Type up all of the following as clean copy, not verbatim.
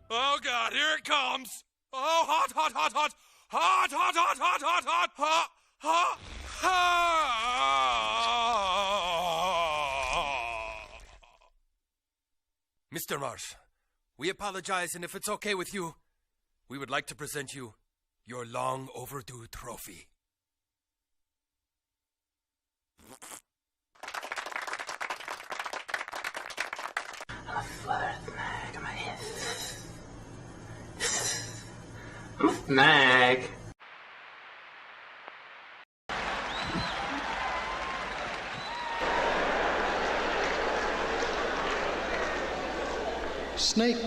Oh God, here it comes! Oh, hot, hot, hot, hot! Hot, hot, hot, hot, hot, hot! Hot, hot, hot! Mr. Marsh, we apologize, and if it's okay with you, we would like to present you your long overdue trophy. Mag. Snake.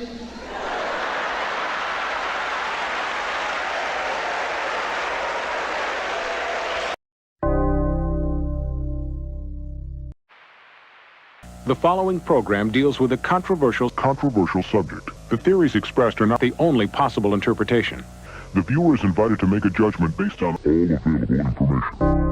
The following program deals with a controversial subject. The theories expressed are not the only possible interpretation. The viewer is invited to make a judgment based on all available information.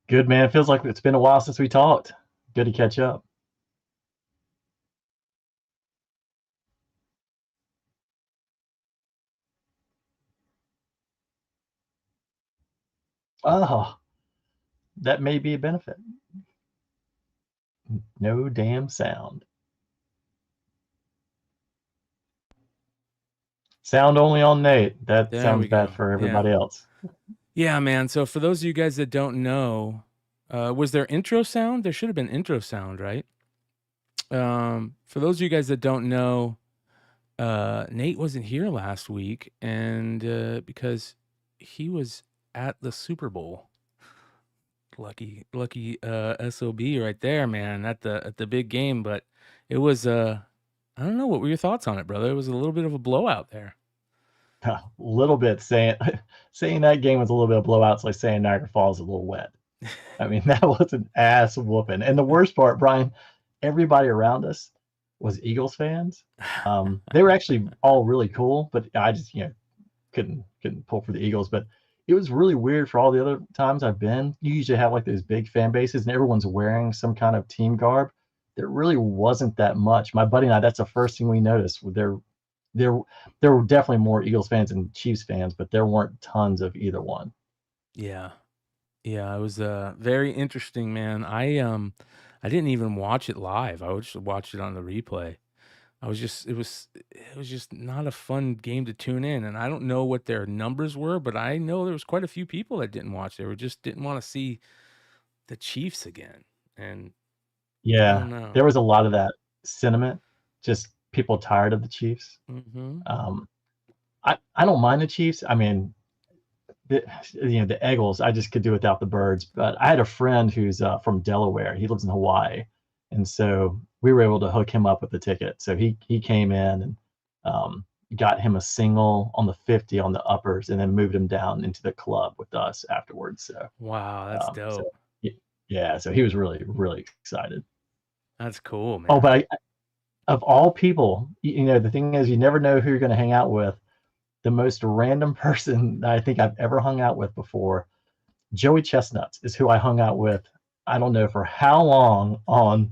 Good, man. It feels like it's been a while since we talked. Good to catch up. Oh, that may be a benefit. No damn sound. Sound only on Nate. That There sounds we bad go. for everybody else. Yeah, man. So for those of you guys that don't know, was there intro sound? There should have been intro sound, right? For those of you guys that don't know, Nate wasn't here last week, and because he was at the Super Bowl. Lucky SOB right there, man, at the big game. But it was I don't know, what were your thoughts on it, brother? It was a little bit of a blowout there. A little bit saying that game was a little bit of blowout. It's like saying Niagara Falls is a little wet. I mean, that was an ass whooping. And the worst part, Brian, everybody around us was Eagles fans. They were actually all really cool, but I just couldn't pull for the Eagles. But it was really weird for all the other times I've been. You usually have like those big fan bases, and everyone's wearing some kind of team garb. There really wasn't that much. My buddy and I, that's the first thing we noticed. There were definitely more Eagles fans than Chiefs fans, but there weren't tons of either one. Yeah, it was very interesting, man. I didn't even watch it live. I just watched it on the replay. It was just not a fun game to tune in, and I don't know what their numbers were, but I know there was quite a few people that didn't watch. They just didn't want to see the Chiefs again, and I don't know. There was a lot of that sentiment, just people tired of the Chiefs. Mm-hmm. I don't mind the Chiefs. I mean, the Eagles, I just could do without the birds. But I had a friend who's from Delaware. He lives in Hawaii, and so we were able to hook him up with the ticket. So he came in and got him a single on the 50 on the uppers, and then moved him down into the club with us afterwards. So wow, that's dope. So he was really, really excited. That's cool, man. Oh, but of all people, the thing is, you never know who you're going to hang out with. The most random person that I think I've ever hung out with before, Joey Chestnuts, is who I hung out with. I don't know for how long on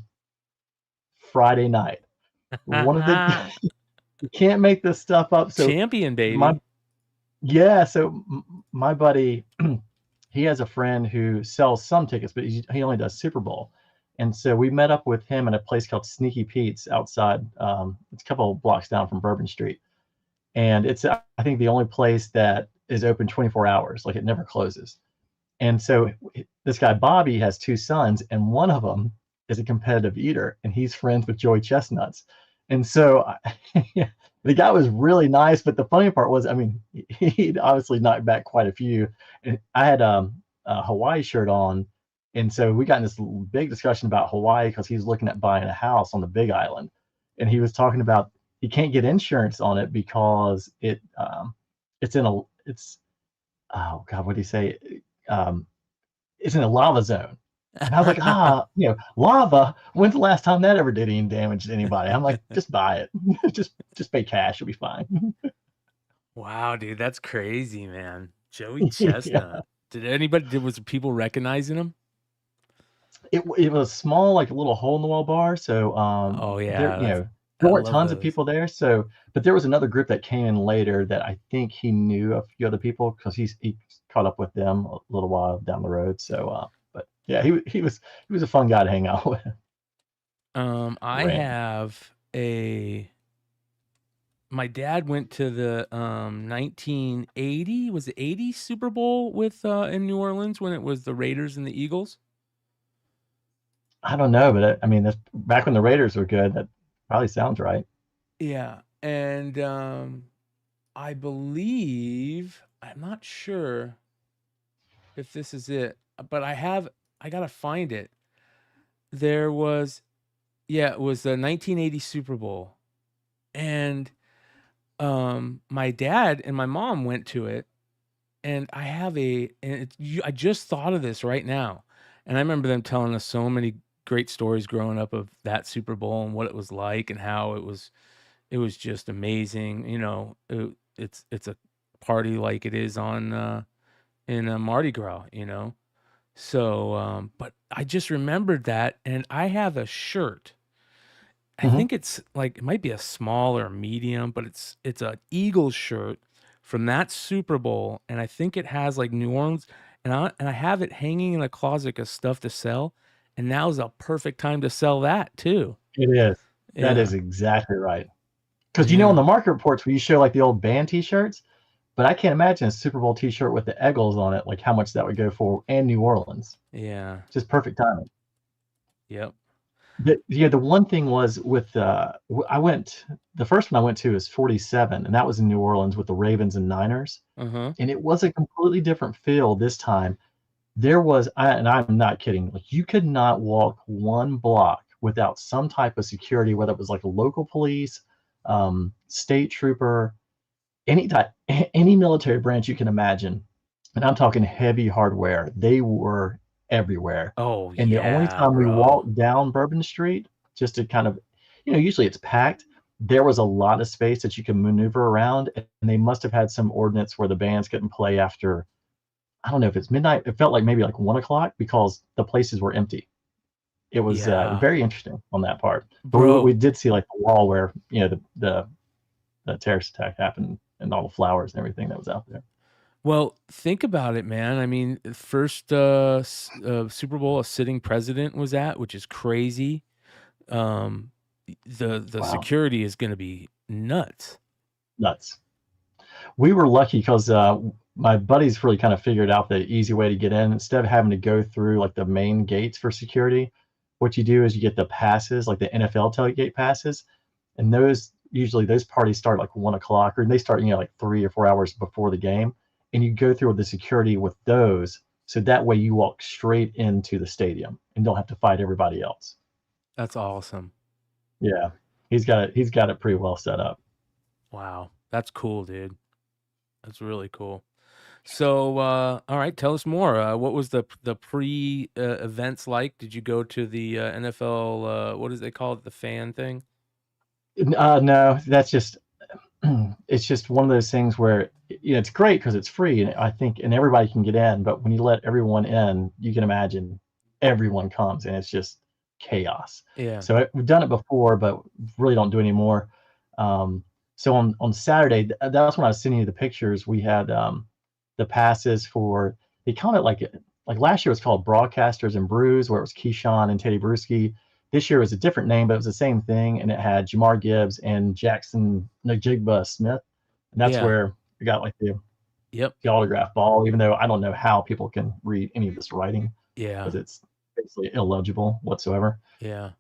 Friday night. One of the you can't make this stuff up. So champion, baby. So my buddy, he has a friend who sells some tickets, but he only does Super Bowl. And so we met up with him at a place called Sneaky Pete's outside. It's a couple of blocks down from Bourbon Street. And it's, I think, the only place that is open 24 hours. Like, it never closes. And so this guy, Bobby, has two sons, and one of them is a competitive eater, and he's friends with Joey Chestnuts. And so the guy was really nice. But the funny part was, I mean, he'd obviously knocked back quite a few. And I had Hawaii shirt on. And so we got in this big discussion about Hawaii because he's looking at buying a house on the Big Island. And he was talking about he can't get insurance on it because it's oh God, what did he say? It's in a lava zone. And I was like, lava. When's the last time that ever did any damage to anybody? I'm like, just buy it. just pay cash. It'll be fine. Wow, dude, that's crazy, man. Joey Chestnut. Yeah. Was people recognizing him? It was small, like a little hole in the wall bar. So there weren't tons of people there. So, but there was another group that came in later that I think he knew a few other people because he caught up with them a little while down the road. So, but yeah, he was a fun guy to hang out with. I have my dad went to the 1980, was it 80 Super Bowl with in New Orleans when it was the Raiders and the Eagles? I don't know, but I mean, that's back when the Raiders were good. That probably sounds right. Yeah, and I believe, I'm not sure if this is it, but I gotta find it. There was, it was the 1980 Super Bowl, and my dad and my mom went to it, and I just thought of this right now, and I remember them telling us so many great stories growing up of that Super Bowl and what it was like and how it was just amazing. It's a party like it is on in Mardi Gras, So, but I just remembered that, and I have a shirt. I think it's like, it might be a small or a medium, but it's an Eagles shirt from that Super Bowl, and I think it has like New Orleans, and I have it hanging in a closet of stuff to sell, and now's a perfect time to sell that too. It is. That is exactly right. Because on the market reports where you show like the old band T-shirts, but I can't imagine a Super Bowl T-shirt with the Eagles on it, like how much that would go for, and New Orleans. Yeah. Just perfect timing. Yep. The one thing was with the first one I went to is 47, and that was in New Orleans with the Ravens and Niners. And it was a completely different feel this time. There was, and I'm not kidding, like you could not walk one block without some type of security, whether it was like a local police, state trooper, any military branch you can imagine. And I'm talking heavy hardware. They were everywhere. Oh, and the only time we walked down Bourbon Street, just to kind of, usually it's packed. There was a lot of space that you can maneuver around, and they must have had some ordinance where the bands couldn't play after, I don't know if it's midnight. It felt like maybe like 1 o'clock because the places were empty. It was very interesting on that part. But we did see like the wall where, the terrorist attack happened and all the flowers and everything that was out there. Well, think about it, man. I mean, first Super Bowl a sitting president was at, which is crazy. The security is going to be nuts. We were lucky because my buddies really kind of figured out the easy way to get in. Instead of having to go through like the main gates for security, what you do is you get the passes, like the NFL tailgate passes, and those parties start like 1 o'clock, or they start like 3 or 4 hours before the game, and you go through the security with those, so that way you walk straight into the stadium and don't have to fight everybody else. That's awesome. Yeah, he's got it pretty well set up. Wow, that's cool, dude. That's really cool. So, all right, tell us more. What was the pre events like? Did you go to the NFL? What is they call it? The fan thing? No, that's just it's just one of those things where it's great because it's free, and I think and everybody can get in. But when you let everyone in, you can imagine everyone comes, and it's just chaos. Yeah. So we've done it before, but really don't do it anymore. So on Saturday, that was when I was sending you the pictures. We had the passes for, they called it like last year it was called Broadcasters and Brews, where it was Keyshawn and Teddy Bruschi. This year it was a different name, but it was the same thing, and it had Jamar Gibbs and Jackson Najigba Smith, and that's where we got like the autograph ball. Even though I don't know how people can read any of this writing, because it's basically illegible whatsoever. Yeah.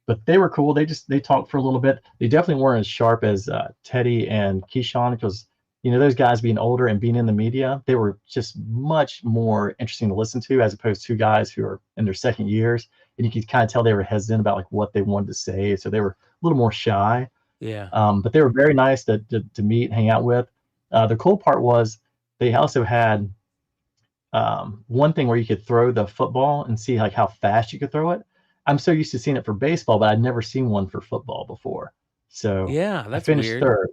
But they were cool. They talked for a little bit. They definitely weren't as sharp as Teddy and Keyshawn, because those guys being older and being in the media, they were just much more interesting to listen to as opposed to guys who are in their second years. And you could kind of tell they were hesitant about like what they wanted to say. So they were a little more shy. Yeah. But they were very nice to meet, hang out with. The cool part was they also had one thing where you could throw the football and see like how fast you could throw it. I'm so used to seeing it for baseball, but I'd never seen one for football before. So Yeah, that's I finished weird. third.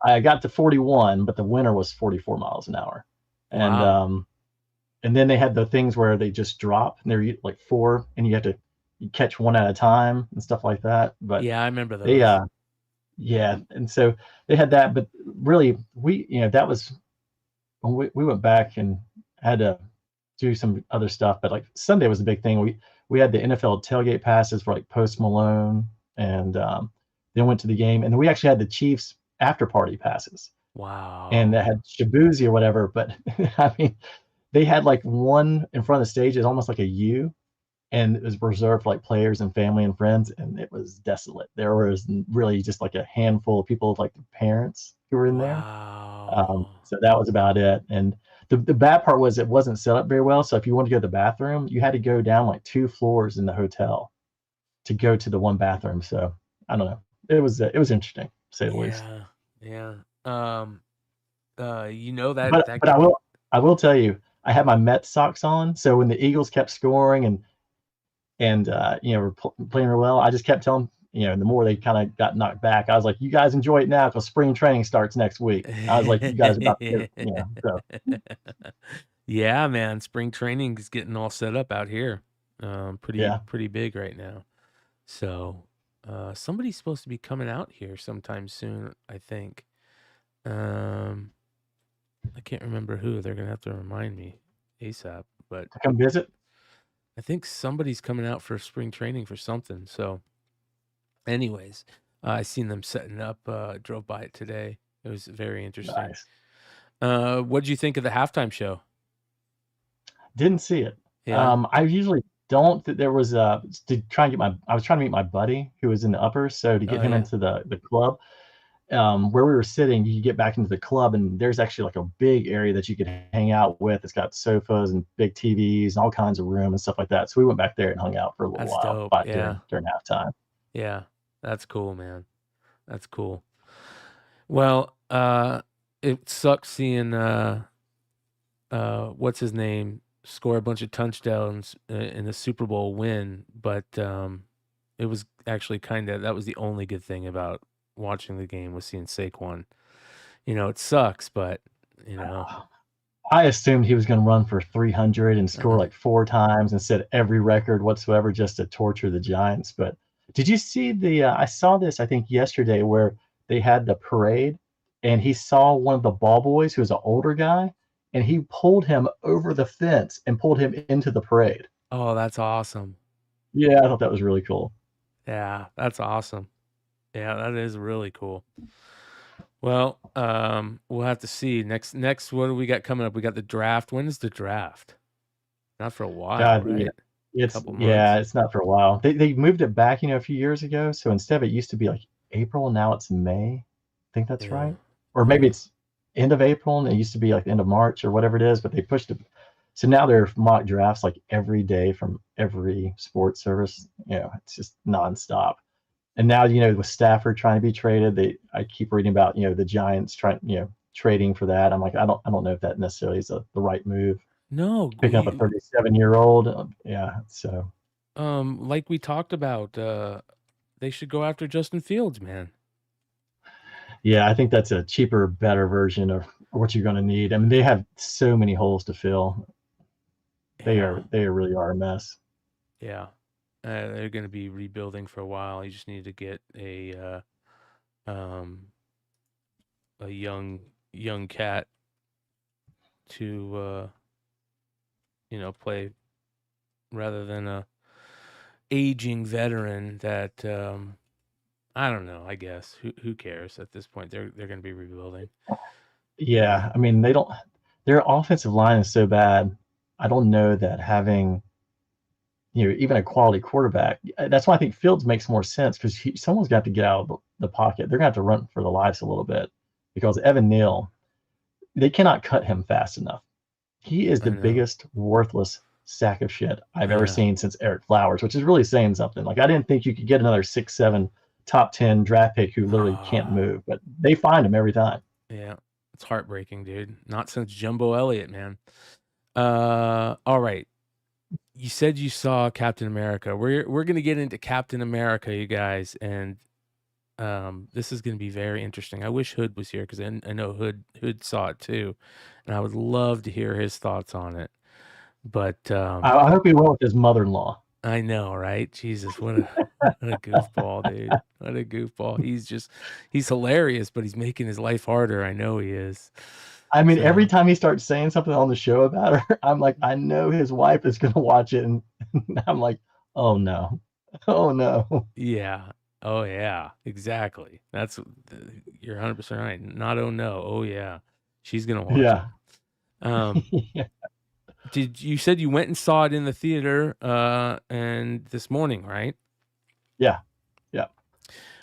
I got to 41, but the winner was 44 miles an hour. And Wow. and then they had the things where they just drop, and they're like 4, and you have to catch one at a time and stuff like that. But Yeah, I remember they those. yeah, and so they had that. But really, that was when we went back and had to do some other stuff. But like Sunday was a big thing. We had the NFL tailgate passes for like Post Malone, and then went to the game, and then we actually had the Chiefs after party passes, and Wow. that had Shabuzi or whatever. But I mean, they had like one in front of the stage is almost like a U, and it was reserved for like players and family and friends, and it was desolate. There was really just like a handful of people, like the parents who were in there. Wow. So that was about it. And the bad part was it wasn't set up very well. So if you wanted to go to the bathroom, you had to go down like 2 floors in the hotel to go to the one bathroom. So I don't know. It was interesting, to say the least. Yeah. Yeah. You know that But that but I will tell you, I had my Mets socks on. So when the Eagles kept scoring and were playing real well, I just kept telling the more they kind of got knocked back, I was like, you guys enjoy it now because spring training starts next week. I was like, you guys are about to get, so Yeah, man, spring training is getting all set up out here. Pretty yeah. pretty big right now. So, somebody's supposed to be coming out here sometime soon, I think. Um, I can't remember who. They're gonna have to remind me ASAP, but To come visit. I think somebody's coming out for spring training for something. So, anyways, I seen them setting up. Drove by it today. It was very interesting. Nice. What did you think of the halftime show? Didn't see it. Yeah. I usually don't. There was to try and get I was trying to meet my buddy who was in the upper, so to get Oh him yeah. into the club. Where we were sitting, you get back into the club, and there's actually like a big area that you could hang out with. It's got sofas and big TVs and all kinds of room and stuff like that. So we went back there and hung out for a little That's while, dope. but Yeah. during halftime. Yeah. That's cool, man. That's cool. Well, it sucks seeing what's his name score a bunch of touchdowns in the Super Bowl win, but it was actually that was the only good thing about watching the game was seeing Saquon. It sucks, but I assumed he was going to run for 300 and score uh, like 4 times and set every record whatsoever just to torture the Giants. But did you see I saw this, I think, yesterday where they had the parade and he saw one of the ball boys who was an older guy and he pulled him over the fence and pulled him into the parade. oh, that's awesome. Yeah, I thought that was really cool. Yeah, that's awesome. Yeah, that is really cool. Well, we'll have to see next. What do we got coming up? We got the draft. When is the draft? Not for a while, God, right? it's Couple months. yeah, it's not for a while. They moved it back, a few years ago. So instead of it used to be like April, now it's May. I think that's Yeah, right. Or maybe yeah. it's end of April and it used to be like the end of March or whatever it is, but they pushed it. So now there are mock drafts like every day from every sports service. It's just nonstop. And now, with Stafford trying to be traded, I keep reading about, the Giants trying, trading for that. I'm like, I don't know if that necessarily is the right move. No, Picking up a 37-year-old. Yeah. So like we talked about, they should go after Justin Fields, man. yeah, I think that's a cheaper, better version of what you're going to need. I mean, they have so many holes to fill. They Yeah, really are a mess. yeah. They're going to be rebuilding for a while. You just need to get a young cat to play rather than a aging veteran that I don't know, I guess who cares at this point. They're going to be rebuilding. Yeah, I mean, their offensive line is so bad. I don't know that having even a quality quarterback. That's why I think Fields makes more sense because someone's got to get out of the pocket. They're going to have to run for the lives a little bit because Evan Neal, they cannot cut him fast enough. He is the biggest worthless sack of shit I've ever seen since Eric Flowers, which is really saying something. Like, I didn't think you could get another 6-7 top 10 draft pick who literally can't move, but they find him every time. Yeah, it's heartbreaking, dude. Not since Jumbo Elliott, man. All right. You said you saw Captain America. We're gonna get into Captain America, you guys, and this is gonna be very interesting. I wish Hood was here because I know Hood saw it too, and I would love to hear his thoughts on it. But I hope he went with his mother-in-law. I know, right? Jesus, what a goofball, dude. What a goofball. He's hilarious, but he's making his life harder. I know he is. I mean, every time he starts saying something on the show about her, I'm like, I know his wife is going to watch it. And I'm like, oh no. Oh no. Yeah. Oh yeah, exactly. You're 100% right. Not oh no. Oh yeah. She's going to watch it. Yeah. You said you went and saw it in the theater and this morning, right? Yeah. I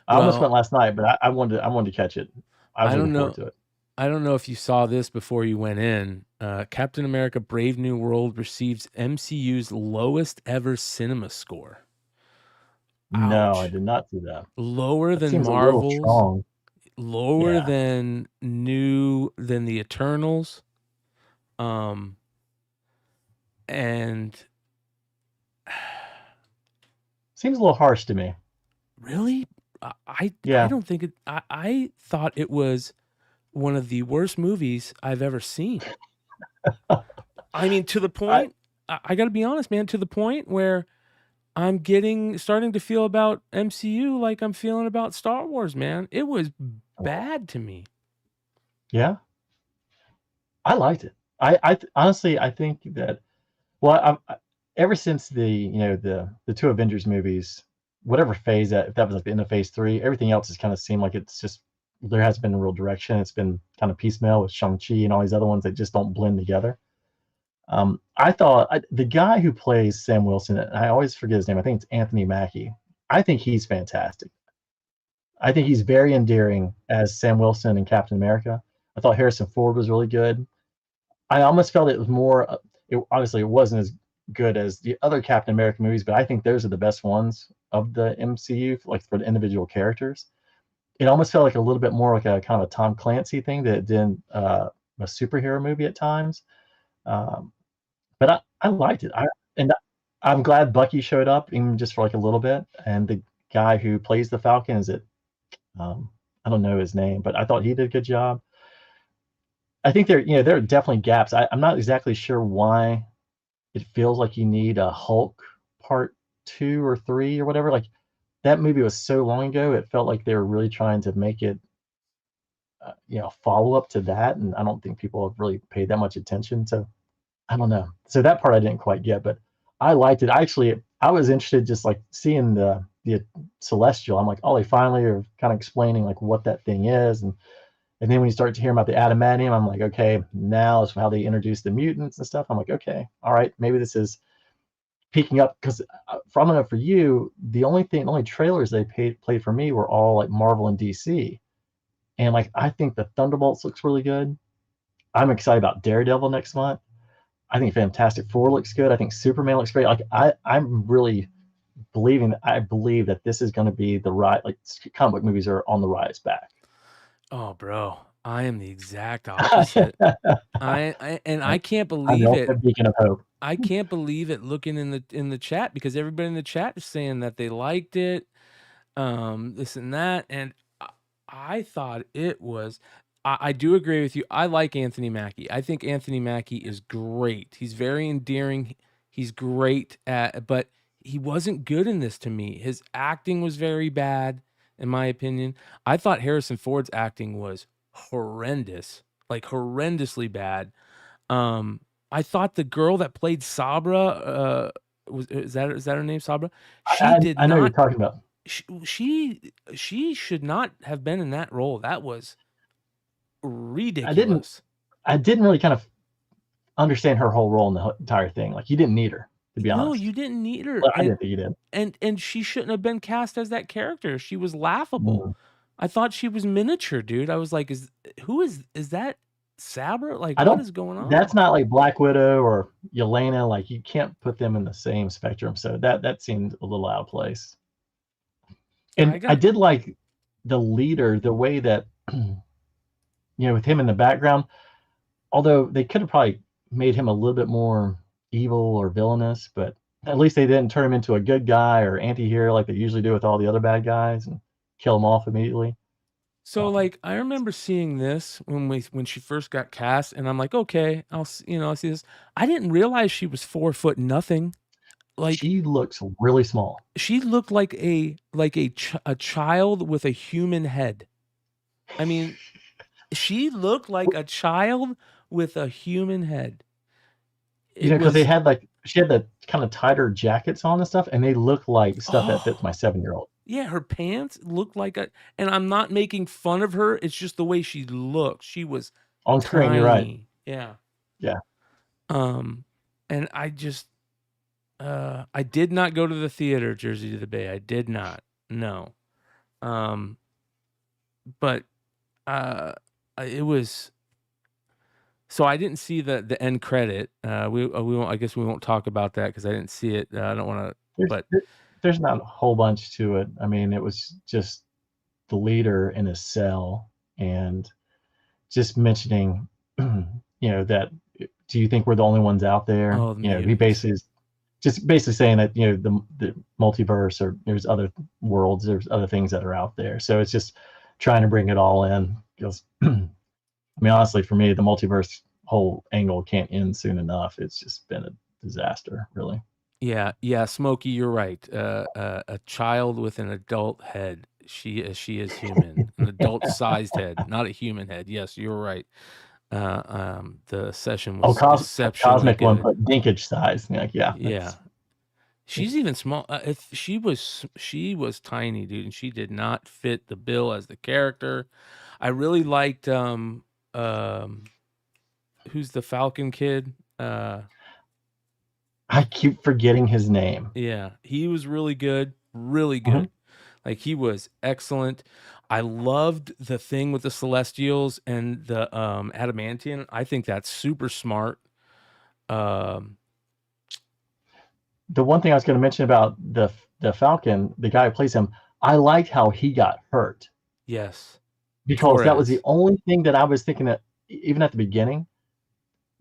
almost went last night, but I wanted to catch it. I was looking forward to it. I don't know if you saw this before you went in. Captain America Brave New World receives MCU's lowest ever cinema score. No, I did not see that. Lower than Marvel's. Lower than the Eternals. And seems a little harsh to me. Really? I don't think it. I thought it was one of the worst movies I've ever seen. I mean, to the point, I got to be honest, man, to the point where I'm starting to feel about MCU like I'm feeling about Star Wars, man. It was bad to me. Yeah. I liked it. I honestly, I think that, well, ever since the two Avengers movies, whatever phase if that was like the end of phase 3, everything else has kind of seemed like it's just, there hasn't been a real direction. It's been kind of piecemeal with Shang-Chi and all these other ones that just don't blend together. I thought the guy who plays Sam Wilson, I always forget his name. I think it's Anthony Mackie. I think he's fantastic. I think he's very endearing as Sam Wilson in Captain America. I thought Harrison Ford was really good. I almost felt it was more, obviously it wasn't as good as the other Captain America movies, but I think those are the best ones of the MCU, like for the individual characters. It almost felt like a little bit more like a kind of a Tom Clancy thing that did a superhero movie at times. But I liked it. I'm glad Bucky showed up, even just for like a little bit. And the guy who plays the Falcon, I don't know his name, but I thought he did a good job. I think there are definitely gaps. I'm not exactly sure why it feels like you need a Hulk part 2 or 3 or whatever. Like, that movie was so long ago, it felt like they were really trying to make it, follow up to that. And I don't think people have really paid that much attention. So I don't know. So that part I didn't quite get, but I liked it. I was interested just like seeing the Celestial. I'm like, oh, they finally are kind of explaining like what that thing is. And then when you start to hear about the adamantium, I'm like, okay, now is how they introduce the mutants and stuff. I'm like, okay, all right, maybe this is peaking up, because for you, the only trailers they played for me were all like Marvel and DC. And like, I think the Thunderbolts looks really good. I'm excited about Daredevil next month. I think Fantastic Four looks good. I think Superman looks great. Like, I'm really I believe that this is going to be the rise. Like, comic book movies are on the rise back. Oh, bro, I am the exact opposite. I can't believe it. A beacon of hope. I can't believe it looking in the chat, because everybody in the chat is saying that they liked it, this and that, and I thought it was. I do agree with you. I like Anthony Mackie. I think Anthony Mackie is great. He's very endearing. He's great but he wasn't good in this to me. His acting was very bad, in my opinion. I thought Harrison Ford's acting was horrendous, like horrendously bad. I thought the girl that played Sabra, is that her name, Sabra? I know what you're talking about. She should not have been in that role. That was ridiculous. I didn't really kind of understand her whole role in the entire thing. Like, you didn't need her, to be honest. No, you didn't need her. Well, I didn't think you did. And she shouldn't have been cast as that character. She was laughable. I thought she was miniature, dude. I was like, is that Sabra? Like, I what don't. is going on? That's not like Black Widow or Yelena. Like, you can't put them in the same spectrum. So that seemed a little out of place. And I did like the leader, the way that with him in the background. Although they could have probably made him a little bit more evil or villainous, but at least they didn't turn him into a good guy or anti-hero like they usually do with all the other bad guys and kill him off immediately. So like I remember seeing this when she first got cast, and I'm like, okay, I'll see this. I didn't realize she was 4 foot nothing. Like, she looks really small. She looked like a child with a human head. I mean, she looked like a child with a human head. Because they had she had the kind of tighter jackets on and stuff, and they look like stuff that fits my 7-year-old. Yeah, her pants looked like and I'm not making fun of her. It's just the way she looked. She was on screen. You're right. Yeah. Yeah. And I just, I did not go to the theater, Jersey to the Bay. I did not. No. But it was. So I didn't see the end credit. We won't. I guess we won't talk about that because I didn't see it. I don't want to. But there's not a whole bunch to it. I mean, it was just the leader in his cell and just mentioning, that do you think we're the only ones out there? Oh, he basically saying that the multiverse, or there's other worlds, there's other things that are out there. So it's just trying to bring it all in. Because I mean, honestly, for me, the multiverse whole angle can't end soon enough. It's just been a disaster, really. Yeah, Smokey, you're right. A child with an adult head. She is human, an adult-sized head, not a human head. Yes, you're right. The session was exceptionally cosmic good. one, but dinkage size. Yeah. She's even small. She was tiny, dude, and she did not fit the bill as the character. I really liked who's the Falcon kid? I keep forgetting his name. Yeah, he was really good. Really good. Like, he was excellent. I loved the thing with the Celestials and the Adamantium. I think that's super smart. The one thing I was going to mention about the Falcon, the guy who plays him, I liked how he got hurt. Yes. Because that was the only thing that I was thinking that, even at the beginning,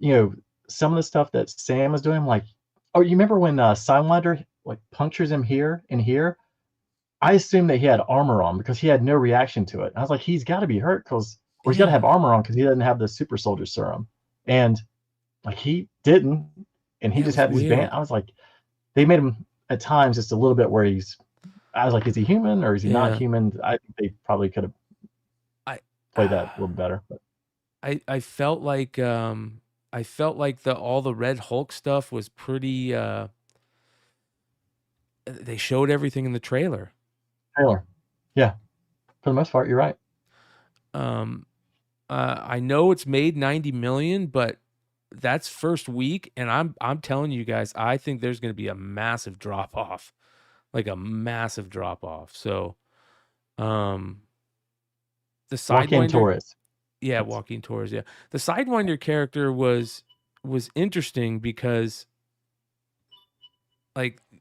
some of the stuff that Sam was doing, like, oh, you remember when Sidewinder punctures him here and here? I assumed that he had armor on because he had no reaction to it. I was like, he's got to be hurt or he's got to have armor on because he doesn't have the super soldier serum. And he didn't, and he just had these band. I was like, they made him at times just a little bit where I was like, is he human or is he not human? I think they probably could have played that a little better. But I felt like all the Red Hulk stuff was pretty. They showed everything in the trailer. Yeah, for the most part, you're right. I know it's made 90 million, but that's first week, and I'm telling you guys, I think there's going to be a massive drop off, So, the Joaquin Torres. Yeah, Joaquin Torres. Yeah, the Sidewinder character was interesting because,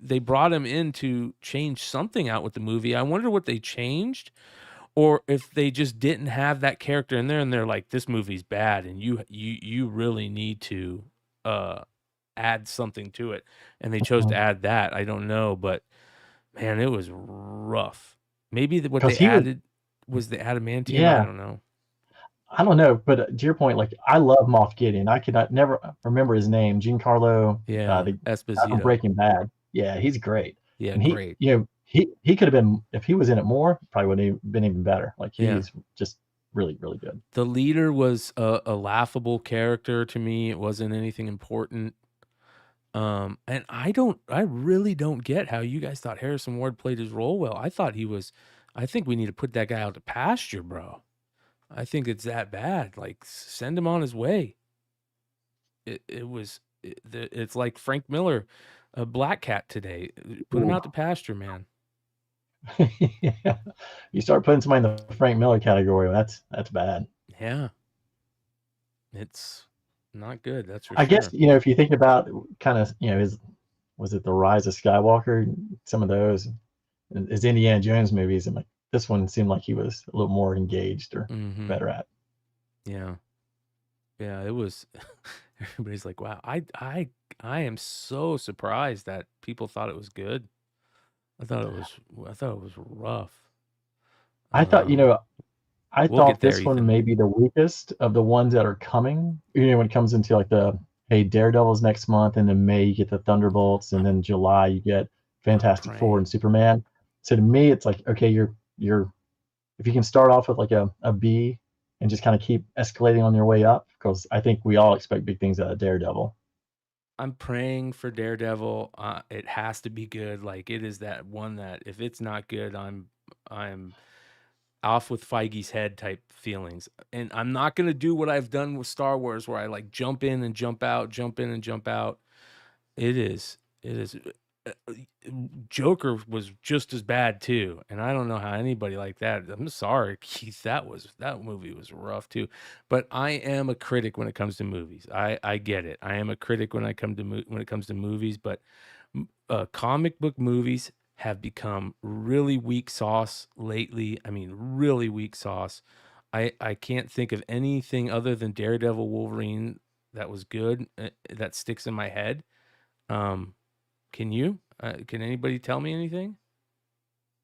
they brought him in to change something out with the movie. I wonder what they changed, or if they just didn't have that character in there, and they're like, this movie's bad, and you really need to add something to it, and they chose to add that. I don't know, but man, it was rough. Maybe what they added was the adamantium. Yeah. I don't know. But to your point, I love Moff Gideon. I could never remember his name. Giancarlo. Yeah, Esposito. From Breaking Bad. Yeah, he's great. Yeah, and great. He could have been, if he was in it more, probably would have been even better. He's just really, really good. The leader was a laughable character to me. It wasn't anything important. And I really don't get how you guys thought Harrison Ward played his role well. I think we need to put that guy out to pasture, bro. I think it's that bad. Send him on his way. It's like Frank Miller, a Black Cat today. Put him out to pasture, man. Yeah. You start putting somebody in the Frank Miller category, that's bad. Yeah. It's not good, that's for I guess, sure. if you think about kind of, was it The Rise of Skywalker? Some of those, his Indiana Jones movies, and like this one seemed like he was a little more engaged or better at. Yeah. Yeah, it was. Everybody's like, wow, I am so surprised that people thought it was good. I thought it was rough. I thought, I We'll get thought there, this one Ethan. may be the weakest of the ones that are coming. When it comes into like Daredevil's next month, and in May you get the Thunderbolts, and then July you get Fantastic Four and Superman. So to me, it's like, okay, you're if you can start off with like a B and just kind of keep escalating on your way up, because I think we all expect big things out of Daredevil. I'm praying for Daredevil. It has to be good. Like, it is that one that if it's not good, I'm off with Feige's head type feelings. And I'm not gonna do what I've done with Star Wars, where I like jump in and jump out, jump in and jump out. It is. Joker was just as bad too, and I don't know how anybody like that. I'm sorry, Keith. That movie was rough too. But I am a critic when it comes to movies. I get it. I am a critic when it comes to movies. But comic book movies have become really weak sauce lately. I mean, really weak sauce. I can't think of anything other than Daredevil, Wolverine that was good, that sticks in my head. Can you? Can anybody tell me anything?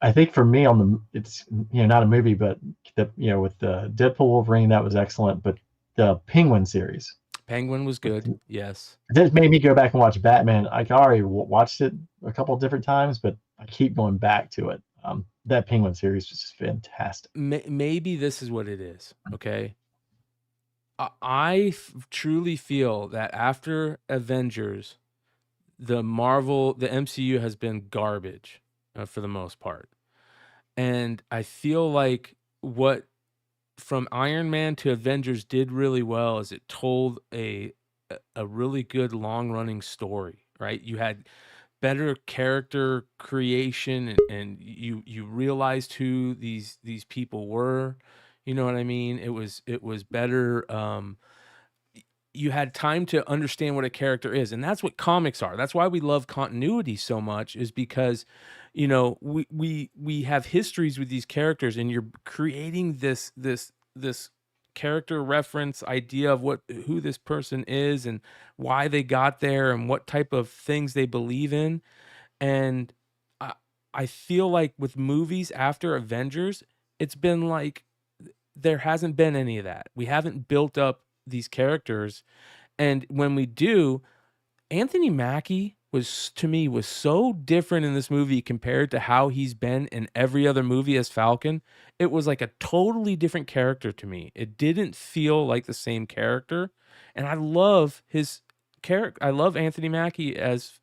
I think for me it's not a movie, but with the Deadpool Wolverine, that was excellent. But the Penguin series, Penguin was good. Yes. That made me go back and watch Batman. I already watched it a couple of different times, but I keep going back to it. That Penguin series was just fantastic. Maybe this is what it is. Okay. I truly feel that after Avengers, the MCU has been garbage for the most part. And I feel like what from Iron Man to Avengers did really well is it told a really good long running story, right? You had better character creation, and you realized who these people were. You know what I mean? It was better. You had time to understand what a character is, and that's what comics are. That's why we love continuity so much, is because we have histories with these characters, and you're creating this character reference idea of who this person is and why they got there and what type of things they believe in. And I feel like with movies after Avengers, it's been like there hasn't been any of that. We haven't built up these characters, and when we do, Anthony Mackie was so different in this movie compared to how he's been in every other movie as Falcon. It was like a totally different character to me. It didn't feel like the same character, and I love his character. I love Anthony Mackie as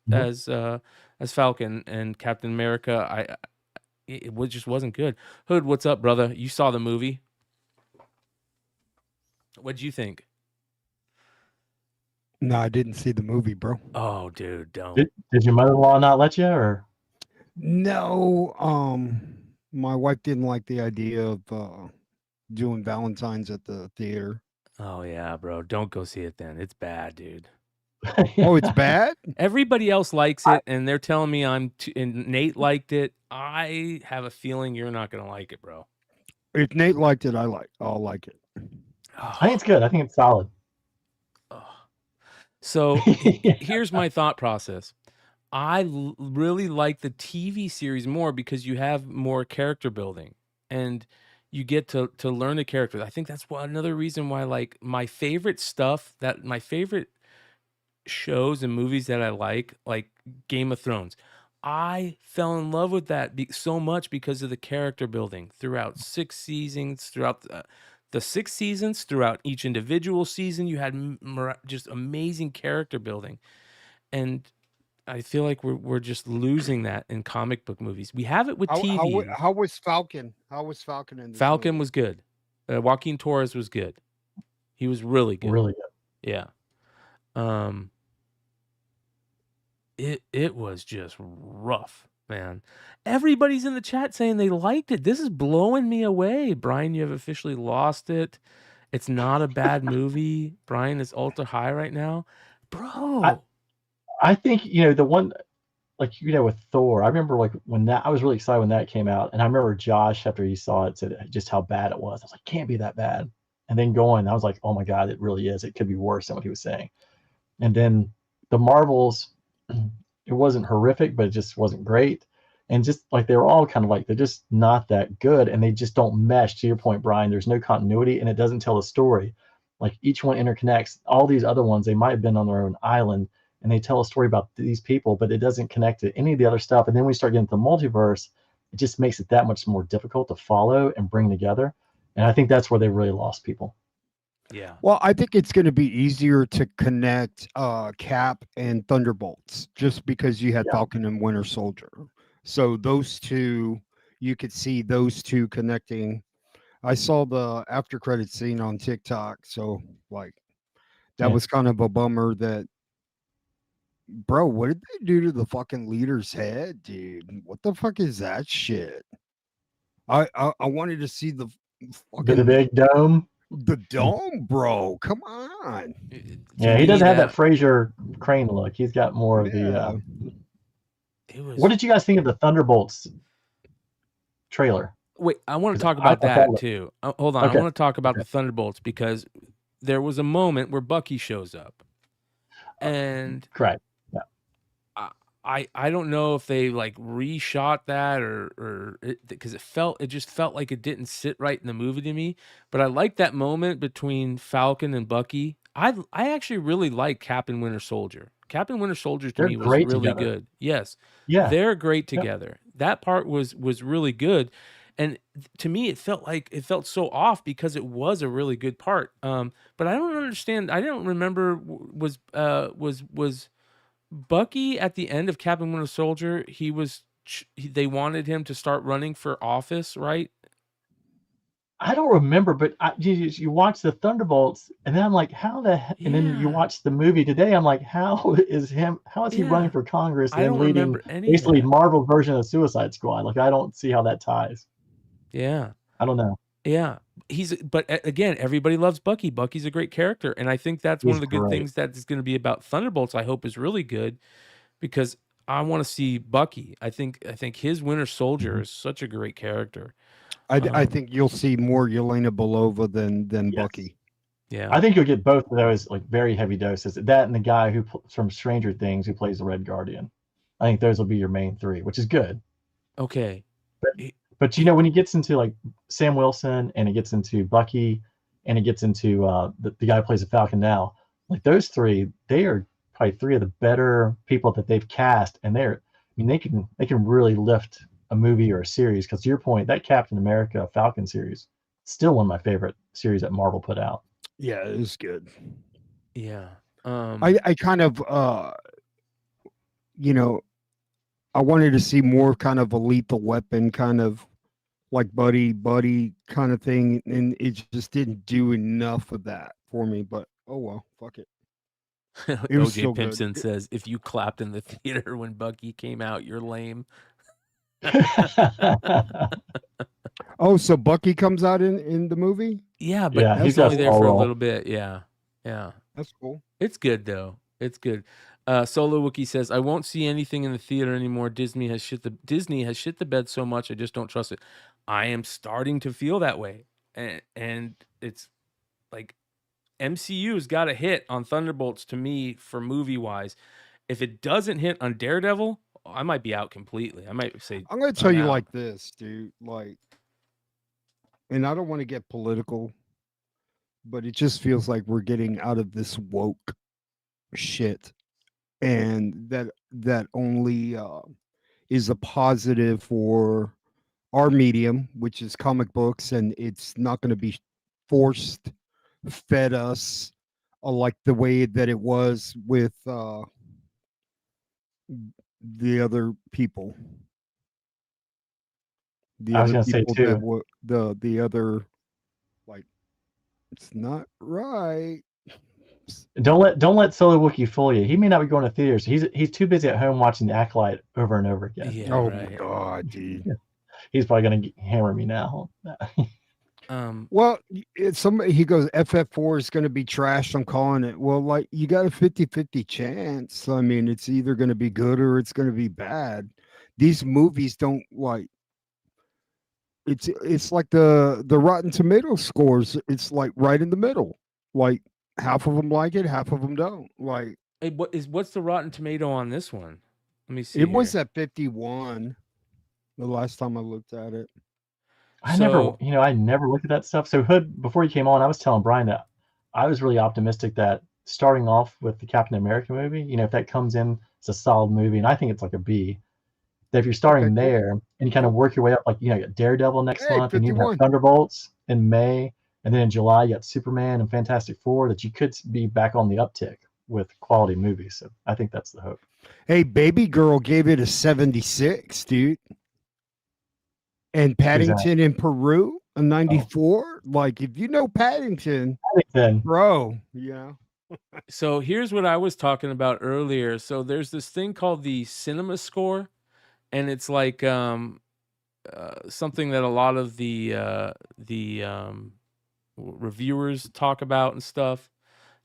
Falcon and Captain America. It just wasn't good. Hood, what's up, brother? You saw the movie. What'd you think? No, I didn't see the movie, bro. Oh, dude, don't. Did your mother-in-law not let you, or? No, my wife didn't like the idea of doing Valentine's at the theater. Oh yeah, bro. Don't go see it then. It's bad, dude. Oh, it's bad? Everybody else likes it, and they're telling me and Nate liked it. I have a feeling you're not gonna like it, bro. If Nate liked it, I'll like it. I think it's good. I think it's solid. So here's my thought process. I really like the TV series more because you have more character building and you get to learn the characters. I think that's another reason why, like, my favorite shows and movies that I like Game of Thrones, I fell in love with that so much because of the character building throughout 6 seasons, throughout the 6 seasons, throughout each individual season. You had just amazing character building. And I feel like we're just losing that in comic book movies. We have it with TV. How was Falcon? How was Falcon in this Falcon movie? was good. Joaquin Torres was good. He was really good. Really good. Yeah. It was just rough, man. Everybody's in the chat saying they liked it. This is blowing me away. Bryan, you have officially lost it. It's not a bad movie. Bryan is ultra high right now, bro. I think the one, like with Thor. I remember like when I was really excited when that came out, and I remember Josh after he saw it said just how bad it was. I was like, can't be that bad. And then I was like, oh my god, it really is. It could be worse than what he was saying. And then the Marvels, it wasn't horrific, but it just wasn't great. And just like they were all kind of like they're just not that good, and they just don't mesh. To your point, Bryan, there's no continuity, and it doesn't tell a story. Like each one interconnects. All these other ones, they might have been on their own island, and they tell a story about these people, but it doesn't connect to any of the other stuff. And then we start getting to the multiverse, it just makes it that much more difficult to follow and bring together. And I think that's where they really lost people. Yeah. Well, I think it's going to be easier to connect Cap and Thunderbolts just because you had Falcon and Winter Soldier. So those two, you could see those two connecting. I saw the after credit scene on TikTok. So like that was kind of a bummer that, bro, what did they do to the fucking leader's head, dude? What the fuck is that shit? I wanted to see the fucking the big dome. The dome, bro. Come on. Yeah, he doesn't have that Fraser Crane look. He's got more of the. What did you guys think of the Thunderbolts trailer? Wait, I want to talk about that too. Hold on, okay. I want to talk about the Thunderbolts because there was a moment where Bucky shows up, and correct. I don't know if they like reshot that or because it just felt like it didn't sit right in the movie to me. But I like that moment between Falcon and Bucky. I actually really like Cap and Winter Soldier. Cap and Winter Soldier to me was really good. Yes, yeah, they're great together. That part was really good, and to me it felt so off because it was a really good part. But I don't understand. I don't remember was Bucky at the end of Captain Winter Soldier, they wanted him to start running for office, right? I don't remember, but you watch the Thunderbolts, and then I'm like, how the heck? And then you watch the movie today, I'm like, how is he running for Congress and leading basically Marvel version of Suicide Squad? Like, I don't see how that ties. Yeah. I don't know. Yeah. But again, everybody loves Bucky. Bucky's a great character. And I think that's one of the good things that is going to be about Thunderbolts, I hope is really good because I want to see Bucky. I think his Winter Soldier is such a great character. I think you'll see more Yelena Belova than Bucky. Yeah. I think you'll get both of those like very heavy doses. That and the guy who from Stranger Things who plays the Red Guardian. I think those will be your main three, which is good. Okay. But when he gets into like Sam Wilson and it gets into Bucky and it gets into the guy who plays the Falcon now, like those three, they are probably three of the better people that they've cast, and they can really lift a movie or a series. Because to your point, that Captain America Falcon series, still one of my favorite series that Marvel put out. Yeah, it was good. Yeah. I kind of I wanted to see more kind of a lethal weapon kind of like buddy kind of thing, and it just didn't do enough of that for me. But oh well, fuck it. OJ Pimpson says, if you clapped in the theater when Bucky came out, you're lame. Oh, so Bucky comes out in the movie? Yeah, but he's only there for a little bit. Yeah. That's cool. It's good though. It's good. Solo Wookie says, I won't see anything in the theater anymore. Disney has shit the bed so much I just don't trust it. I am starting to feel that way. And it's like MCU's got a hit on Thunderbolts to me for movie wise. If it doesn't hit on Daredevil, I might be out completely. I might say I'm gonna tell you like this, dude. Like, and I don't want to get political, but it just feels like we're getting out of this woke shit. And that only is a positive for our medium, which is comic books, and it's not going to be fed us like the way that it was with the other people. I was going to say too. The other, like, it's not right. Don't let Solo Wookie fool you. He may not be going to theaters. He's too busy at home watching The Acolyte over and over again. Yeah, my god, dude. He's probably going to hammer me now. Well, he goes, FF4 is going to be trashed. I'm calling it. Well, like you got a 50-50 chance. I mean, it's either going to be good or it's going to be bad. These movies don't like. It's like the Rotten Tomato scores. It's like right in the middle. Like half of them like it, half of them don't. Like, hey, what's the Rotten Tomato on this one? Let me see. It was at 51 the last time I looked at it. I never looked at that stuff. So Hood, before you came on, I was telling Bryan that I was really optimistic that starting off with the Captain America movie, if that comes in, it's a solid movie, and I think it's like a B. That if you're starting there and you kind of work your way up, like you got Daredevil next month, and you have Thunderbolts in May, and then in July you got Superman and Fantastic Four, that you could be back on the uptick with quality movies. So I think that's the hope. Hey, Baby Girl gave it a 76, dude. And Paddington in Peru, a 94. Like, if you know Paddington, bro, So here's what I was talking about earlier. So there's this thing called the cinema score, and it's like something that a lot of the reviewers talk about and stuff.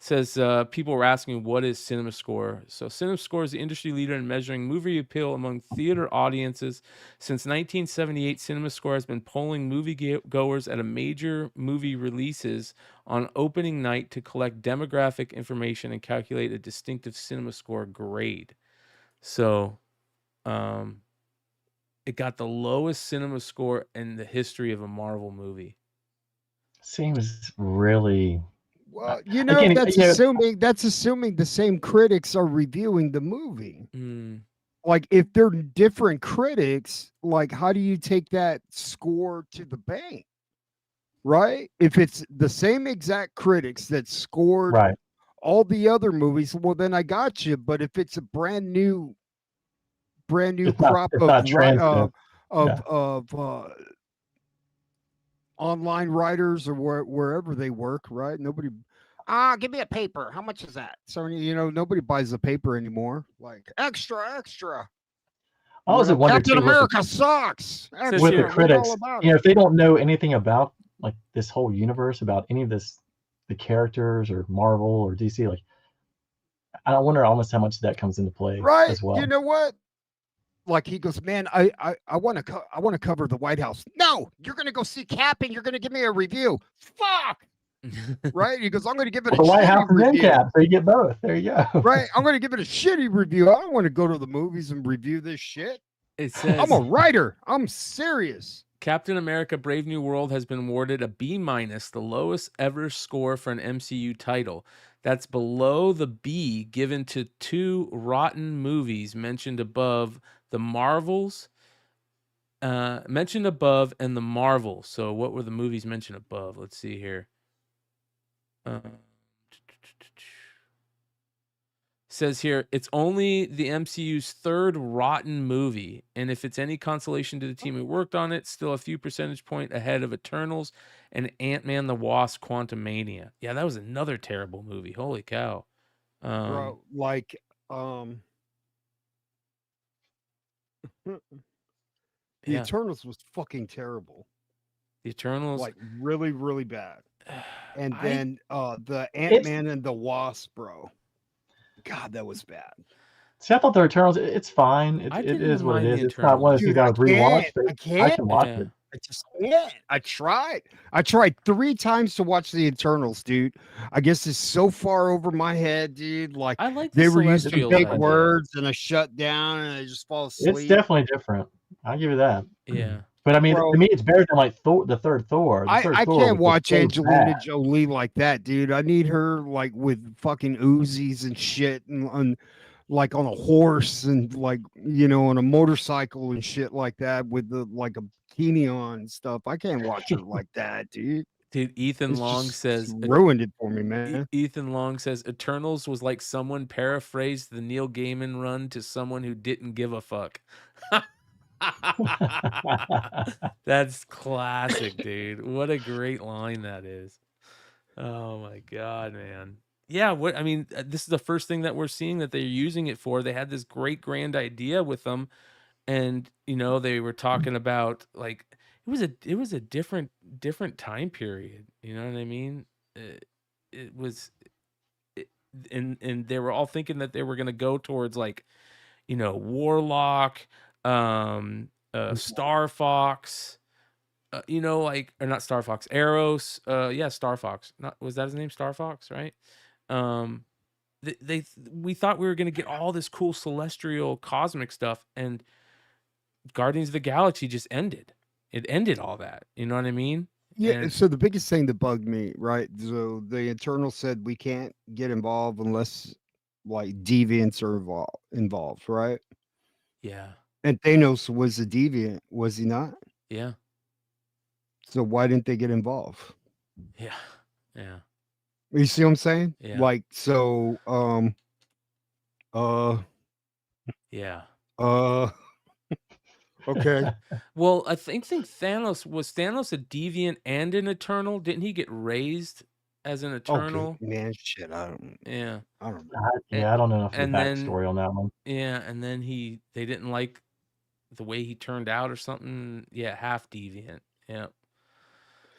It says people were asking, what is cinema score? So cinema score is the industry leader in measuring movie appeal among theater audiences. Since 1978, cinema score has been polling movie goers at a major movie releases on opening night to collect demographic information and calculate a distinctive cinema score grade. So it got the lowest cinema score in the history of a Marvel movie. Seems really... Well, that's assuming the same critics are reviewing the movie. Like, if they're different critics, like, how do you take that score to the bank? Right? If it's the same exact critics that scored all the other movies, well, then I got you. But if it's a brand new crop of online writers or wherever they work, right? Nobody, give me a paper. How much is that? So, nobody buys the paper anymore. Like, extra. I was wondering, Captain America sucks. With the critics, if they don't know anything about like this whole universe, about any of this, the characters or Marvel or DC, like, I wonder almost how much that comes into play as well. You know what? Like, he goes, man, I want to cover the White House. No, you're going to go see Cap and you're going to give me a review. Fuck. Right? He goes, I'm going to give it a White shitty House and review. Cap, so you get both. There you go. Right? I'm going to give it a shitty review. I don't want to go to the movies and review this shit. It says, I'm a writer. I'm serious. Captain America Brave New World has been awarded a B-, the lowest ever score for an MCU title. That's below the B given to two rotten movies mentioned above, the Marvels, mentioned above, and the Marvel. So what were the movies mentioned above? Let's see here. Says here, it's only the MCU's third rotten movie, and if it's any consolation to the team who worked on it, still a few percentage point ahead of Eternals and Ant-Man the Wasp: Quantumania. Yeah, that was another terrible movie. Holy cow. Bro, like, the Eternals was fucking terrible. The Eternals, like, really, really bad. And then the Ant-Man and the Wasp, bro. God, that was bad. See, I thought the Eternals, it's fine. It is what it is. It's not one of those guys rewatch. I can watch it. I just can't. I tried 3 times to watch the Eternals, dude. I guess it's so far over my head, dude. Like, I like they were using big words and I shut down and I just fall asleep. It's definitely different. I'll give you that. Yeah. But I mean, to me, it's better than like the third Thor. I can't watch Angelina Jolie like that, dude. I need her like with fucking Uzis and shit, and like on a horse and like on a motorcycle and shit like that with the like a bikini on and stuff. I can't watch her like that, dude. Dude, Ethan Long says ruined it for me, man. Ethan Long says Eternals was like someone paraphrased the Neil Gaiman run to someone who didn't give a fuck. That's classic, dude. What a great line that is. Oh my god, man. Yeah, this is the first thing that we're seeing that they're using it for. They had this great grand idea with them, and they were talking about, like, it was a different time period. You know what I mean? It was, and they were all thinking that they were gonna go towards like, Warlock, Star Fox, like, or not Star Fox, Eros, yeah, Star Fox. Not, was that his name, Star Fox, right? We thought we were gonna get all this cool celestial cosmic stuff, and Guardians of the Galaxy just ended. It ended all that. You know what I mean? Yeah. And So the biggest thing that bugged me, right? So the Eternals said we can't get involved unless like deviants are involved, right? yeah, And Thanos was a deviant, was he not? yeah, So why didn't they get involved? yeah, yeah, You see what I'm saying? Yeah. Like, so, yeah. okay. Well, I think Thanos a deviant and an Eternal? Didn't he get raised as an Eternal? Okay, man, shit, I don't know. I don't know enough of the And then- backstory on that one. Yeah, and then they didn't like the way he turned out or something. Yeah, half deviant. Yeah.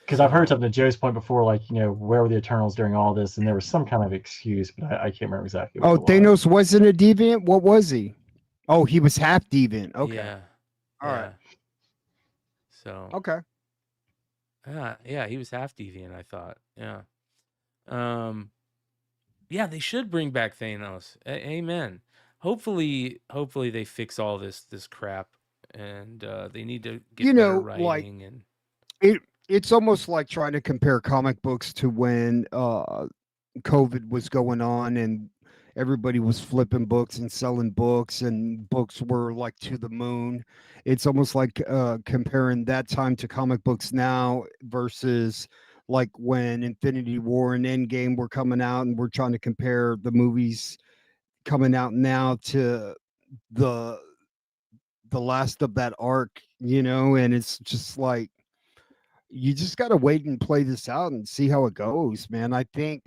Because I've heard something to Joe's point before, like, where were the Eternals during all this? And there was some kind of excuse, but I can't remember exactly what Oh, it was. Thanos wasn't a deviant? What was he? Oh, he was half deviant. Okay. Yeah. All right. yeah. So Okay. yeah, he was half deviant, I thought. Yeah. Yeah, they should bring back Thanos. Amen. Hopefully they fix all this crap, and they need to get better writing and It's almost like trying to compare comic books to when COVID was going on and everybody was flipping books and selling books and books were like to the moon. It's almost like comparing that time to comic books now versus like when Infinity War and Endgame were coming out, and we're trying to compare the movies coming out now to the last of that arc, and it's just like, you just got to wait and play this out and see how it goes, man. I think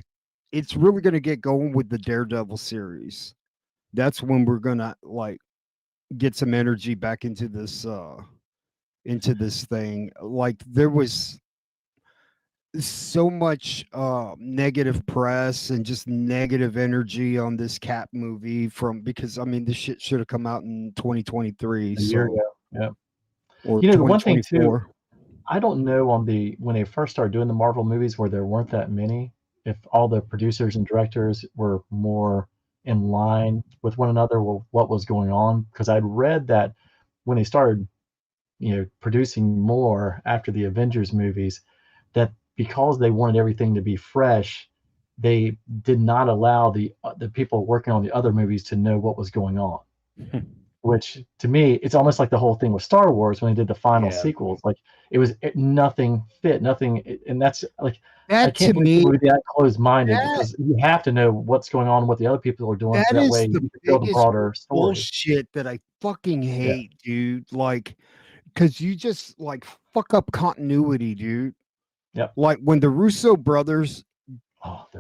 it's really going to get going with the Daredevil series. That's when we're going to like get some energy back into this thing. Like, there was so much negative press and just negative energy on this Cap movie because this shit should have come out in 2023. A year ago. Yeah. Or the one thing too, 2024. I don't know when they first started doing the Marvel movies where there weren't that many, if all the producers and directors were more in line with one another with what was going on. Because I'd read that when they started, producing more after the Avengers movies, that because they wanted everything to be fresh, they did not allow the people working on the other movies to know what was going on. Which to me, it's almost like the whole thing with Star Wars when they did the final sequels. Like nothing fit, and that's like, that I can't to me believe that closed-minded, because you have to know what's going on, what the other people are doing, so that way you can build a broader story. Bullshit that I fucking hate, dude. Like, because you just like fuck up continuity, dude. Yep. Like when the Russo brothers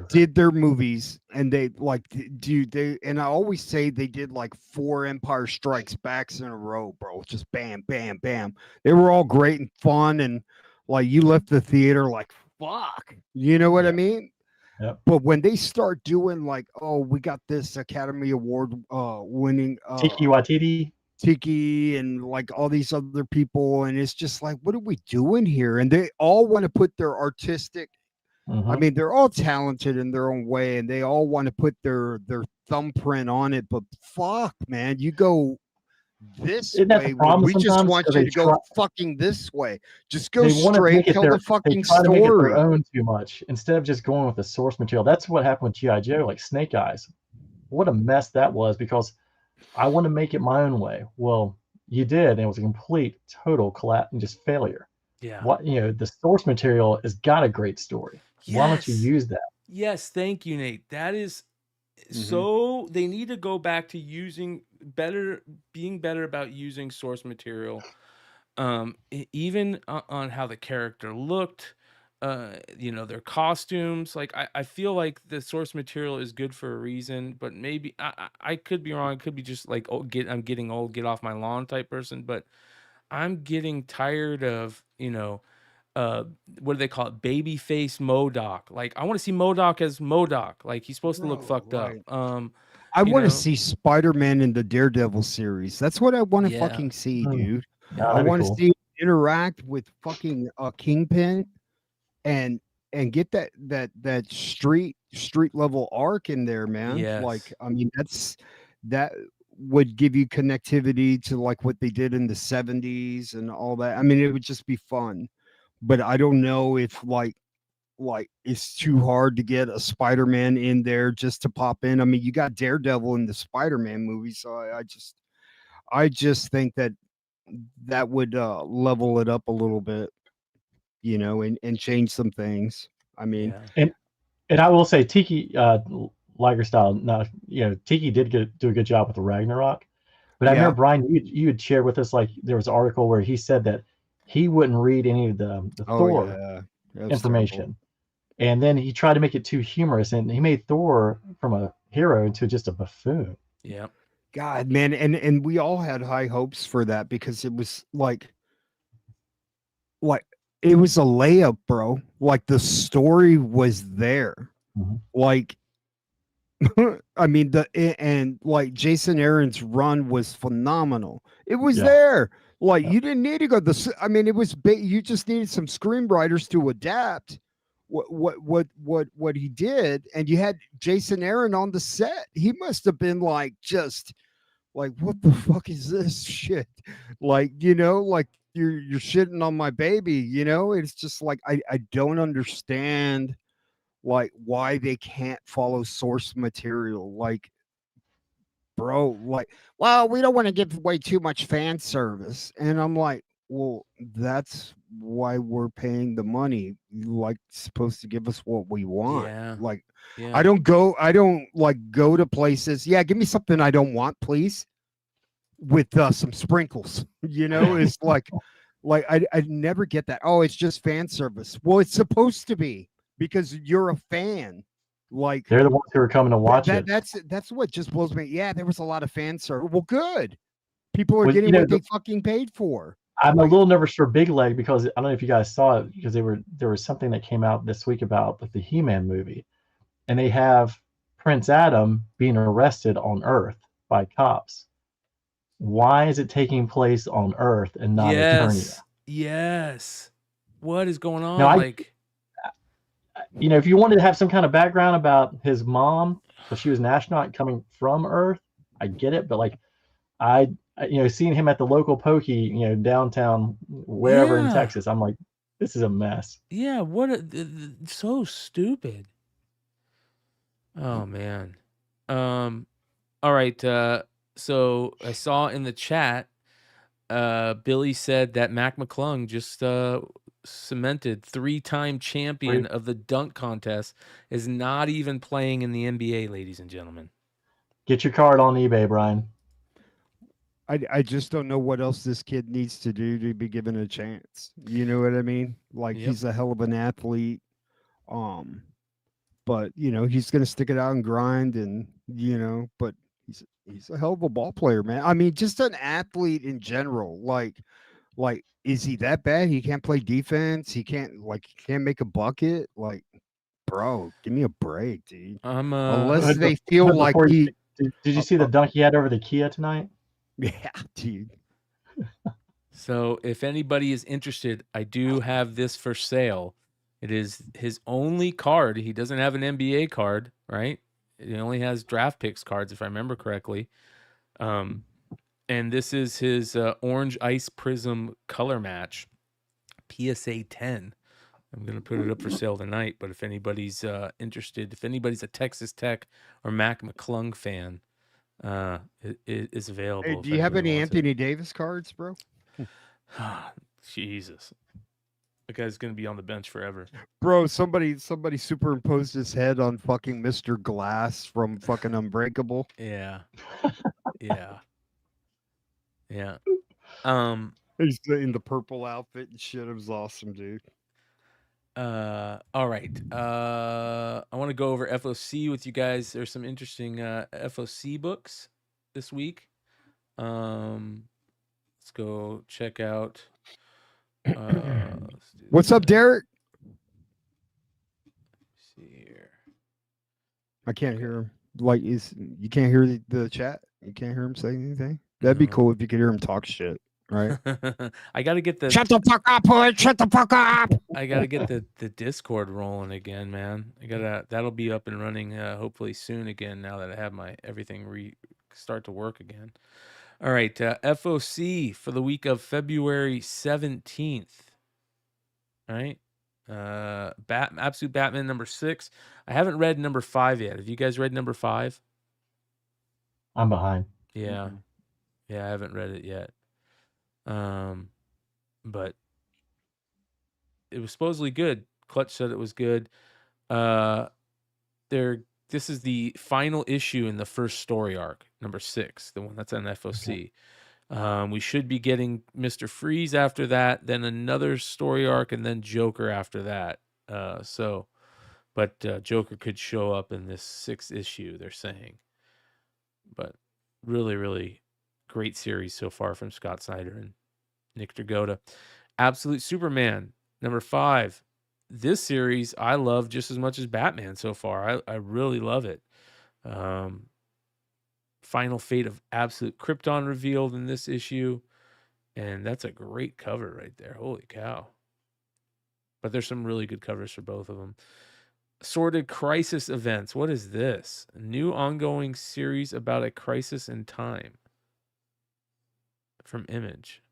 did their movies, and they like, dude, and I always say they did like 4 Empire Strikes Backs in a row, bro. Just bam, bam, bam. They were all great and fun, and like you left the theater like, fuck, you know what I mean? Yep. But when they start doing like, oh, we got this Academy Award winning Tiki and like all these other people, and it's just like, what are we doing here? And they all want to put their artistic, they're all talented in their own way, and they all want to put their thumbprint on it, but fuck, man, you go this way, we just want you to go fucking this way. Just go straight, tell the fucking story. They try to make it their own too much instead of just going with the source material. That's what happened with GI Joe, like Snake Eyes. What a mess that was, because I want to make it my own way. Well, you did, and it was a complete, total collapse and just failure. Yeah. What the source material has got a great story. Yes. Why don't you use that? Yes, thank you, Nate. That is so. They need to go back to being better about using source material, even on how the character looked. Their costumes. Like I feel like the source material is good for a reason, but maybe I could be wrong. It could be just like, I'm getting old, get off my lawn type person. But I'm getting tired of, what do they call it? Babyface MODOK. Like, I want to see MODOK as MODOK. Like, he's supposed to look fucked up. I want to see Spider-Man in the Daredevil series. That's what I want to Yeah. fucking see, dude. Yeah, I that'd be want to cool. see him interact with fucking Kingpin and get that street level arc in there, man. Yes. Like, I mean, that would give you connectivity to like what they did in the 70s and all that. I mean, it would just be fun. But I don't know if like it's too hard to get a Spider-Man in there just to pop in. I mean, you got Daredevil in the Spider-Man movie, so I just think that would level it up a little bit, and change some things. I mean, And I will say Tiki Liger style. Now, Tiki did do a good job with the Ragnarok. But I remember, Brian, you had shared with us, like, there was an article where he said that he wouldn't read any of the Thor information. Terrible. And then he tried to make it too humorous, and he made Thor from a hero into just a buffoon. Yeah. God, man, and we all had high hopes for that because it was like it was a layup, bro. Like the story was there. Mm-hmm. Like I mean, and like Jason Aaron's run was phenomenal. It was there. Like you didn't need to go I mean, it was you just needed some screenwriters to adapt what he did, and you had Jason Aaron on the set. He must have been like just like, what the fuck is this shit? Like, like you're shitting on my baby, It's just like I don't understand like why they can't follow source material. Like, bro, like, well, we don't want to give away too much fan service. And I'm like, well, that's why we're paying the money. You like supposed to give us what we want. Yeah. Like, Yeah. I don't like go to places. Yeah, give me something I don't want, please. With some sprinkles, it's like I never get that. Oh, it's just fan service. Well, it's supposed to be because you're a fan. Like they're the ones who are coming to watch it. That's what just blows me. Yeah, there was a lot of fan service. Well, good. People are getting what they fucking paid for. I'm a little nervous for Big Leg because I don't know if you guys saw it, because there was something that came out this week about the He-Man movie, and they have Prince Adam being arrested on Earth by cops. Why is it taking place on Earth and not Eternia? Yes. What is going on? Now, if you wanted to have some kind of background about his mom, so she was an astronaut coming from Earth, I get it. But like, seeing him at the local pokey, downtown, wherever in Texas, I'm like, this is a mess. Yeah. So stupid. Oh man. All right. So I saw in the chat, Billy said that Mac McClung just cemented 3-time champion of the dunk contest, is not even playing in the NBA, ladies and gentlemen. Get your card on eBay, Brian. I just don't know what else this kid needs to do to be given a chance. You know what I mean? Like, he's a hell of an athlete. But he's gonna stick it out and grind, and but he's a hell of a ball player, man. I mean, just an athlete in general. Like, is he that bad? He can't play defense. He can't make a bucket. Like, bro, give me a break, dude. Unless they feel like he. Did you see the dunk he had over the Kia tonight? Yeah, dude. So if anybody is interested, I do have this for sale. It is his only card. He doesn't have an NBA card, right? He only has draft picks cards, if I remember correctly. And this is his Orange Ice Prism color match, PSA 10. I'm going to put it up for sale tonight, but if anybody's interested, if anybody's a Texas Tech or Mac McClung fan, it is available. Hey, do you have any Anthony Davis cards, bro? Jesus. The guy's going to be on the bench forever. Bro, somebody superimposed his head on fucking Mr. Glass from fucking Unbreakable. Yeah. Yeah. Yeah. He's in the purple outfit and shit. It was awesome, dude. All right. I want to go over FOC with you guys. There's some interesting FOC books this week. Let's go check out. What's up, Derek? Let's see here. I can't hear him. Like, you can't hear the chat? You can't hear him say anything? That'd be cool if you could hear him talk shit, right? I got to get the Shut the fuck up, Hood! Shut the fuck up! I got to get the Discord rolling again, man. That'll be up and running hopefully soon again now that I have my everything start to work again. All right, FOC for the week of February 17th. All right. Absolute Batman number 6. I haven't read number 5 yet. Have you guys read number 5? I'm behind. Yeah. Yeah, I haven't read it yet. But it was supposedly good. Clutch said it was good. This is the final issue in the first story arc, number 6, the one that's on FOC. Okay. We should be getting Mr. Freeze after that, then another story arc, and then Joker after that. But Joker could show up in this 6th issue, they're saying. But really, really great series so far from Scott Snyder and Nick Dragotta. Absolute Superman, number 5. This series I love just as much as Batman so far. I really love it. Final fate of Absolute Krypton revealed in this issue. And that's a great cover right there. Holy cow. But there's some really good covers for both of them. Sorted Crisis Events. What is this? A new ongoing series about a crisis in time. From Image.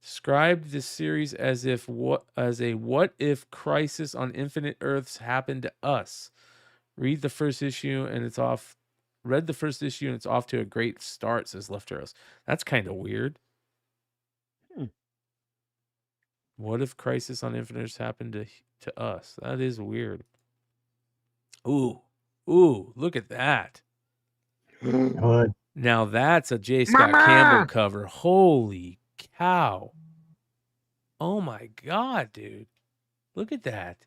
Described this series as a what if crisis on infinite Earths happened to us. Read the first issue and it's off. Read the first issue and it's off to a great start, says Left Arrows. That's kind of weird. What if crisis on infinite Earths happened to us? That is weird. Ooh, look at that. Good. Now that's a J. Scott Campbell cover. Holy cow. Oh my God, dude. Look at that.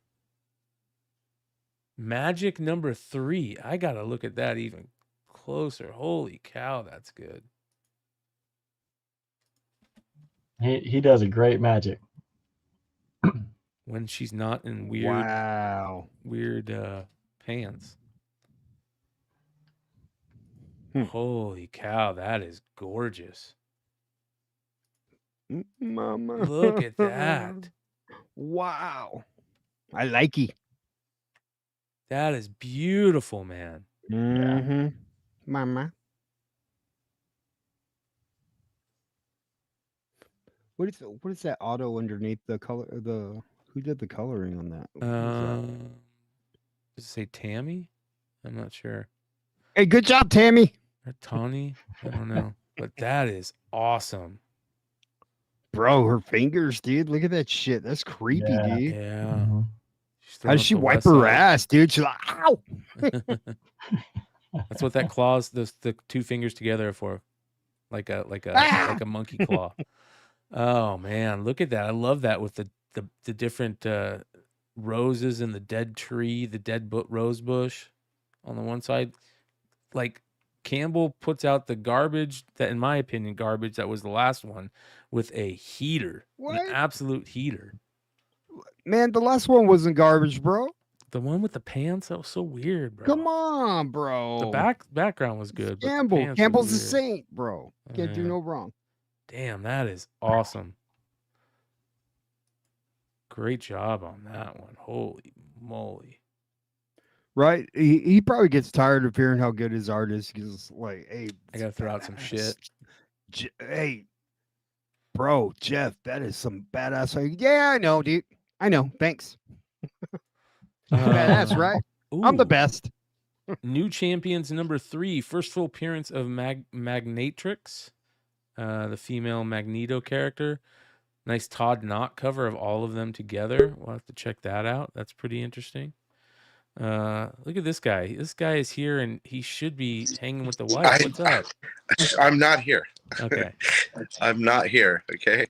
Magic number 3. I got to look at that even closer. Holy cow, that's good. He does a great Magic. When she's not in weird pants. Holy cow, that is gorgeous. Mama. Look at that. Wow. I like it. That is beautiful, man. Mm-hmm. Mama. What is that auto underneath the color? Who did the coloring on that? Does it say Tammy? I'm not sure. Hey, good job, Tammy. Or Tawny? I don't know. But that is awesome. Bro, her fingers, dude. Look at that shit. That's creepy, dude. Yeah. Mm-hmm. How does she wipe her ass, dude? She's like, ow. That's what that claws, the 2 fingers together are for. Like a monkey claw. Oh man, look at that. I love that with the different roses in the dead tree, the dead rose bush on the one side. Like Campbell puts out the garbage that, in my opinion, garbage that was the last one with a heater. What? An absolute heater. Man, the last one wasn't garbage, bro. The one with the pants, that was so weird, bro. Come on, bro. The background was good. Campbell's a saint, bro. Can't do no wrong. Damn, that is awesome. Great job on that one. Holy moly. Right? He probably gets tired of hearing how good his art is. He's like, hey, I gotta throw out some shit. Hey, bro, Jeff, that is some badass. Yeah, I know, dude. I know. Thanks. Badass, right? Ooh. I'm the best. New Champions number 3. First full appearance of Magnatrix, the female Magneto character. Nice Todd Knott cover of all of them together. We'll have to check that out. That's pretty interesting. Look at this guy. This guy is here and he should be hanging with the wife. What's up? I'm not here. Okay. I'm not here. Okay.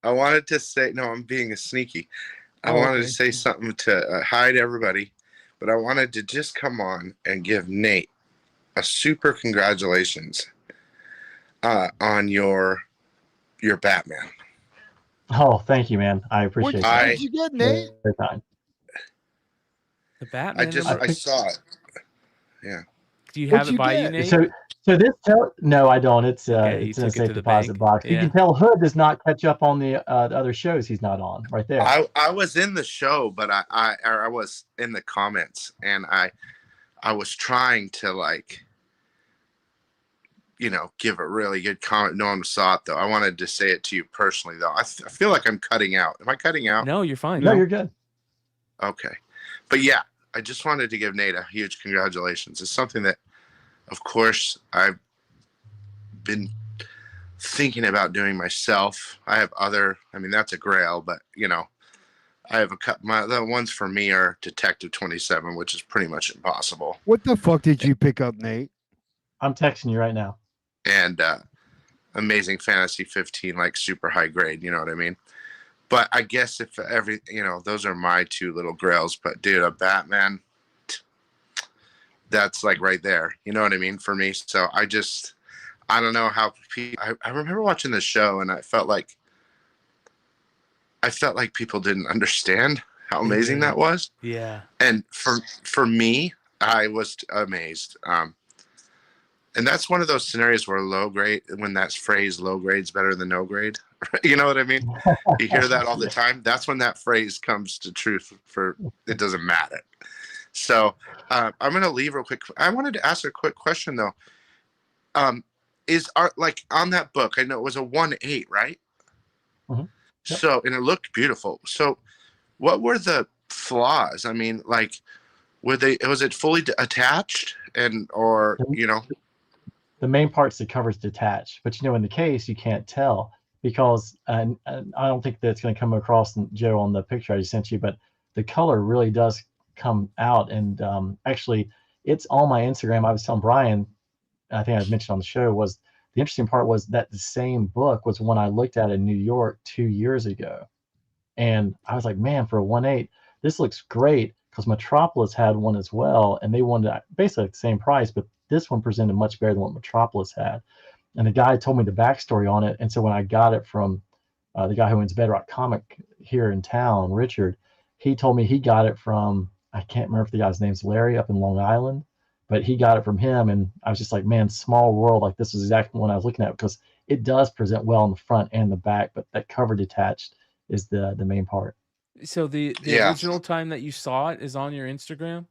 I wanted to say, no, I'm being a sneaky. I wanted to say something to hi to everybody. but I wanted to just come on and give Nate a super congratulations on your Batman. Oh, thank you, man. I appreciate that. What did you get, Nate? Very kind. The Batman. I saw it. Yeah. Do you What'd have it you by you, get? Nate? So this no, I don't. It's Okay, he it's in a took it to safe the deposit bank. box. You Yeah. can tell Hood does not catch up on the other shows he's not on right there. I was in the show, but I was in the comments, and I was trying to, like, you know, give a really good comment. No one saw it though. I wanted to say it to you personally though. I feel like I'm cutting out. Am I cutting out? No, you're fine. No, you're good. Okay. But yeah, I just wanted to give Nate a huge congratulations. It's something that, of course, I've been thinking about doing myself. I have that's a Grail, but, you know, I have a couple. The ones for me are Detective 27, which is pretty much impossible. What the fuck did you pick up, Nate? I'm texting you right now. And Amazing Fantasy 15, like super high grade, you know what I mean? But I guess if those are my two little grails. But dude, a Batman, that's like right there, you know what I mean, for me. So I don't know how I remember watching the show, and I felt like people didn't understand how amazing that was. Yeah. And for me, I was amazed. And that's one of those scenarios where when that phrase low grade's better than no grade, you know what I mean? You hear that all the time. That's when that phrase comes to truth for it doesn't matter. So I'm going to leave real quick. I wanted to ask a quick question though. Is art like on that book? I know it was a 1/8, right? Mm-hmm. Yep. So, and it looked beautiful. So what were the flaws? I mean, like, was it fully attached or The main parts the cover's detached, but in the case you can't tell because and I don't think that's going to come across, Joe, on the picture I just sent you, but the color really does come out. And actually, it's on my Instagram. I was telling Bryan, I think I mentioned on the show, was the interesting part was that the same book was one I looked at in New York 2 years ago, and I was like, man, for a 1/8, this looks great, because Metropolis had one as well, and they wanted basically the same price, but this one presented much better than what Metropolis had. And the guy told me the backstory on it. And so when I got it from the guy who owns Bedrock Comic here in town, Richard, he told me he got it from, I can't remember if the guy's name's Larry up in Long Island, but he got it from him. And I was just like, man, small world. Like, this is exactly what I was looking at, because it does present well in the front and the back, but that cover detached is the main part. So the original time that you saw it is on your Instagram?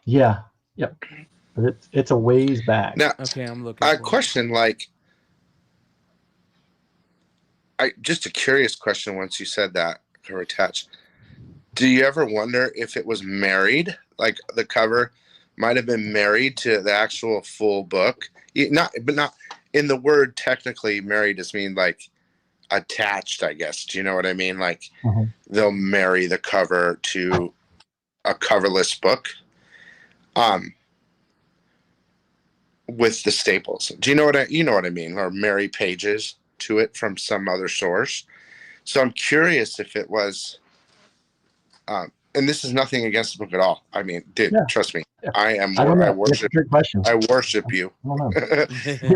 Yeah. Yep. But it's a ways back. Now, okay, I'm looking. A question, like, just a curious question. Once you said that cover attached, do you ever wonder if it was married? Like the cover might have been married to the actual full book. Not in the word technically married just mean like attached, I guess. Do you know what I mean? Like they'll marry the cover to a coverless book. With the staples. Do you know what I mean? Or marry pages to it from some other source. So I'm curious if it was, and this is nothing against the book at all. I mean, trust me, yeah. I worship you.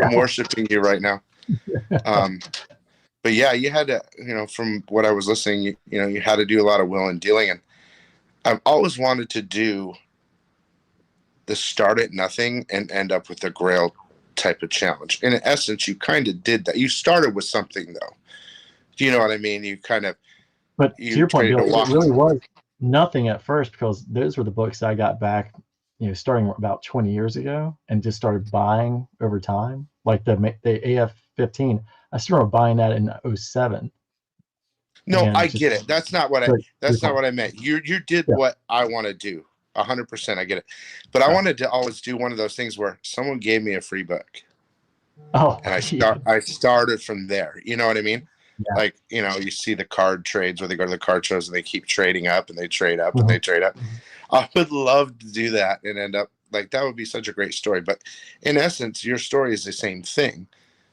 I'm worshiping you right now. But yeah, you had to, from what I was listening, you had to do a lot of will and dealing. And I've always wanted to do the start at nothing and end up with a Grail type of challenge. In essence, you kind of did that. You started with something, though. Do you know what I mean? You kind of. But to your point, Bill, it really was nothing at first, because those were the books I got back, starting about 20 years ago, and just started buying over time. Like the AF-15, I started buying that in 2007. No, I get it. That's not what I meant. You did what I want to do. 100%, I get it, but I wanted to always do one of those things where someone gave me a free book, and I started from there. You know what I mean? Yeah. Like, you see the card trades where they go to the card shows and they keep trading up and they trade up and they trade up. I would love to do that and end up like that would be such a great story. But in essence, your story is the same thing.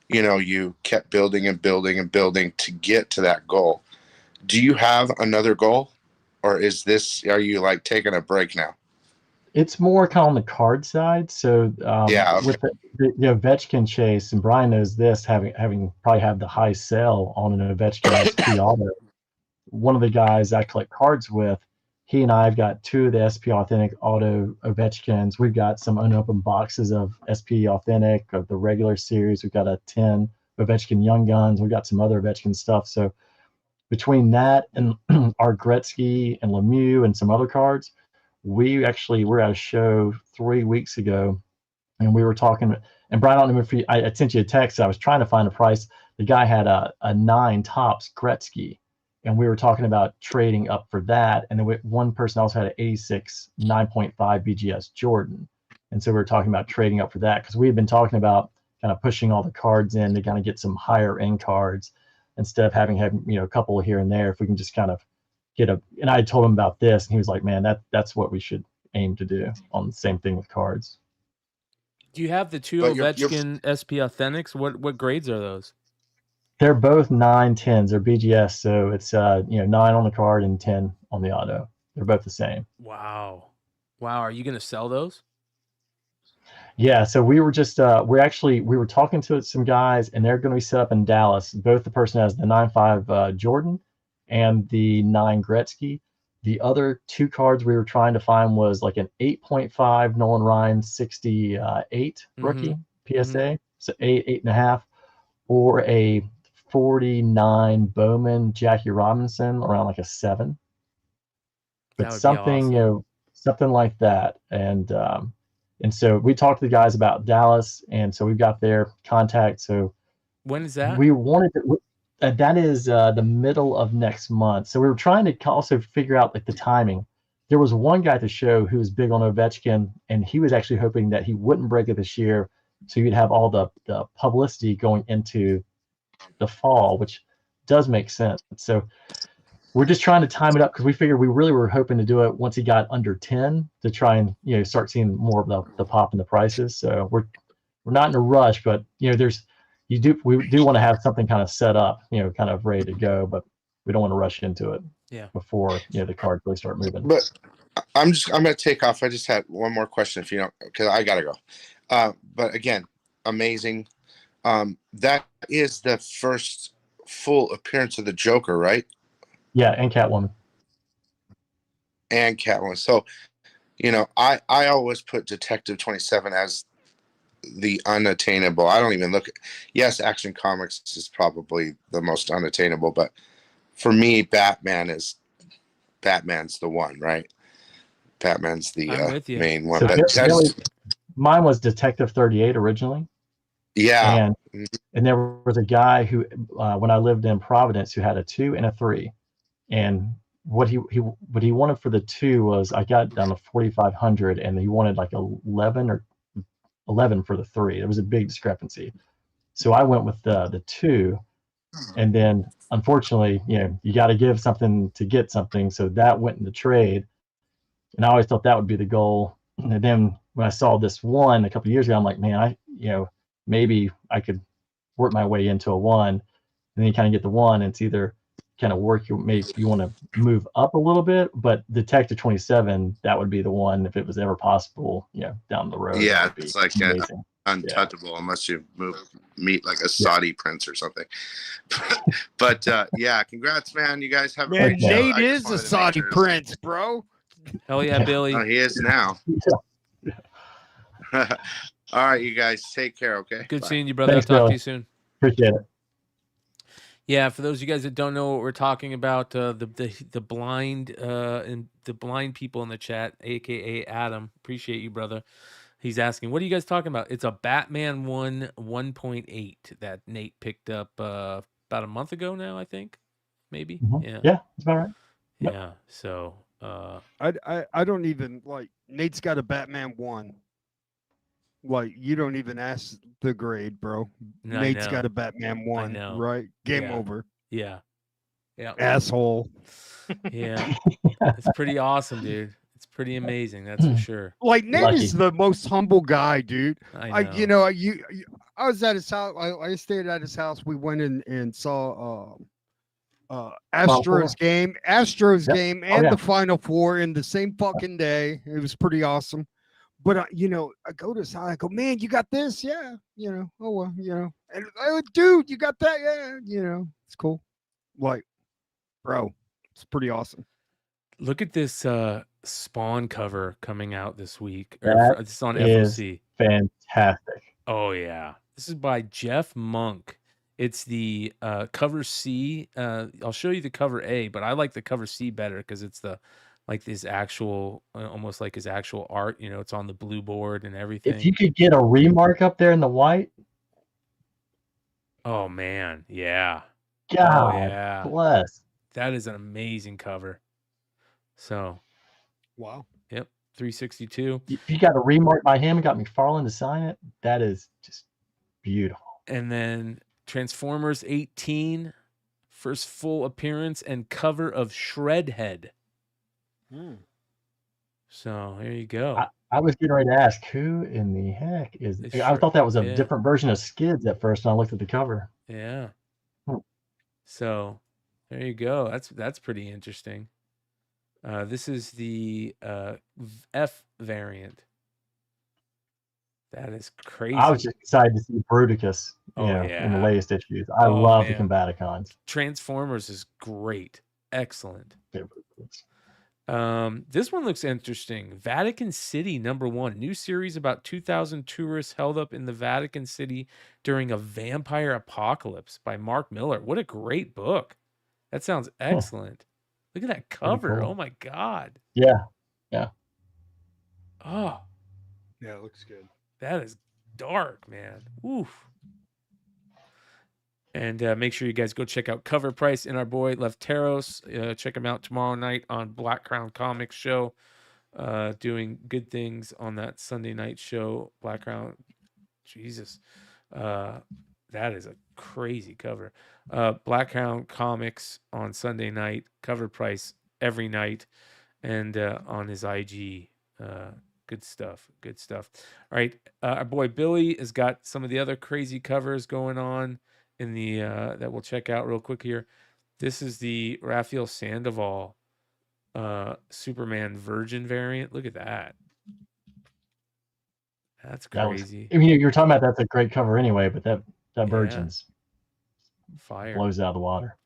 You kept building and building and building to get to that goal. Do you have another goal? Or are you like taking a break now? It's more kind of on the card side. So with the Ovechkin chase, and Bryan knows this, having probably had the high sale on an Ovechkin SP auto. One of the guys I collect cards with, he and I have got 2 of the SP Authentic Auto Ovechkins. We've got some unopened boxes of SP Authentic of the regular series. We've got a 10 Ovechkin Young Guns. We've got some other Ovechkin stuff. So between that and our Gretzky and Lemieux and some other cards, we actually were at a show 3 weeks ago, and we were talking. And Bryan, I don't know if I sent you a text. I was trying to find a price. The guy had a 9 Topps Gretzky. And we were talking about trading up for that. And then one person also had an 86 9.5 BGS Jordan. And so we were talking about trading up for that because we had been talking about kind of pushing all the cards in to kind of get some higher end cards instead of having a couple here and there. If we can just kind of get and I told him about this, and he was like, man, that's what we should aim to do on the same thing with cards. Do you have the 2 Ovechkin SP Authentics? What grades are those? They're both 9/10s. They're BGS, so it's 9 on the card and 10 on the auto. They're both the same. Wow. Are you gonna sell those? Yeah. So we were just we were talking to some guys, and they're going to be set up in Dallas. Both the person has the 9.5 Jordan and the 9 Gretzky. The other 2 cards we were trying to find was like an 8.5 Nolan Ryan 68 rookie PSA, so 8.5, or a 49 Bowman Jackie Robinson around like a 7, but something awesome. Something like that. And so we talked to the guys about Dallas, and so we've got their contact. So when is that? We wanted to, that is the middle of next month. So we were trying to also figure out like the timing. There was one guy at the show who was big on Ovechkin, and he was actually hoping that he wouldn't break it this year, so you'd have all the publicity going into the fall, which does make sense. So we're just trying to time it up because we figured we really were hoping to do it once he got under 10 to try and start seeing more of the pop in the prices. So we're not in a rush, but we do want to have something kind of set up, kind of ready to go, but we don't want to rush into it before the cards really start moving. But I'm gonna take off. I just had one more question, if you don't, because I gotta go. But again, amazing. That is the first full appearance of the Joker, right? Yeah, and Catwoman. So, I always put Detective 27 as the unattainable. I don't even look at. Yes, Action Comics is probably the most unattainable, but for me, Batman's the one, right? Batman's the main one. So mine was Detective 38 originally. Yeah. And there was a guy who, when I lived in Providence, who had a 2 and a 3. And what he wanted for the 2 was, I got down to 4,500, and he wanted like 11 for the 3. It was a big discrepancy. So I went with the 2. And then unfortunately, you got to give something to get something. So that went in the trade. And I always thought that would be the goal. And then when I saw this 1 a couple of years ago, I'm like, man, maybe I could work my way into a 1, and then you kind of get the 1, and it's either kind of work, maybe you want to move up a little bit, but Detective 27, that would be the one if it was ever possible, down the road. Yeah, it's like untouchable unless you meet like a Saudi prince or something. But congrats, man. You guys have Nate is a Saudi prince, bro. Hell yeah, Billy. Oh, he is now. All right, you guys, take care, okay? Good Bye. seeing you, brother. Thanks, I'll talk Billy. to you soon. Appreciate it. Yeah, for those of you guys that don't know what we're talking about, the blind and the blind people in the chat, aka Adam, appreciate you, brother. He's asking, what are you guys talking about? It's a Batman 1.8 that Nate picked up about a month ago now, I think, maybe. Mm-hmm. Yeah, that's about right. Yep. Yeah, so I don't even like. Nate's got a Batman 1. Like, you don't even ask the grade, bro. Nate's got a Batman 1, right? Game over. Yeah. Asshole. Yeah. It's pretty awesome, dude. It's pretty amazing, that's for sure. Like, Nate is the most humble guy, dude. I know. I was at his house. I stayed at his house. We went in and saw Astros game, and yeah. the Final Four in the same fucking day. It was pretty awesome. But I go to side, I go, man, you got this, yeah, oh well, and dude, you got that, yeah, it's cool. Like, bro, it's pretty awesome. Look at this Spawn cover coming out this week. That It's on is FOC. fantastic. Oh yeah, this is by Jeff Monk. It's the cover C. I'll show you the cover A, but I like the cover C better because it's his actual, almost like his actual art. It's on the blue board and everything. If you could get a remark up there in the white. Oh man, yeah. God bless. That is an amazing cover. So, wow. Yep, 362. If you got a remark by him and got McFarlane to sign it, that is just beautiful. And then Transformers 18, first full appearance and cover of Shredhead. So here you go. I was getting ready to ask, who in the heck is? I thought that was a different version of Skids at first, and I looked at the cover. Yeah. So there you go. That's pretty interesting. This is the F variant. That is crazy. I was just excited to see Bruticus in the latest issues. I love the Combaticons. Transformers is great. Excellent. This one looks interesting. Vatican City #1. New series about 2,000 tourists held up in the Vatican City during a vampire apocalypse by Mark Miller. What a great book. That sounds excellent. Look at that cover. Cool. Oh my God. Yeah. Oh. Yeah, it looks good. That is dark, man. Oof. And make sure you guys go check out Cover Price and our boy Lefteros. Check him out tomorrow night on Black Crown Comics show. Doing good things on that Sunday night show. Black Crown. Jesus. That is a crazy cover. Black Crown Comics on Sunday night. Cover Price every night. And on his IG. Good stuff. All right. Our boy Billy has got some of the other crazy covers going on in the that we'll check out real quick here. This is the Raphael Sandoval Superman Virgin variant. Look at that. That's crazy. You were talking about that's a great cover anyway, but that Virgin's fire. Blows out of the water.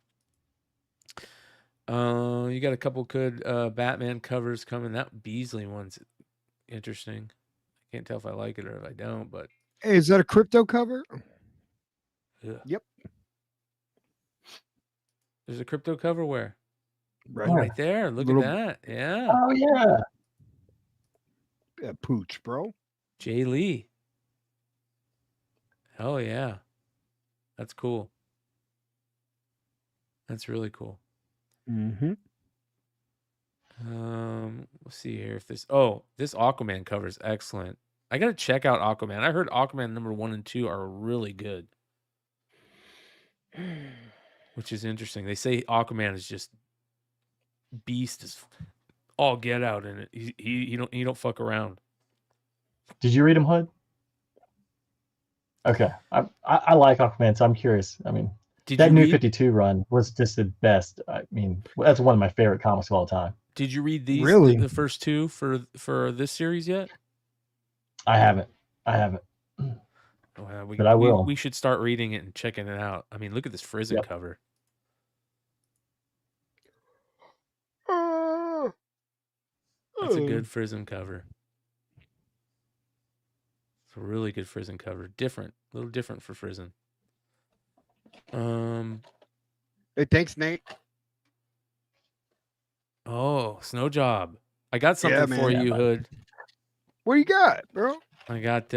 You got a couple good Batman covers coming. That Beasley one's interesting. I can't tell if I like it or if I don't, but hey, is that a crypto cover? Yep. There's a crypto cover where? Right there. Look at that. Yeah. Oh yeah. Yeah, pooch, bro. Jay Lee. Hell yeah. That's cool. That's really cool. Mm-hmm. We'll see here if this Aquaman cover is excellent. I gotta check out Aquaman. I heard Aquaman #1 and 2 are really good. Which is interesting. They say Aquaman is just beast as all get out in it. You don't fuck around. Did you read him, Hood? Okay. I like Aquaman, so I'm curious. I mean, that new 52 run was just the best. I mean, that's one of my favorite comics of all time. Did you read these the first two for this series yet? I haven't. But I will. We should start reading it and checking it out. I mean, look at this Frizen cover. That's a good Frizen cover. It's a really good Frizen cover. Different. A little different for Frizen. Hey, thanks, Nate. Oh, Snow Job. I got something for you, Hood. What do you got, bro? I got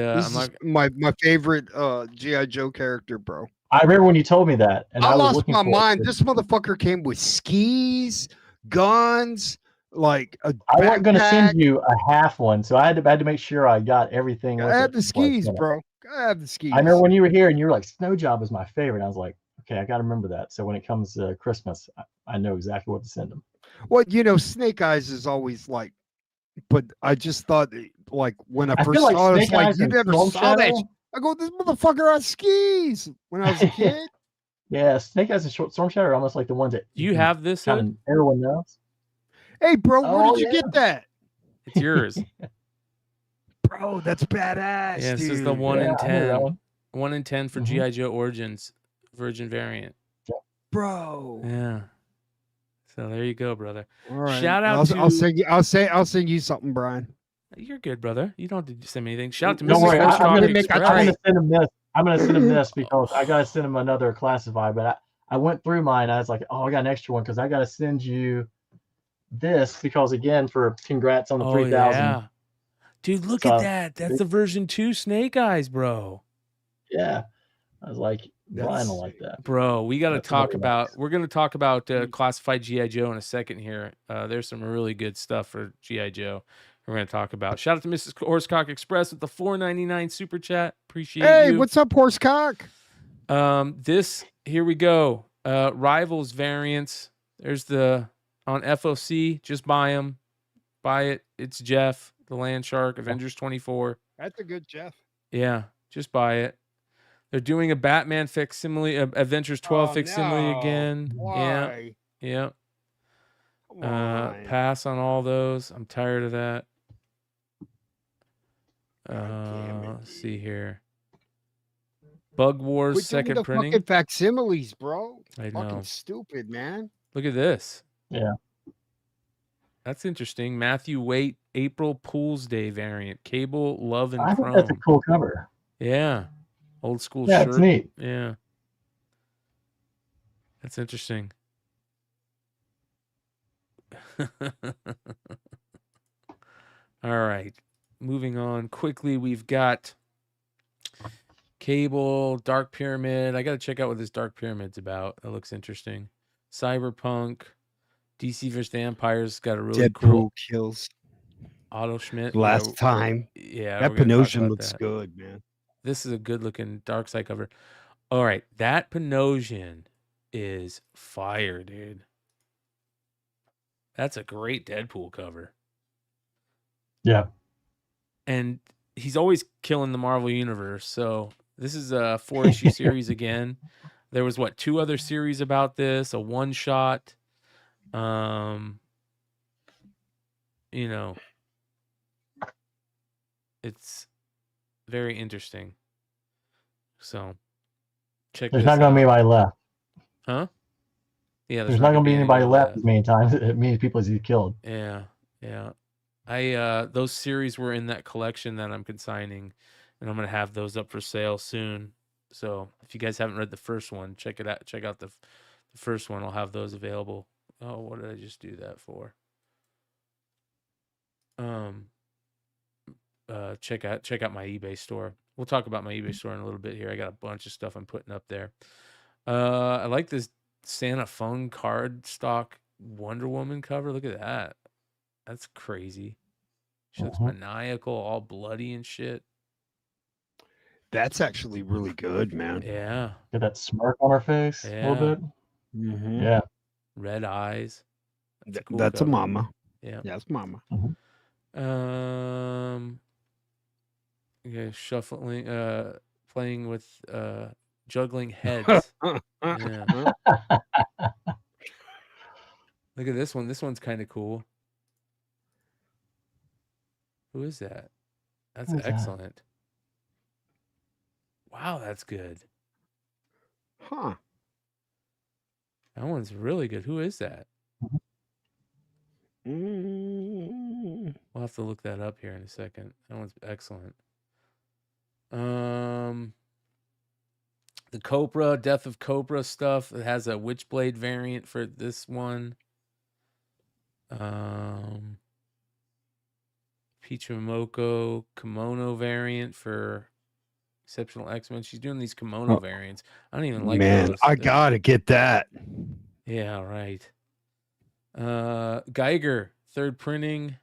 my favorite GI Joe character, bro. I remember when you told me that, and I was lost my mind. This motherfucker came with skis, guns, like a I wasn't going to send you a half one, so I had to make sure I got everything. I had the skis, bro. I have the skis. I remember when you were here and you were like, Snow Job is my favorite. I was like, okay, I got to remember that. So when it comes to Christmas, I know exactly what to send them. Well, Snake Eyes is always like, but I just thought, like, when I first saw it, it's like, you never saw that. I go, this motherfucker on skis when I was a kid. Yeah, Snake Eyes and Storm Shadow are almost like the ones that Do you have this? kind of everyone knows. Hey, bro, where Oh, did you yeah. get that? It's yours. Bro, that's badass. Yeah, this dude. is the 1 in Yeah, I hear that 10. one. 1 in 10 for Mhm. GI Joe Origins Virgin variant. Bro. Yeah. So there you go, brother. All right. Shout out I'll to send you. I'll send you something, Brian. You're good, brother. You don't have to send me anything. Shout out to Don't Mrs. worry, Horse I'm Comic gonna Express. send him this. I'm gonna send him this because I gotta send him another classified. But I went through mine. I was like, oh, I got an extra one because I gotta send you this because again for congrats on the 3,000. Yeah. Dude, look at that. That's the version 2 Snake Eyes, bro. Yeah. I was like, Brian will like that. Bro, we got to talk about, nice. we're going to talk about classified GI Joe in a second here. There's some really good stuff for GI Joe we're going to talk about. Shout out to Mrs. Horsecock Express with the $4.99 super chat. Appreciate you. Hey, what's up, Horsecock? Here we go. Rivals variants. There's the, on FOC, just buy them. Buy it. It's Jeff, the Land Shark, Avengers 24. That's a good Jeff. Yeah, just buy it. They're doing a Batman facsimile, Adventures 12 facsimile again. Why? Yeah. Pass on all those. I'm tired of that. Let's see here. Bug Wars second printing. Fucking facsimiles, bro. I know. Fucking stupid, man. Look at this. Yeah. That's interesting. Matthew Waite, April Fool's Day variant. Cable, Love, and I Chrome. think that's a cool cover. Yeah. Old school Yeah, shirt. it's neat. Yeah. That's interesting. All right. Moving on quickly, we've got Cable, Dark Pyramid. I got to check out what this Dark Pyramid's about. That looks interesting. Cyberpunk, DC vs. Vampires got a really cool kills. Otto Schmidt. Last time. Yeah. That Panosian looks good, man. This is a good looking dark side cover. All right. That Panosian is fire, dude. That's a great Deadpool cover. Yeah. And he's always killing the Marvel Universe. So this is a 4-issue series again. There was 2 other series about this, a one shot. You know, it's very interesting. So check There's this not going to be anybody left. Huh? Yeah, there's not going to be anybody left as many times, as many people as he killed. Yeah, yeah. Those series were in that collection that I'm consigning, and I'm going to have those up for sale soon. So if you guys haven't read the first one, check it out. Check out the first one. I'll have those available. Oh, what did I just do that for? Check out my eBay store. We'll talk about my eBay store in a little bit here. I got a bunch of stuff I'm putting up there. I like this Santa phone card stock Wonder Woman cover. Look at that. That's crazy. She looks maniacal, all bloody and shit. That's actually really good, man. Yeah. Get that smirk on her face a little bit. Mm-hmm. Yeah. Red eyes. That's a mama. Yeah. That's mama. Okay, shuffling, playing with juggling heads. Yeah. Look at this one. This one's kind of cool. Who is that? That's excellent. Wow, that's good. Huh. That one's really good. Who is that? We'll have to look that up here in a second. That one's excellent. The Copra, Death of Copra stuff. It has a Witchblade variant for this one. Pichimoko kimono variant for Exceptional X-Men. She's doing these kimono variants. I don't even like those. I gotta get that. Yeah, right. Geiger, third printing.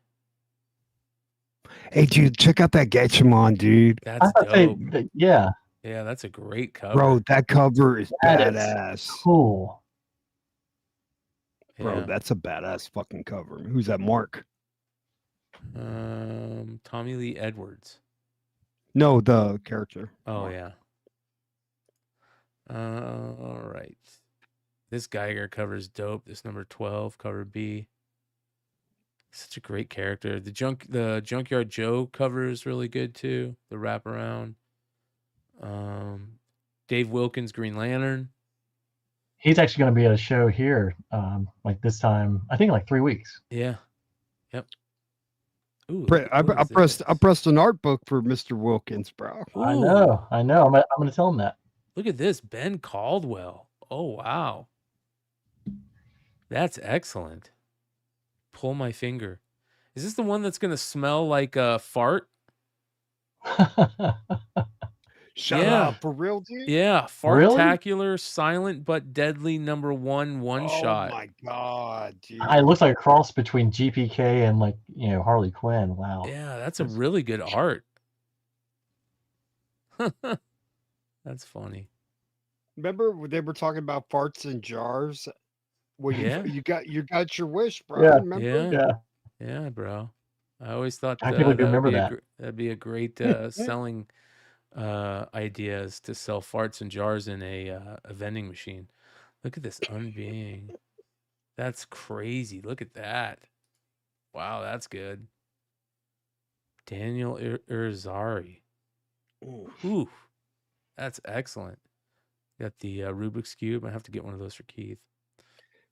Hey, dude, check out that Gatchaman, dude. That's dope. Yeah. Yeah, that's a great cover. Bro, that cover is That badass. is cool. Bro, that's a badass fucking cover. Who's that, Mark? Tommy Lee Edwards. No, the character. Oh, Mark. yeah. All right. This Geiger cover is dope. This number 12, cover B. Such a great character. The Junkyard Joe cover is really good too. The wraparound. Dave Wilkins, Green Lantern. He's actually going to be at a show here, like this time. I think like 3 weeks. Yeah. Yep. Ooh, I pressed an art book for Mr. Wilkins, bro. Ooh. I know. I'm going to tell him that. Look at this, Ben Caldwell. Oh wow, that's excellent. Pull my finger. Is this the one that's gonna smell like a fart? Shut up, for real, dude? Yeah, Fartacular, silent but deadly number one shot. Oh my god, dude! It looks like a cross between GPK and like Harley Quinn. Wow. Yeah, that's a really good art. That's funny. Remember when they were talking about farts in jars? Well, you got your wish, bro. Yeah, remember? Yeah, bro. I always thought I can't remember that. That'd be a great selling ideas to sell farts in jars in a vending machine. Look at this unbeing. That's crazy. Look at that. Wow, that's good. Daniel Irizarry. Ooh, that's excellent. Got the Rubik's Cube. I have to get one of those for Keith.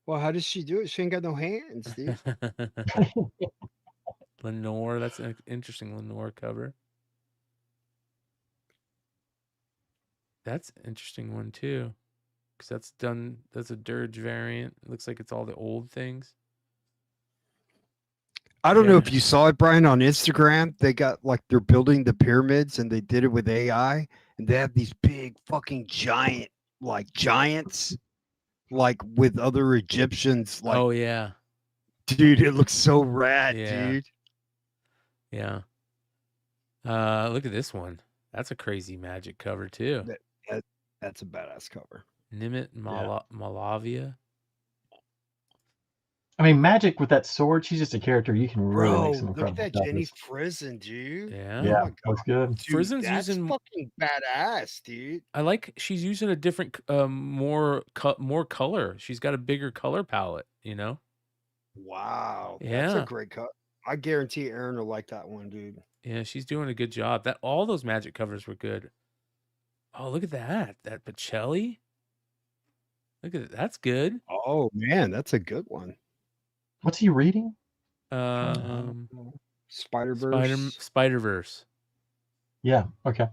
Well, how does she do it? She ain't got no hands, dude. Lenore, that's an interesting Lenore cover. That's an interesting one too, because that's a Dirge variant. It looks like it's all the old things. I don't know if you saw it, Brian, on Instagram. They got they're building the pyramids and they did it with AI, and they have these big fucking giants with other Egyptians. Oh yeah, dude, it looks so rad, dude. Yeah. Look at this one. That's a crazy Magic cover too. That's a badass cover. Nimit Malavia. I mean, Magic with that sword, she's just a character you can really make some look incredible at that stuff Jenny with. Prison, dude. Yeah, looks good. Dude, Frizen's that's using fucking badass, dude. I like she's using a different more color. She's got a bigger color palette, Wow. Yeah. That's a great cut. I guarantee Aaron will like that one, dude. Yeah, she's doing a good job. All those Magic covers were good. Oh, look at that. That Pacelli. Look at it. That's good. Oh man, that's a good one. What's he reading? Spider-Verse. Spider-Verse. Yeah, okay.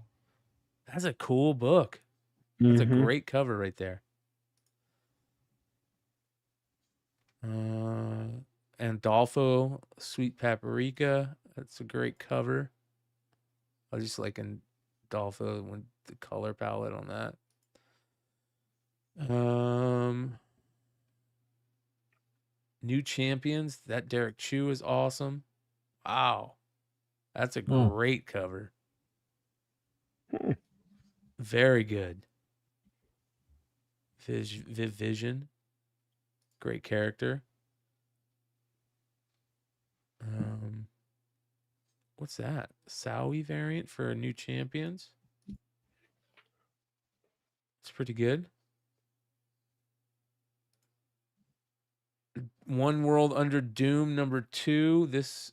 That's a cool book. That's a great cover right there. Andolfo, Sweet Paprika. That's a great cover. I just like Andolfo with the color palette on that. New Champions. That Derek Chu is awesome. Wow. That's a great cover. Very good. Vision. Great character. What's that? Sowie variant for New Champions. It's pretty good. One World Under Doom number 2.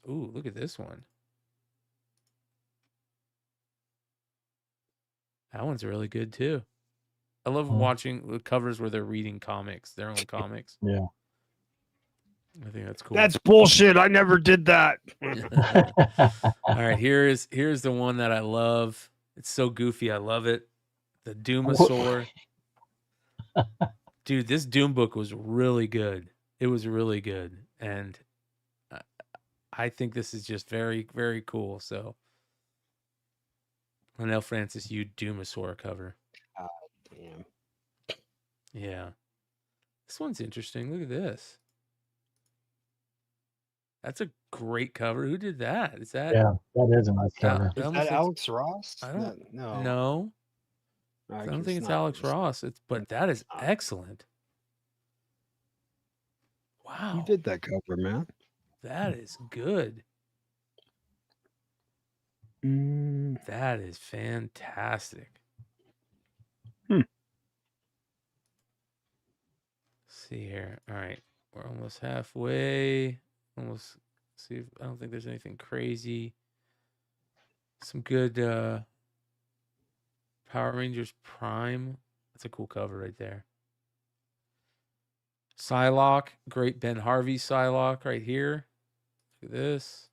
Look at this one. That one's really good too. I love watching the covers where they're reading comics, their own comics. Yeah. I think that's cool. That's bullshit. I never did that. All right, here's the one that I love. It's so goofy. I love it. The Doomasaur. Dude, this Doom book was really good. It was really good. And I think this is just very, very cool. So, Linnell Francis, you Doomasaur cover. Damn. Yeah. This one's interesting. Look at this. That's a great cover. Who did that? Is that? Yeah, that is a nice cover. Is that Alex Ross? I don't know. No. I don't think it's Alex Ross. But that is excellent. Wow. You did that cover, man. That is good. That is fantastic. see here. All right. We're almost halfway. Almost. See if I don't think there's anything crazy. Some good Power Rangers Prime. That's a cool cover right there. Psylocke, great Ben Harvey Psylocke right here. Look at this.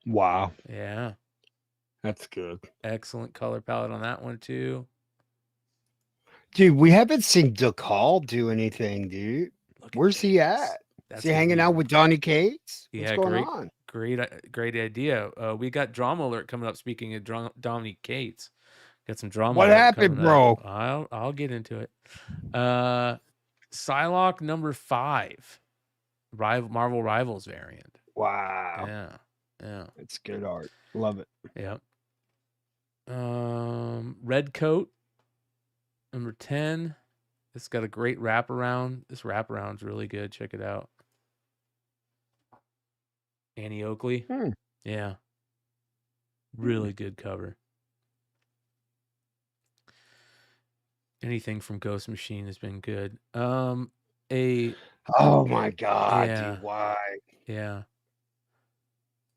Wow. Yeah. That's good. Excellent color palette on that one too. Dude, we haven't seen DeCall do anything, dude. Where's he at? Is he hanging out with Donnie Kates? What's going on? Great idea. We got drama alert coming up. Speaking of Donnie Kates, got some drama. What happened, bro? I'll get into it. Psylocke number 5, Marvel Rivals variant. Wow. Yeah. It's good art. Love it. Yep. Red Coat number 10. It's got a great wraparound. This wraparound's really good. Check it out. Annie Oakley. Yeah. Really good cover. Anything from Ghost Machine has been good. Oh my God, dude, why? Yeah.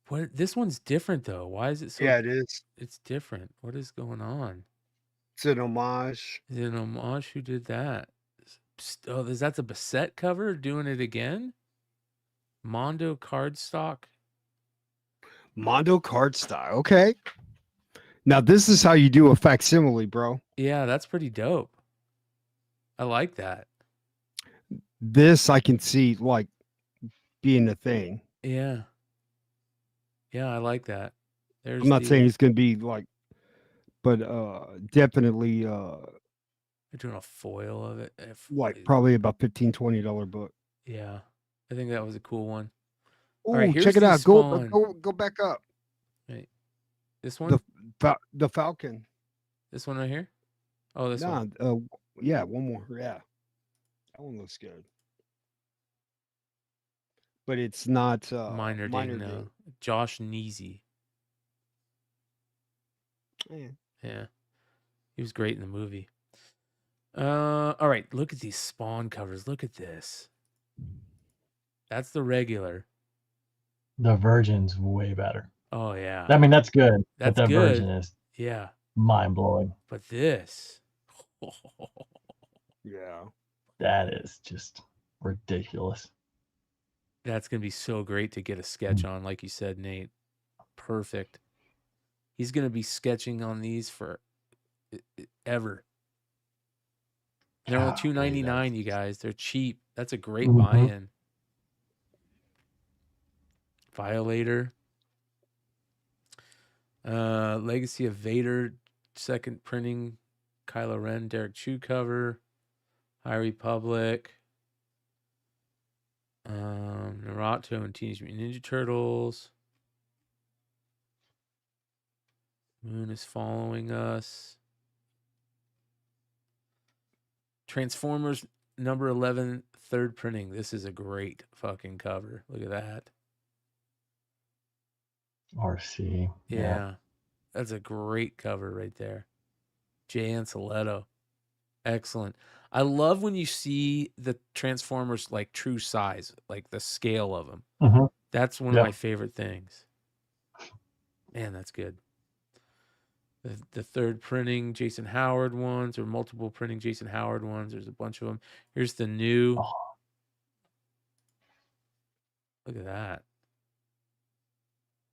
What? This one's different though. Why is it so? Yeah, it is. It's different. What is going on? It's an homage. Is it an homage? Who did that? Oh, is that the Bassett cover doing it again? Mondo cardstock. Mondo cardstock. Okay. Now this is how you do a facsimile, bro. Yeah, that's pretty dope. I like that. This I can see like being a thing. Yeah. Yeah, I like that. I'm not saying it's gonna be like, but definitely they're doing a foil of it. Like probably about $15-$20 book. Yeah. I think that was a cool one. Oh, right, check it out. Go back up. Right. This one? The Falcon. This one right here? Oh, this one. Yeah, one more. Yeah. That one looks good. But it's not Minor Ding. Josh Neesey. Yeah. He was great in the movie. All right, look at these Spawn covers. Look at this. That's the regular. The Virgin's way better. Oh yeah. I mean, that's good. That's but the good. Virgin is mind blowing. But this. Yeah. That is just ridiculous. That's going to be so great to get a sketch on, like you said, Nate. Perfect. He's going to be sketching on these for ever. They're only $2.99, you guys. They're cheap. That's a great buy-in. Violator. Legacy of Vader, second printing. Kylo Ren, Derek Chu cover. High Republic. Naruto and Teenage Mutant Ninja Turtles. Moon is following us. Transformers number 11, third printing. This is a great fucking cover. Look at that. RC. Yeah. That's a great cover right there. Jay Anceletto. Excellent. I love when you see the Transformers like true size, like the scale of them. Mm-hmm. That's one of my favorite things. Man, that's good. The third printing Jason Howard ones, or multiple printing Jason Howard ones. There's a bunch of them. Here's the new. Oh. Look at that.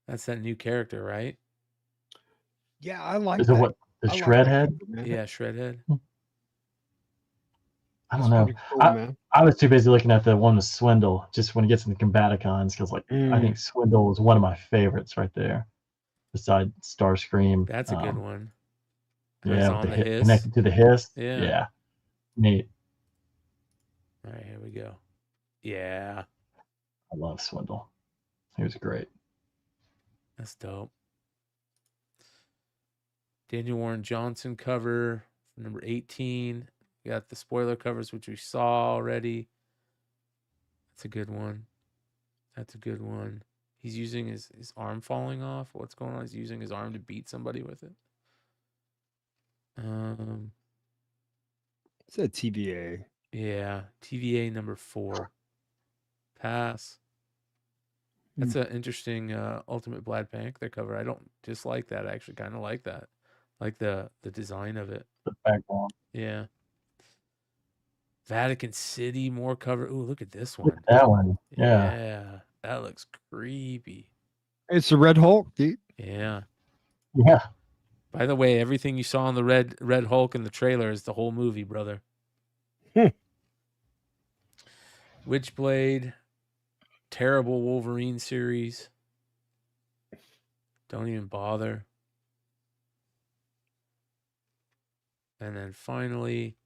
That's that new character, right? Yeah, I like that. Is it what? The Shredhead? Yeah, Shredhead. I don't know. Cool, I was too busy looking at the one with Swindle, just when he gets in the Combaticons, because I think Swindle was one of my favorites right there. Beside Starscream. That's a good one. Yeah, connected to the hiss. Yeah. Neat. All right, here we go. Yeah. I love Swindle. He was great. That's dope. Daniel Warren Johnson cover, number 18. We got the spoiler covers, which we saw already. That's a good one. That's a good one. He's using his arm falling off. What's going on? He's using his arm to beat somebody with it. It's a TVA. Yeah, TVA number 4. Pass. That's an interesting Ultimate Black Panther cover. I don't dislike that. I actually kind of like that. Like the design of it. The background. Yeah. Vatican City, more cover. Ooh, look at this Look one. at that one. Yeah. Yeah, that looks creepy. It's the Red Hulk, dude. Yeah. Yeah. By the way, everything you saw on the Red Hulk in the trailer is the whole movie, brother. Witchblade, terrible Wolverine series. Don't even bother. And then finally,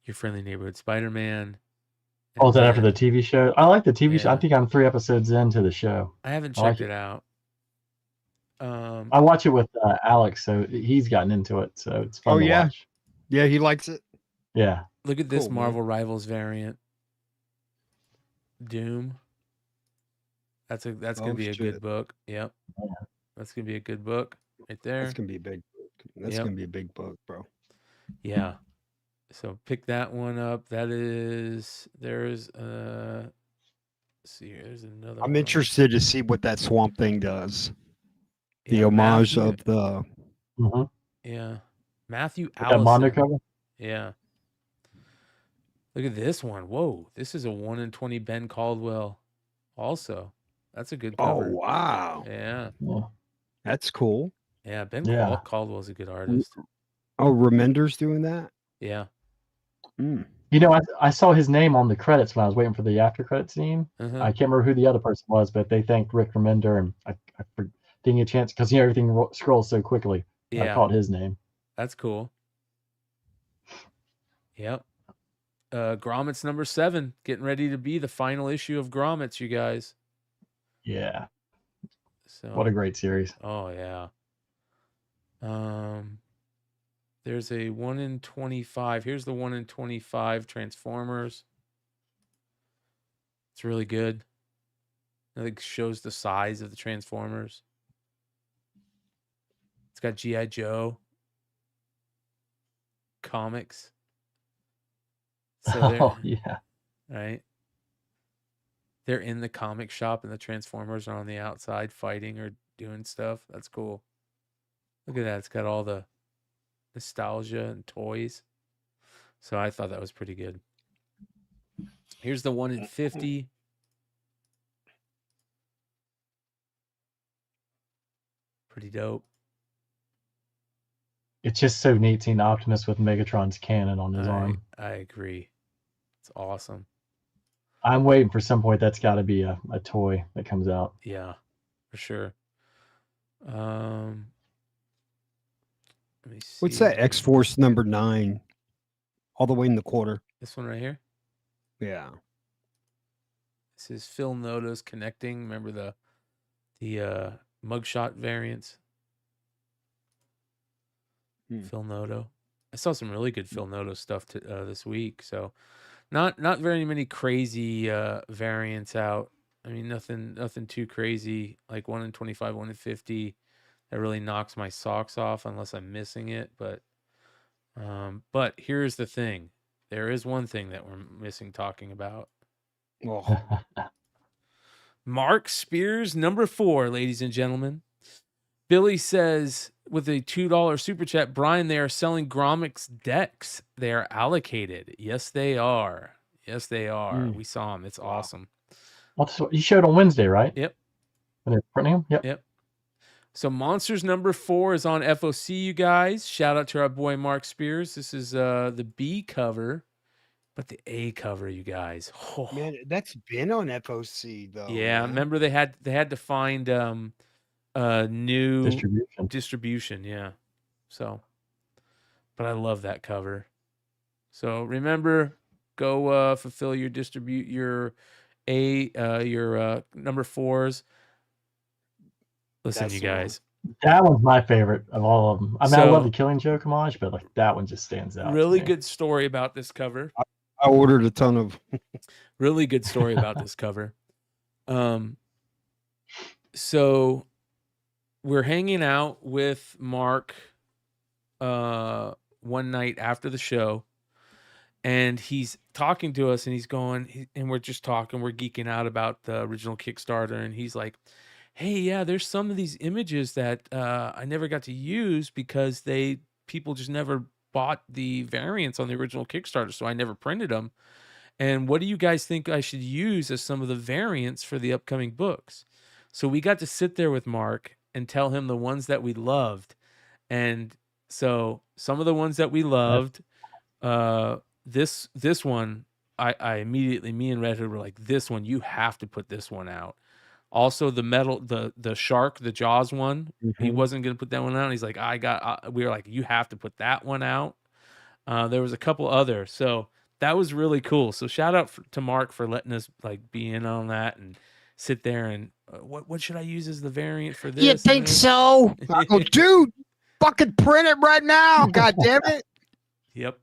your friendly neighborhood Spider-Man. Oh, is that after the TV show? I like the TV show. I Yeah. think I'm 3 episodes into the show. I haven't I like checked it out. I watch it with Alex, so he's gotten into it, so it's fun to watch. Yeah, he likes it. Yeah. Look at this Cool, Marvel Rivals variant. Doom. That's gonna be a good book. Yep. Yeah. That's gonna be a good book right there. That's gonna be a big book. That's gonna be a big book, bro. Yeah. So pick that one up. There's let's see here. There's another I'm one. interested to see what that Swamp Thing does. The Yeah, homage Matthew- of the Yeah. Matthew That Mondo Allison. cover? Yeah. Look at this one. Whoa. This is a 1 in 20 Ben Caldwell also. That's a good cover. Oh wow. Yeah. Yeah. That's cool. Yeah. Ben Yeah. Caldwell's a good artist. Oh, Remender's doing that? Yeah. Mm. You know, I saw his name on the credits when I was waiting for the after credit scene. Uh-huh. I can't remember who the other person was, but they thanked Rick Remender, and I didn't get a chance because everything scrolls so quickly. Yeah. I caught his name. That's cool. Yep. Grommets number 7, getting ready to be the final issue of Grommets, you guys. Yeah. So What a great series. Oh yeah. There's a 1 in 25. Here's the 1 in 25 Transformers. It's really good. I think it shows the size of the Transformers. It's got GI Joe comics. So Oh yeah. right. They're in the comic shop and the Transformers are on the outside fighting or doing stuff. That's cool. Look at that. It's got all the nostalgia and toys. So I thought that was pretty good. Here's the 1 in 50. Pretty dope. It's just so neat seeing Optimus with Megatron's cannon on his arm. I agree. It's awesome. I'm waiting for some point that's got to be a toy that comes out. Yeah, for sure. Let me see. What's that X-Force number 9? All the way in the quarter. This one right here? Yeah. This is Phil Noto's Connecting. Remember the mugshot variants? Phil Noto. I saw some really good Phil Noto stuff this week. So not very many crazy variants out. I mean, nothing too crazy. Like 1 in 25, 1 in 50. That really knocks my socks off unless I'm missing it. But here's the thing. There is one thing that we're missing talking about. Oh. Mark Spears, number 4, ladies and gentlemen. Billy says with a $2 super chat, Bryan, they are selling Grommets decks. They are allocated. Yes, they are. Yes, they are. We saw them. It's awesome. You showed on Wednesday, right? Yep. When they're printing them? Yep. Yep. So Monsters number 4 is on FOC, you guys. Shout out to our boy Mark Spears. This is the B cover, but the A cover, you guys. Oh. Man, that's been on FOC though. Yeah, man. remember they had to find new distribution. Yeah. So, but I love that cover. So remember, go fulfill your number 4s. Listen, That's you the one. guys. That one's my favorite of all of them. I mean, I So- love the Killing Joke homage, but like that one just stands out. Really to me. good story about this cover. I ordered a ton of Really good story about this cover. So we're hanging out with Mark one one night after the show, and he's talking to us, and he's going, and we're just talking, we're geeking out about the original Kickstarter, and he's like, hey, yeah, there's some of these images that I never got to use because people just never bought the variants on the original Kickstarter, so I never printed them. And what do you guys think I should use as some of the variants for the upcoming books? So we got to sit there with Mark and tell him the ones that we loved. And so some of the ones that we loved, this one, I immediately, me and Red Hood were like, this one, you have to put this one out. Also, the shark, the Jaws one, he wasn't going to put that one out. He's like, we were like, you have to put that one out. There was a couple other, so that was really cool. So shout out to Mark for letting us like be in on that and sit there and what should I use as the variant for this? You think so? I go, dude, fucking print it right now. God damn it. Yep.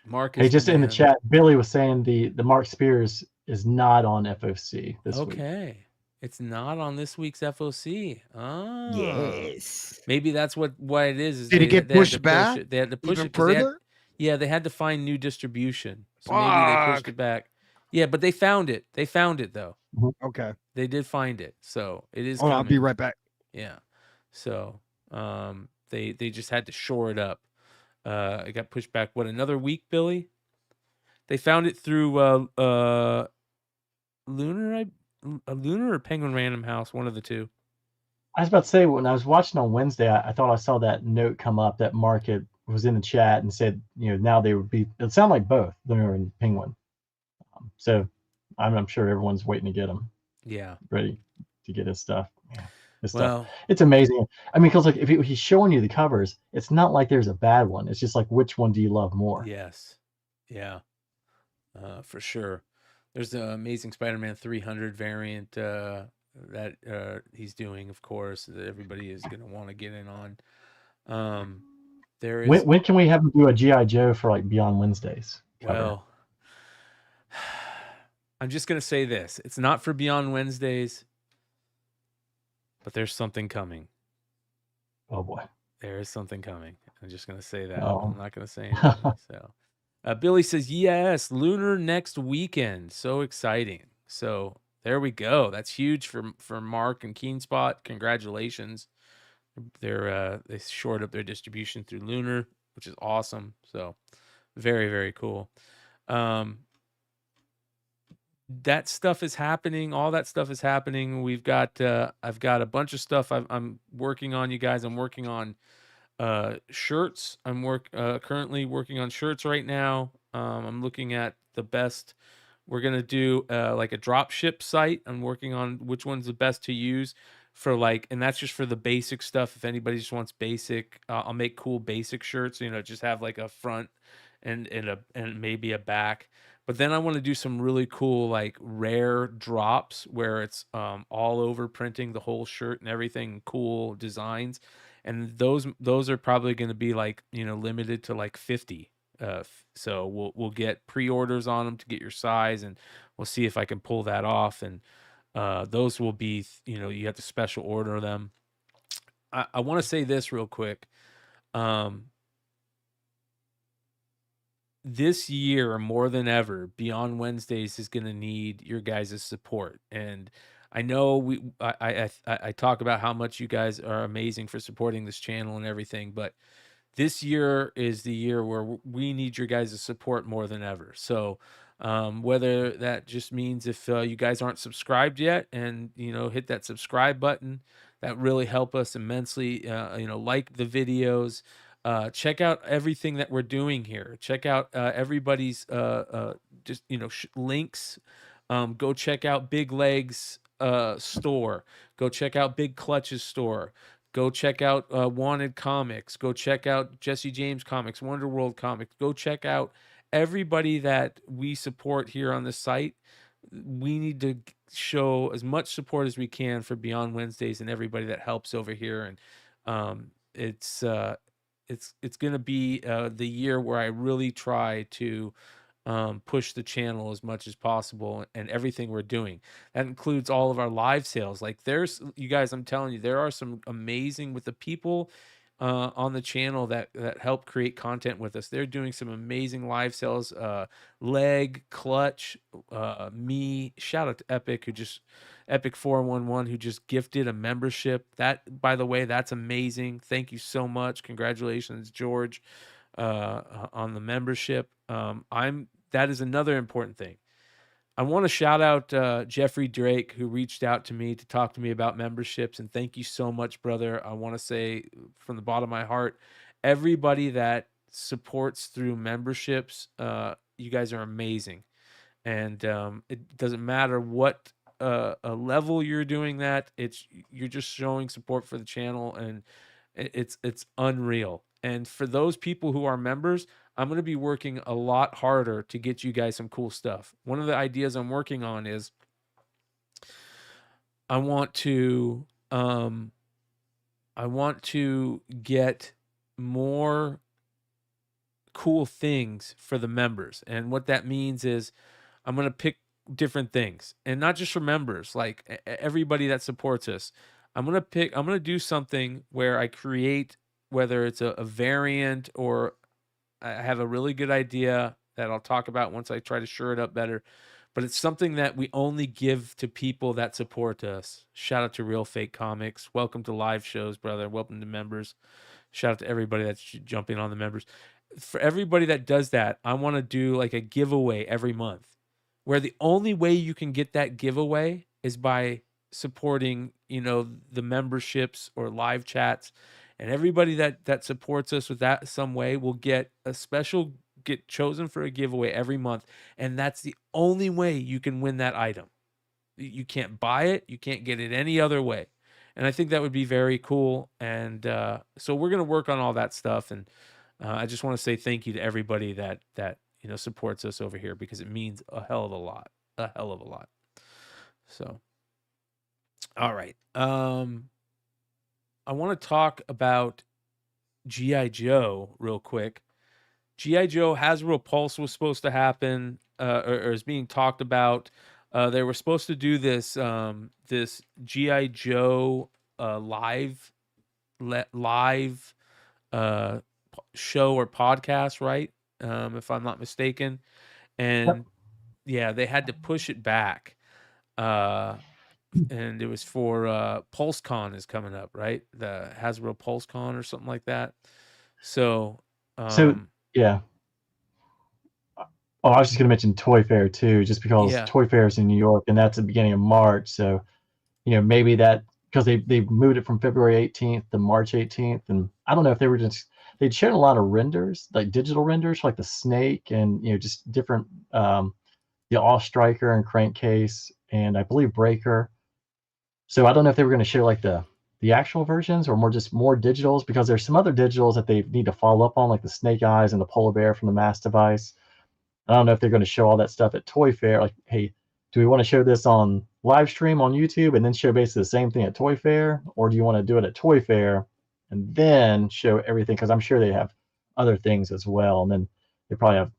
Mark is just in the chat, Billy was saying the Mark Spears is not on FOC this week. Okay. It's not on this week's FOC. Oh. Yes. Maybe that's what it is. Did it get pushed back? They had to push even it further? they had to find new distribution. So maybe they pushed it back. Yeah, but they found it. They found it though. Okay. They did find it. So it is I'll be right back. Yeah. So they just had to shore it up. It got pushed back another week, Billy? They found it through Lunar or Penguin Random House, one of the two. I was about to say, when I was watching on Wednesday, I thought I saw that note come up that Mark was in the chat and said, now they would be, it sounded like both Lunar and Penguin. So I'm sure everyone's waiting to get them. Yeah. Ready to get his stuff. Yeah. Well, it's amazing. I mean, because like if he's showing you the covers, it's not like there's a bad one. It's just like, which one do you love more? Yes. Yeah. For sure. There's the Amazing Spider-Man 300 variant that he's doing, of course, that everybody is going to want to get in on. There is. When can we have him do a GI Joe for like Beyond Wednesdays cover? Well, I'm just going to say this. It's not for Beyond Wednesdays, but there's something coming. Oh, boy. There is something coming. I'm just going to say that. Oh. I'm not going to say anything. So, Billy says, yes, Lunar next weekend. So exciting. So there we go. That's huge for Mark and Keenspot. Congratulations. They shored up their distribution through Lunar, which is awesome. So very, very cool. That stuff is happening. All that stuff is happening. We've got I've got a bunch of stuff I'm working on, you guys. I'm working on shirts. I'm currently working on shirts right now. I'm looking at the best. We're gonna do like a drop ship site. I'm working on which one's the best to use for and that's just for the basic stuff. If anybody just wants basic, I'll make cool basic shirts. Just have like a front and maybe a back. But then I want to do some really cool like rare drops where it's all over printing the whole shirt and everything, cool designs. And those are probably going to be limited to 50. So we'll get pre-orders on them to get your size, and we'll see if I can pull that off. And those will be, you have to special order them. I want to say this real quick. This year more than ever, Beyond Wednesdays is going to need your guys' support. And I know I talk about how much you guys are amazing for supporting this channel and everything, but this year is the year where we need your guys' support more than ever. So whether that just means if you guys aren't subscribed yet and, hit that subscribe button, that really help us immensely. Like the videos, check out everything that we're doing here. Check out everybody's links. Go check out Big Legs store. Go check out Big Clutch's store. Go check out Wanted Comics. Go check out Jesse James Comics, Wonder World Comics. Go check out everybody that we support here on the site. We need to show as much support as we can for Beyond Wednesdays and everybody that helps over here. And it's going to be the year where I really try to push the channel as much as possible and everything we're doing. That includes all of our live sales. You guys, I'm telling you, there are some amazing with the people on the channel that help create content with us. They're doing some amazing live sales. Leg, Clutch, me. Shout out to Epic, Epic 411, who just gifted a membership. That, by the way, that's amazing. Thank you so much. Congratulations, George, on the membership. That is another important thing. I want to shout out Jeffrey Drake, who reached out to me to talk to me about memberships. And thank you so much, brother. I want to say from the bottom of my heart, everybody that supports through memberships, you guys are amazing. And it doesn't matter what a level you're doing that. You're just showing support for the channel, and it's unreal. And for those people who are members, I'm going to be working a lot harder to get you guys some cool stuff. One of the ideas I'm working on is I want to get more cool things for the members. And what that means is I'm going to pick different things, and not just for members, like everybody that supports us. I'm going to do something where I create, whether it's a variant or I have a really good idea that I'll talk about once I try to shore it up better. But it's something that we only give to people that support us. Shout out to Real Fake Comics. Welcome to live shows, brother. Welcome to members. Shout out to everybody that's jumping on the members. For everybody that does that, I want to do like a giveaway every month, where the only way you can get that giveaway is by supporting, the memberships or live chats. And everybody that supports us with that some way will get chosen for a giveaway every month. And that's the only way you can win that item. You can't buy it. You can't get it any other way. And I think that would be very cool. And so we're going to work on all that stuff. And I just want to say thank you to everybody that supports us over here, because it means a hell of a lot. So, all right. I want to talk about GI Joe real quick. GI Joe Hasbro Pulse was supposed to happen, or is being talked about. They were supposed to do this GI Joe live show or podcast, right? If I'm not mistaken, and yeah, they had to push it back. And it was for PulseCon is coming up, right? The Hasbro PulseCon or something like that. So yeah. Oh, I was just going to mention Toy Fair too, just because Toy Fair is in New York, and that's the beginning of March. So, maybe that, because they moved it from February 18th to March 18th, and I don't know if they'd shared a lot of renders, like digital renders, like the snake and just different, the All Striker and Crankcase, and I believe Breaker. So I don't know if they were going to share like the actual versions or more digitals, because there's some other digitals that they need to follow up on, like the Snake Eyes and the Polar Bear from the Mass Device. I don't know if they're going to show all that stuff at Toy Fair. Like, hey, do we want to show this on live stream on YouTube and then show basically the same thing at Toy Fair, or do you want to do it at Toy Fair and then show everything? Because I'm sure they have other things as well, and then they'll probably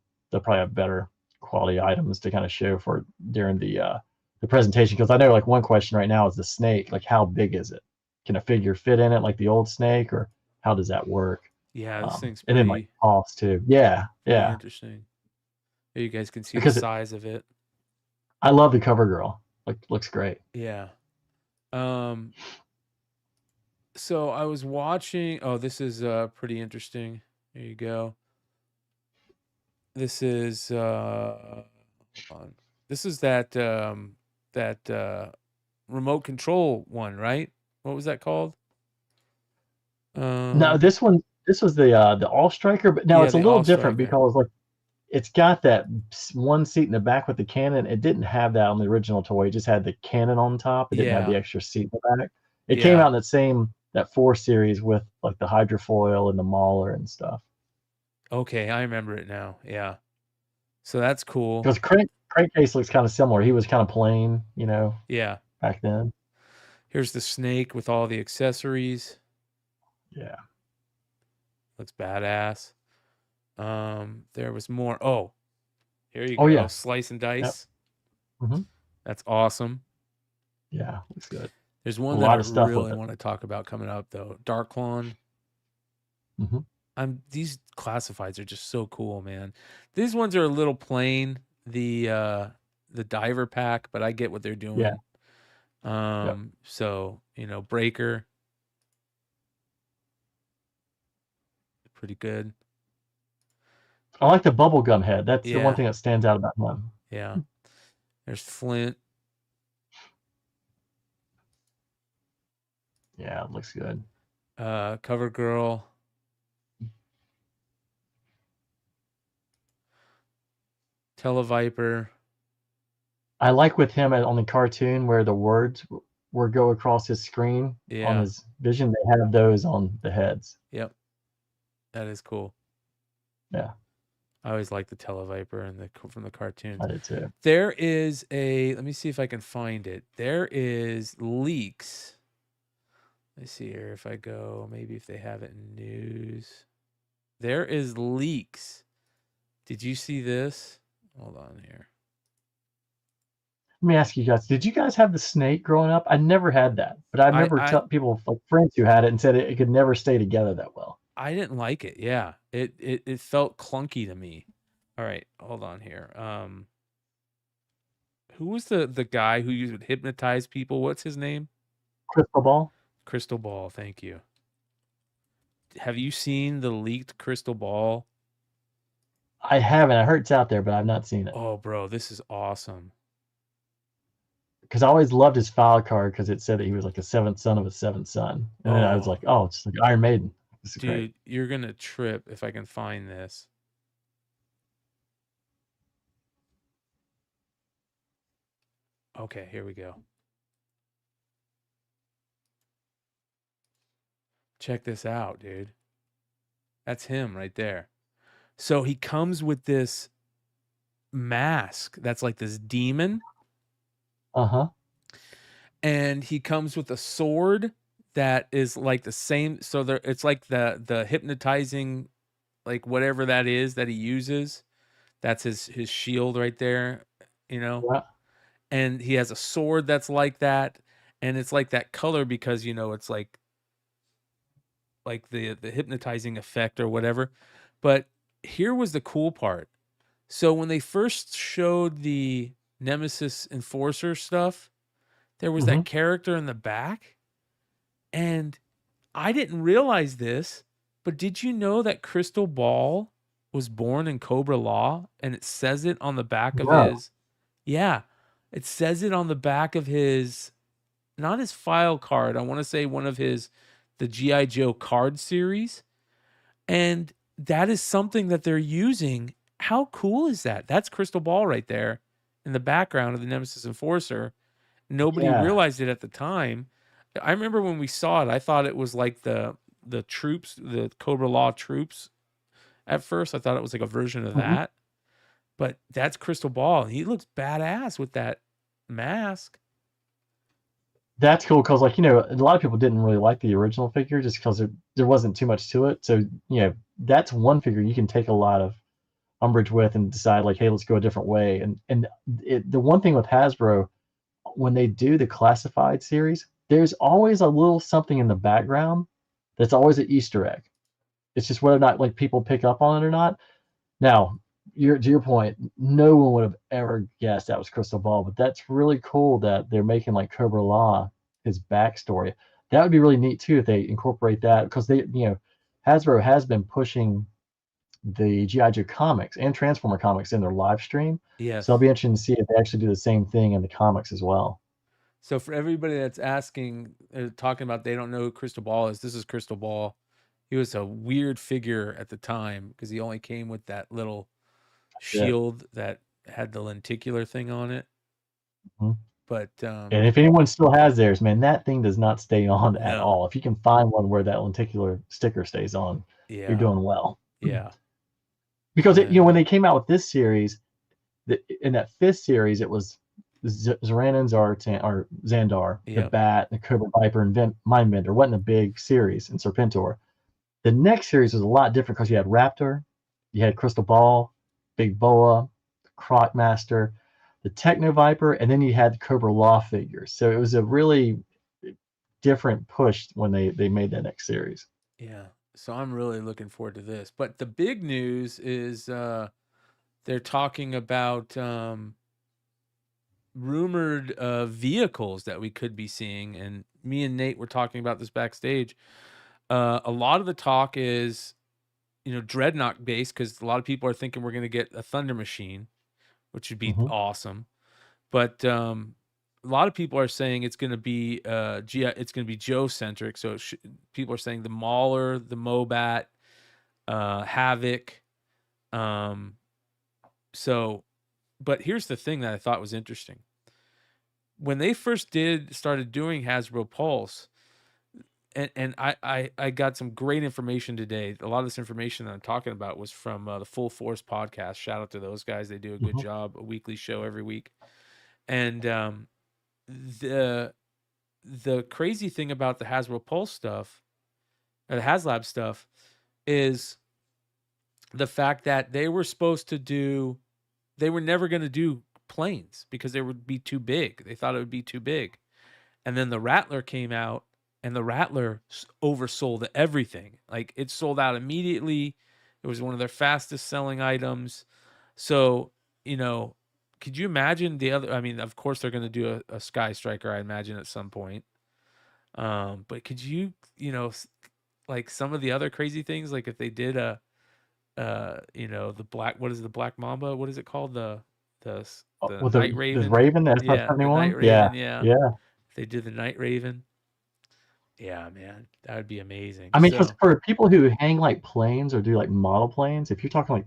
have better quality items to kind of show for during the presentation. Because I know like one question right now is the snake, like how big is it? Can a figure fit in it like the old snake, or how does that work? Yeah, this thing's pretty, and then like cost too. Yeah. Interesting. You guys can see because the size of it. I love the cover girl. Like, looks great. Yeah. So I was watching. Oh, this is pretty interesting. There you go. This is hold on. This is that remote control one, right? What was that called? No, this was the All Striker, but now it's a little different because like it's got that one seat in the back with the cannon. It didn't have that on the original toy. It just had the cannon on top. It didn't have the extra seat in the back. It came out in that 4 series with like the hydrofoil and the mauler and stuff. Okay, I remember it now. Yeah. So that's cool. Because Crankcase looks kind of similar. He was kind of plain, Yeah. Back then. Here's the snake with all the accessories. Yeah. Looks badass. There was more. Oh, here you go. Yeah. Slice and dice. Yep. Mm-hmm. That's awesome. Yeah, looks good. There's one that I really want to talk about coming up though. Darklon. These classifieds are just so cool, man. These ones are a little plain, the diver pack, but I get what they're doing. Yeah. So, Breaker. Pretty good. I like the bubblegum head. That's the one thing that stands out about him. Yeah. There's Flint. Yeah, it looks good. Cover Girl. Televiper. I like with him on the cartoon where the words would go across his screen on his vision. They have those on the heads. Yep. That is cool. Yeah. I always like the Televiper from the cartoons. I did too. There is let me see if I can find it. There is leaks. Let's see here if I go, maybe if they have it in news. There is leaks. Did you see this? Hold on here. Let me ask you guys, did you guys have the snake growing up? I never had that, but I remember people, like friends who had it and said it could never stay together that well. I didn't like it. Yeah. It felt clunky to me. All right, hold on here. Who was the guy who used to hypnotize people? What's his name? Crystal Ball. Crystal Ball, thank you. Have you seen the leaked Crystal Ball? I haven't. I heard it's out there, but I've not seen it. Oh, bro, this is awesome. Because I always loved his file card because it said that he was like a seventh son of a seventh son. And then I was like, oh, it's like Iron Maiden. Dude, great. You're going to trip if I can find this. Okay, here we go. Check this out, dude. That's him right there. So he comes with this mask that's like this demon. And he comes with a sword that is like the same. So it's like the hypnotizing, like whatever that is that he uses. That's his shield right there, Yeah. And he has a sword that's like that. And it's like that color because, it's like the hypnotizing effect or whatever. But here was the cool part. So when they first showed the Nemesis Enforcer stuff, there was that character in the back. And I didn't realize this, but did you know that Crystal Ball was born in Cobra Law? And it says it on the back of his. Yeah. It says it on the back of his, not his file card. I want to say one of the GI Joe card series. And that is something that they're using. How cool is that? That's Crystal Ball right there in the background of the Nemesis Enforcer. Nobody realized it at the time. I remember when we saw it, I thought it was like the troops, the Cobra Law troops. At first, I thought it was like a version of that. But that's Crystal Ball. He looks badass with that mask. That's cool because, like, a lot of people didn't really like the original figure just because there wasn't too much to it. So, that's one figure you can take a lot of umbrage with and decide, like, hey, let's go a different way. And the one thing with Hasbro, when they do the classified series, there's always a little something in the background that's always an Easter egg. It's just whether or not like people pick up on it or not. Now, to your point, no one would have ever guessed that was Crystal Ball, but that's really cool that they're making like Cobra Law his backstory. That would be really neat too if they incorporate that because Hasbro has been pushing the GI Joe comics and Transformer comics in their live stream. Yes. So I'll be interested to see if they actually do the same thing in the comics as well. So for everybody that's asking, talking about they don't know who Crystal Ball is, this is Crystal Ball. He was a weird figure at the time because he only came with that little shield that had the lenticular thing on it. But and if anyone still has theirs, man, that thing does not stay on at all. If you can find one where that lenticular sticker stays on, you're doing well. Yeah. Because when they came out with this series, in that fifth series, it was Zoran and Xandar, the Bat, the Cobra Viper, and Mindbender. Wasn't a big series in Serpentor. The next series was a lot different because you had Raptor, you had Crystal Ball, Big Boa, Croc Master, the Techno Viper, and then you had the Cobra Law figures. So it was a really different push when they made that next series. Yeah. So I'm really looking forward to this. But the big news is they're talking about rumored vehicles that we could be seeing. And me and Nate were talking about this backstage. A lot of the talk is, Dreadnought based, because a lot of people are thinking we're going to get a Thunder Machine, which would be awesome. But a lot of people are saying it's going to be it's going to be Joe centric. So people are saying the Mauler, the Mobat, Havoc. But here's the thing that I thought was interesting. When they first started doing Hasbro Pulse, and I got some great information today. A lot of this information that I'm talking about was from the Full Force podcast. Shout out to those guys. They do a good job, a weekly show every week. And the crazy thing about the Hasbro Pulse stuff, or the Haslab stuff, is the fact that they were never going to do planes because they would be too big. They thought it would be too big. And then the Rattler came out, and the Rattler oversold everything. Like, it sold out immediately. It was one of their fastest selling items. So, could you imagine the other? I mean, of course they're going to do a Sky Striker, I imagine, at some point. But could you, like some of the other crazy things, like if they did the black, what is the Black Mamba? What is it called? The Night Raven. The Raven, that's yeah, the Night Raven, yeah. If they did the Night Raven. Yeah, man, that would be amazing. I mean, for people who hang like planes or do like model planes, if you're talking like,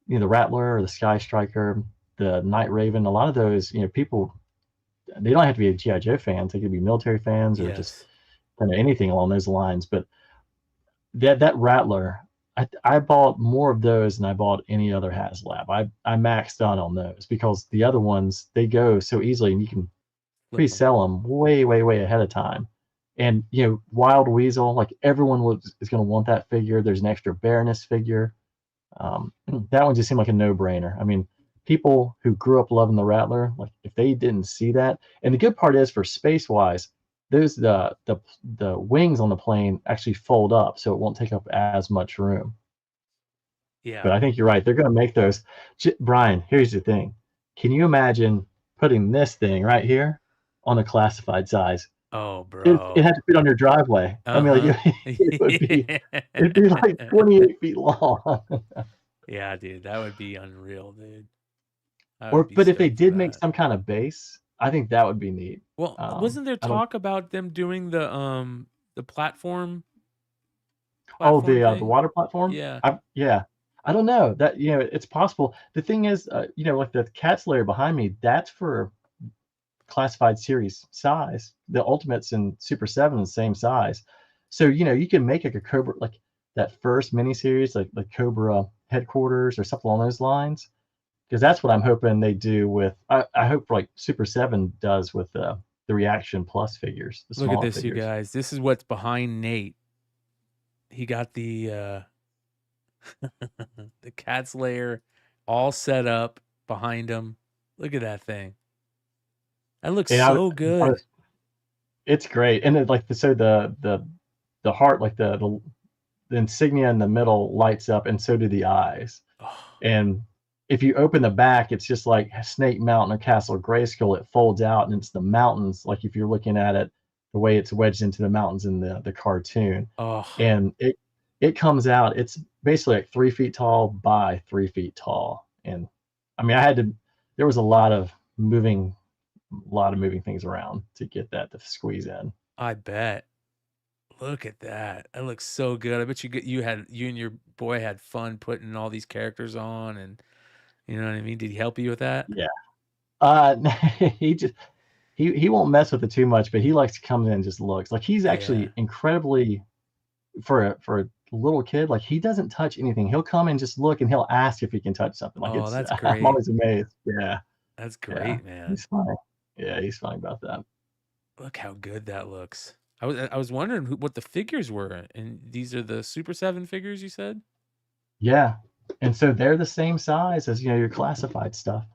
the Rattler or the Sky Striker, the Night Raven, a lot of those, people, they don't have to be GI Joe fans. They could be military fans or just kind of anything along those lines. But that Rattler, I bought more of those than I bought any other Haslab. I maxed out on those because the other ones, they go so easily, and you can pre-sell them way, way, way ahead of time. And Wild Weasel, like everyone is going to want that figure. There's an extra Baroness figure. That one just seemed like a no-brainer. I mean, people who grew up loving the Rattler, like if they didn't see that, and the good part is for space-wise, those the wings on the plane actually fold up, so it won't take up as much room. Yeah. But I think you're right. They're going to make those. Brian, here's the thing. Can you imagine putting this thing right here on a classified size? Oh, bro. It had to fit on your driveway. I mean, like, it'd be like 28 feet long. Yeah, dude, that would be unreal, dude. But if they did make some kind of base, I think that would be neat. Well, wasn't there talk about them doing the platform? The water platform? Yeah. I don't know. That it's possible. The thing is, like the Cat's Lair behind me, that's for classified series size. The Ultimates and Super 7 is the same size. So you can make like a Cobra, like that first miniseries, like Cobra Headquarters or something along those lines, because that's what I'm hoping they do with. I hope like Super 7 does with the Reaction Plus figures. Look at this, figures. You guys. This is what's behind Nate. He got the the Cat's Lair all set up behind him. Look at that thing. That looks so good. It's great, and like the heart, like the insignia in the middle lights up, and so do the eyes. Oh. And if you open the back, it's just like Snake Mountain or Castle Grayskull. It folds out, and it's the mountains. Like if you're looking at it, the way it's wedged into the mountains in the cartoon. Oh. And it comes out. It's basically like 3 feet tall by 3 feet tall. And I mean, there was a lot of moving things around to get that to squeeze in. I bet. Look at that. That looks so good. I bet you and your boy had fun putting all these characters on, and you know what I mean? Did he help you with that? Yeah. He won't mess with it too much, but he likes to come in and just looks. Like he's actually incredibly, for a little kid, like he doesn't touch anything. He'll come and just look, and he'll ask if he can touch something. Like that's great. I'm always amazed. Yeah. That's great, man. He's funny. Yeah, he's funny about that. Look how good that looks. I was wondering what the figures were, and these are the Super 7 figures you said? Yeah. And so they're the same size as your classified stuff.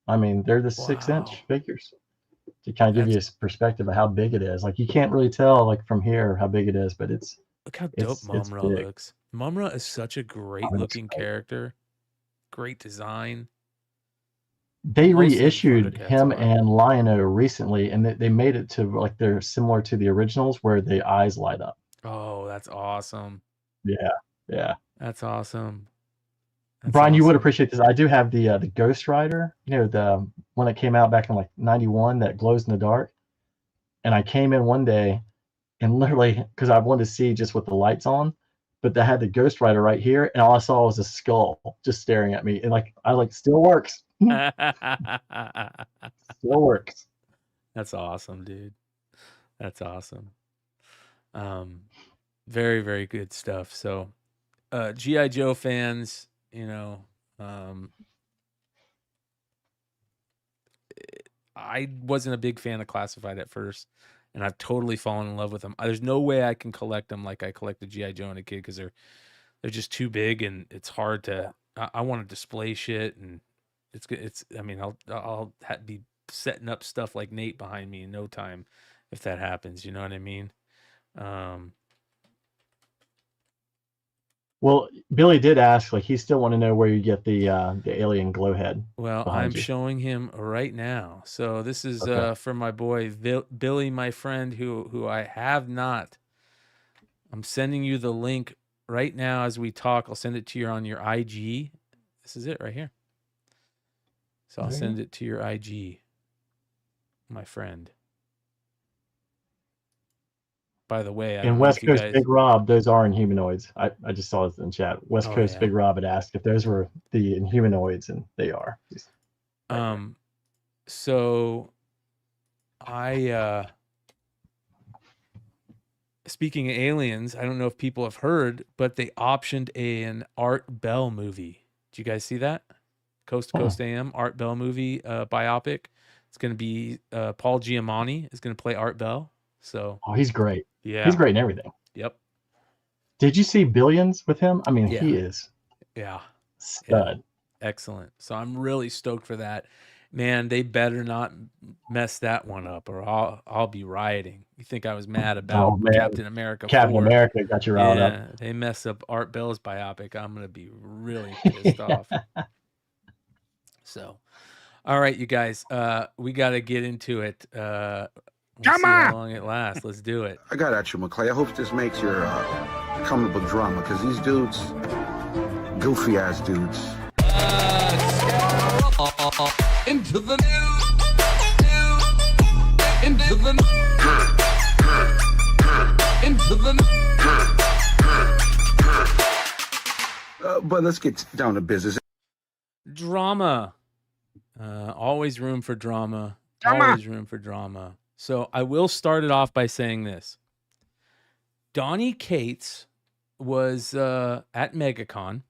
I mean, they're the 6-inch figures. To kind of give you a perspective of how big it is. Like you can't really tell like from here how big it is, but it's Look how dope Mumra looks. Mumra is such a great looking character. Great design. They reissued him and Lion-O recently, and they made it to like they're similar to the originals where the eyes light up. Oh, that's awesome. Yeah. That's awesome. Brian, you would appreciate this. I do have the Ghost Rider, the one that came out back in like 91 that glows in the dark. And I came in one day and literally, because I wanted to see just with the lights on, but they had the Ghost Rider right here, and all I saw was a skull just staring at me. And still works. Still works. That's awesome, dude. That's awesome. Very, very good stuff. So, GI Joe fans, I wasn't a big fan of Classified at first, and I've totally fallen in love with them. There's no way I can collect them like I collected GI Joe and a kid because they're just too big and it's hard to. I want to display shit, and it's. I mean, I'll be setting up stuff like Nate behind me in no time if that happens. You know what I mean? Well, Billy did ask, he still want to know where you get the alien glow head. Well, I'm showing him right now. So this is for my boy Billy, my friend, who I have not. I'm sending you the link right now as we talk. I'll send it to you on your IG. This is it right here. So I'll send it to your IG, my friend. By the way, in West Coast Big Rob, those are Inhumanoids. I just saw this in chat. West Coast Big Rob had asked if those were the Inhumanoids, and they are. So I speaking of aliens, I don't know if people have heard, but they optioned an Art Bell movie. Did you guys see that? Coast to Coast AM Art Bell movie biopic. It's going to be Paul Giamatti is going to play Art Bell. So he's great. Yeah, he's great in everything. Yep. Did you see Billions with him? I mean, he is. Yeah. Stud. Yeah. Excellent. So I'm really stoked for that. Man, they better not mess that one up, or I'll be rioting. You think I was mad about Captain America? Captain America got you riled up. They mess up Art Bell's biopic. I'm gonna be really pissed off. So, all right, you guys, we got to get into it. We'll see how long it lasts. Let's do it. I got at you, McClay. I hope this makes your comfortable drama, because these dudes, goofy ass dudes. Into the news. Into the into the. But let's get down to business. Drama. Always room for drama. Always room for drama. So I will start it off by saying this. Donnie Kates was at Megacon.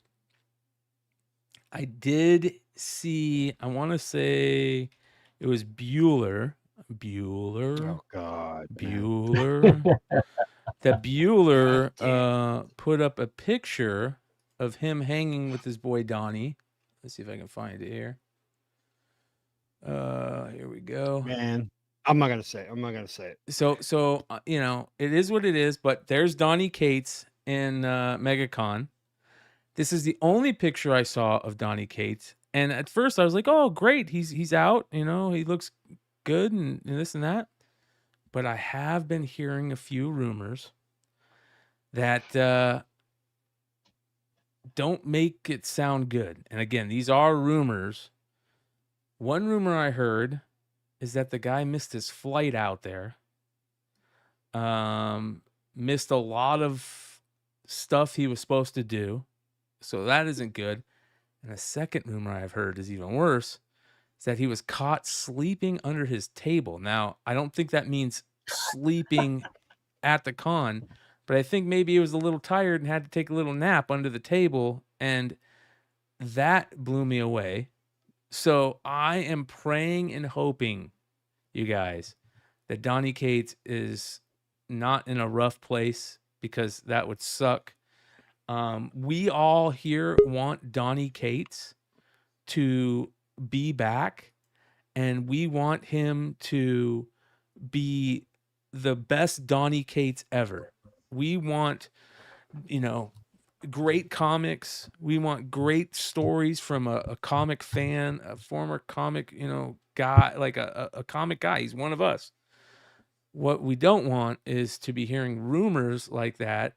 I did see, I want to say it was Bueller. Oh, God. Bueller. That Bueller put up a picture of him hanging with his boy Donnie. Let's see if I can find it here. Here we go. Man. I'm not gonna say it. So it is what it is. But there's Donnie Kates in Megacon. This is the only picture I saw of Donnie Kates, and at first I was like, "Oh, great, he's out. He looks good and this and that." But I have been hearing a few rumors that don't make it sound good. And again, these are rumors. One rumor I heard is that the guy missed his flight out there. Missed a lot of stuff he was supposed to do. So that isn't good. And the second rumor I've heard is even worse. Is that he was caught sleeping under his table. Now, I don't think that means sleeping at the con, but I think maybe he was a little tired and had to take a little nap under the table. And that blew me away. So I am praying and hoping, you guys, that Donnie Kates is not in a rough place, because that would suck. We all here want Donnie Kates to be back, and we want him to be the best Donnie Kates ever. We want, great comics. We want great stories from a comic fan, a former comic, guy, like a comic guy. He's one of us. What we don't want is to be hearing rumors like that.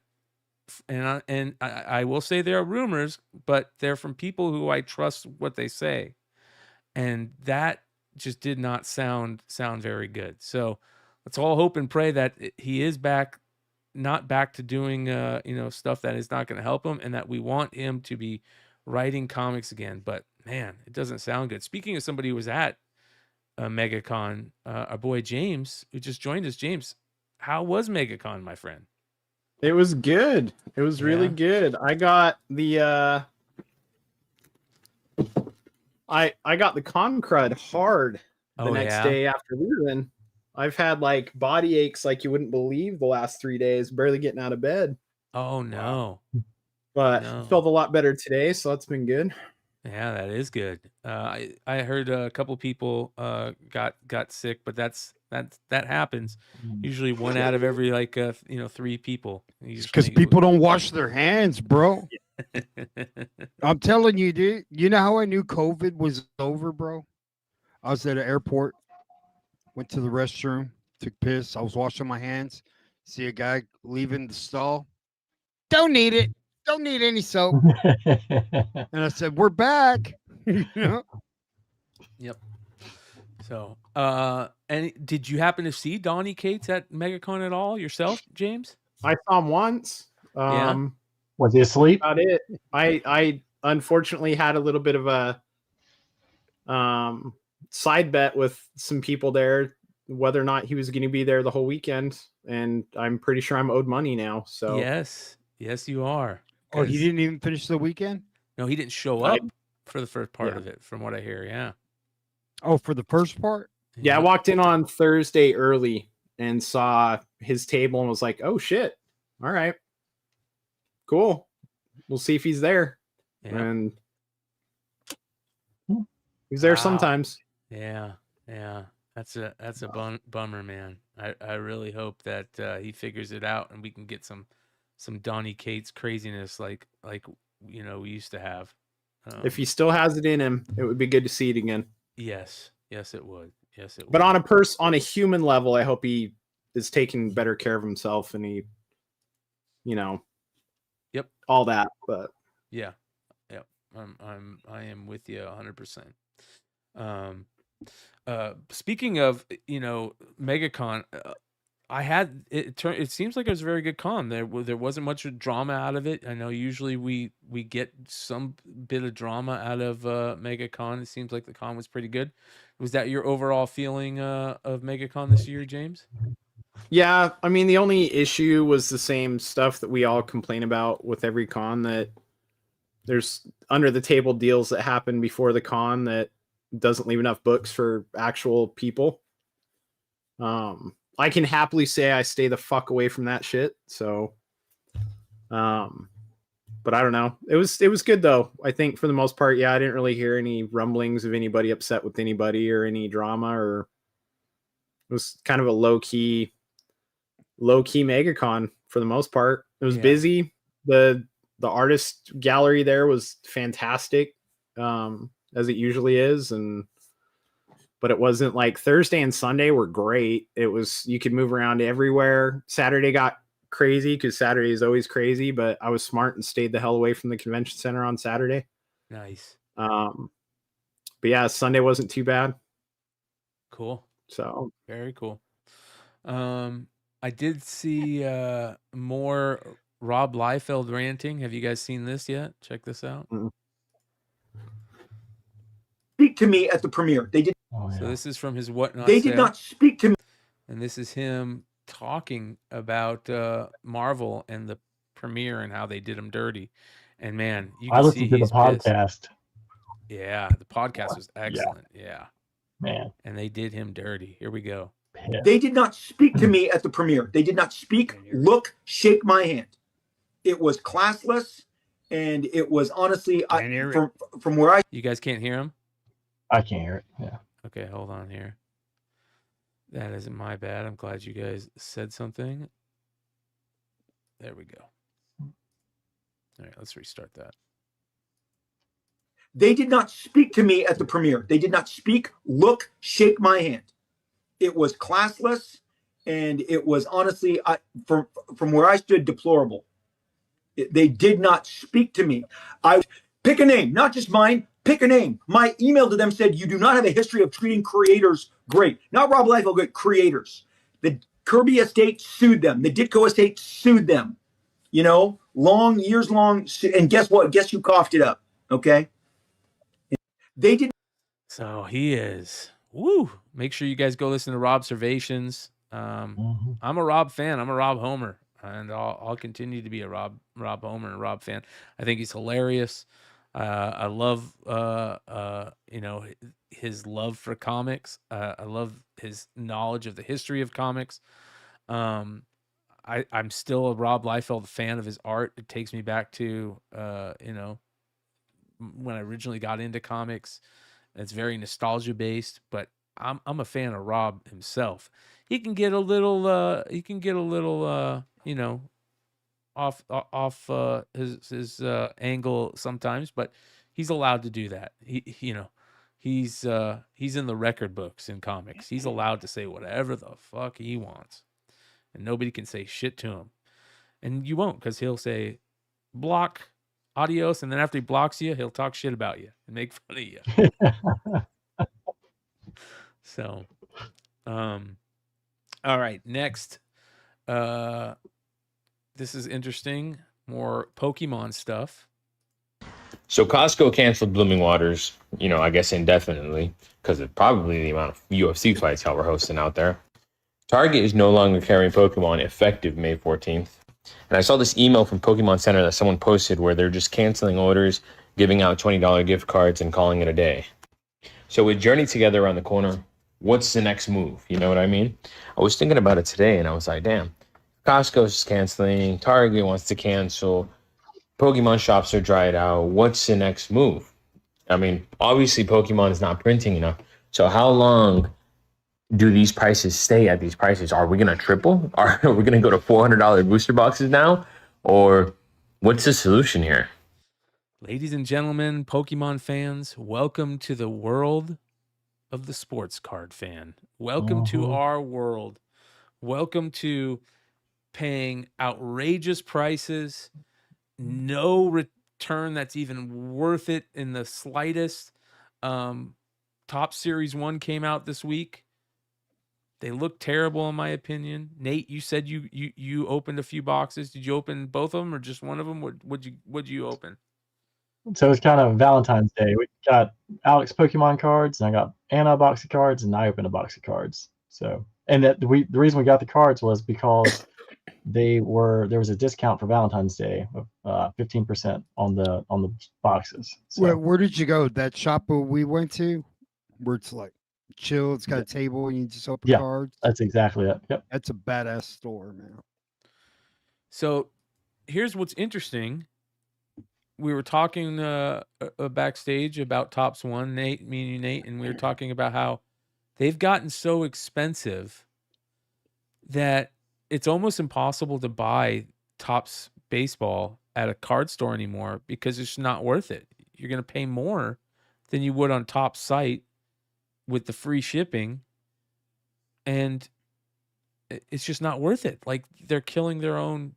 And I will say there are rumors, but they're from people who I trust what they say. And that just did not sound very good. So let's all hope and pray that he is not back to doing, stuff that is not going to help him, and that we want him to be writing comics again. But man, it doesn't sound good. Speaking of somebody who was at Megacon, our boy James, who just joined us. James, how was Megacon, my friend? It was good. It was really good. I got the I got the con crud hard the next day after leaving. I've had like body aches like you wouldn't believe the last 3 days, barely getting out of bed. Oh no. But felt a lot better today, so that's been good. Yeah, that is good. I heard a couple people got sick, but that happens. Usually one out of every 3 people. Because people don't wash their hands, bro. I'm telling you, dude. You know how I knew COVID was over, bro? I was at an airport, went to the restroom, took piss. I was washing my hands. See a guy leaving the stall. Don't need it. Don't need any soap. And I said, "We're back." Yep. So, and did you happen to see Donnie Kates at Megacon at all yourself, James? I saw him once. Was he asleep? About it. I unfortunately had a little bit of a side bet with some people there, whether or not he was going to be there the whole weekend, and I'm pretty sure I'm owed money now. So yes, you are. Oh, he didn't even finish the weekend? No, he didn't show up for the first part of it, from what I hear. Yeah. Oh, for the first part? Yeah, I walked in on Thursday early and saw his table and was like, "Oh shit! All right, cool. We'll see if he's there." Yeah. And he's there sometimes. Yeah. That's a bummer, man. I really hope that he figures it out and we can get some Donnie Kates craziness like we used to have. If he still has it in him, it would be good to see it again. Yes, it would. But on a human level, I hope he is taking better care of himself and he, all that. But yeah, I am with you 100%. Speaking of, Megacon, it seems like it was a very good con. There wasn't much drama out of it. I know usually we get some bit of drama out of Megacon. It seems like the con was pretty good. Was that your overall feeling of Megacon this year, James? Yeah, I mean, the only issue was the same stuff that we all complain about with every con, that there's under the table deals that happen before the con that doesn't leave enough books for actual people. I can happily say I stay the fuck away from that shit. So, but I don't know. It was good though. I think for the most part, I didn't really hear any rumblings of anybody upset with anybody or any drama, or it was kind of a low key Megacon for the most part. It was busy. The artist gallery there was fantastic, as it usually is, but it wasn't like Thursday and Sunday were great. It was, you could move around everywhere. Saturday got crazy because Saturday is always crazy, but I was smart and stayed the hell away from the convention center on Saturday. Nice. But yeah, Sunday wasn't too bad. Cool. So very cool. I did see more Rob Liefeld ranting. Have you guys seen this yet? Check this out. Speak to me at the premiere. They did. So this is from his Whatnot. They did not speak to me. And this is him talking about Marvel and the premiere and how they did him dirty. And man, you can see listened to the podcast. Yeah, the podcast was excellent. Yeah. Man. And they did him dirty. Here we go. They did not speak to me at the premiere. They did not speak, look, shake my hand. It was classless, and it was honestly, from where I... You guys can't hear him? I can't hear it. Yeah. Okay, hold on here. That isn't my bad. I'm glad you guys said something. There we go. All right, let's restart that. They did not speak to me at the premiere. They did not speak, look, shake my hand. It was classless, and it was honestly, from where I stood, deplorable. They did not speak to me. I pick a name, not just mine. Pick a name. My email to them said, "You do not have a history of treating creators great." Not Rob Liefeld, great creators. The Kirby estate sued them. The Ditko estate sued them. You know, years long. And guess what? Guess who coughed it up? Okay. They did. So he is. Woo! Make sure you guys go listen to Rob's observations. I'm a Rob fan. I'm a Rob homer, and I'll continue to be a Rob homer and Rob fan. I think he's hilarious. I love his love for comics. I love his knowledge of the history of comics. I'm still a Rob Liefeld fan of his art. It takes me back to when I originally got into comics. It's very nostalgia based, but I'm a fan of Rob himself. He can get a little off his angle sometimes, but he's allowed to do that. He's in the record books in comics. He's allowed to say whatever the fuck he wants, and nobody can say shit to him. And you won't, because he'll say block, adios, and then after he blocks you, he'll talk shit about you and make fun of you. So, all right, next. This is interesting. More Pokemon stuff. So Costco canceled Blooming Waters, I guess indefinitely, because of probably the amount of UFC fights y'all were hosting out there. Target is no longer carrying Pokemon effective May 14th. And I saw this email from Pokemon Center that someone posted where they're just canceling orders, giving out $20 gift cards, and calling it a day. So with Journey Together around the corner, what's the next move? You know what I mean? I was thinking about it today, and I was like, damn, Costco's canceling, Target wants to cancel, Pokemon shops are dried out. What's the next move? I mean, obviously Pokemon is not printing enough. So how long do these prices stay at these prices? Are we going to triple? Are we going to go to $400 booster boxes now? Or what's the solution here? Ladies and gentlemen, Pokemon fans, welcome to the world of the sports card fan. Welcome to our world. Welcome to paying outrageous prices, no return that's even worth it in the slightest. Top Series 1 came out this week. They look terrible, in my opinion. Nate, you said you opened a few boxes. Did you open both of them or just one of them? What'd you open? So it's kind of Valentine's Day. We got Alex Pokemon cards, and I got Anna a box of cards, and I opened a box of cards. So, and the reason we got the cards was because there was a discount for Valentine's Day of 15% on the boxes. So, Where did you go? That shop we went to, where it's like chill. It's got a table and you just open cards. That's exactly it. Yep, that's a badass store, man. So, here's what's interesting. We were talking backstage about Topps 1, Nate, me and you, Nate, and we were talking about how they've gotten so expensive that it's almost impossible to buy Topps baseball at a card store anymore because it's not worth it. You're going to pay more than you would on Topps site with the free shipping, and it's just not worth it. Like, they're killing their own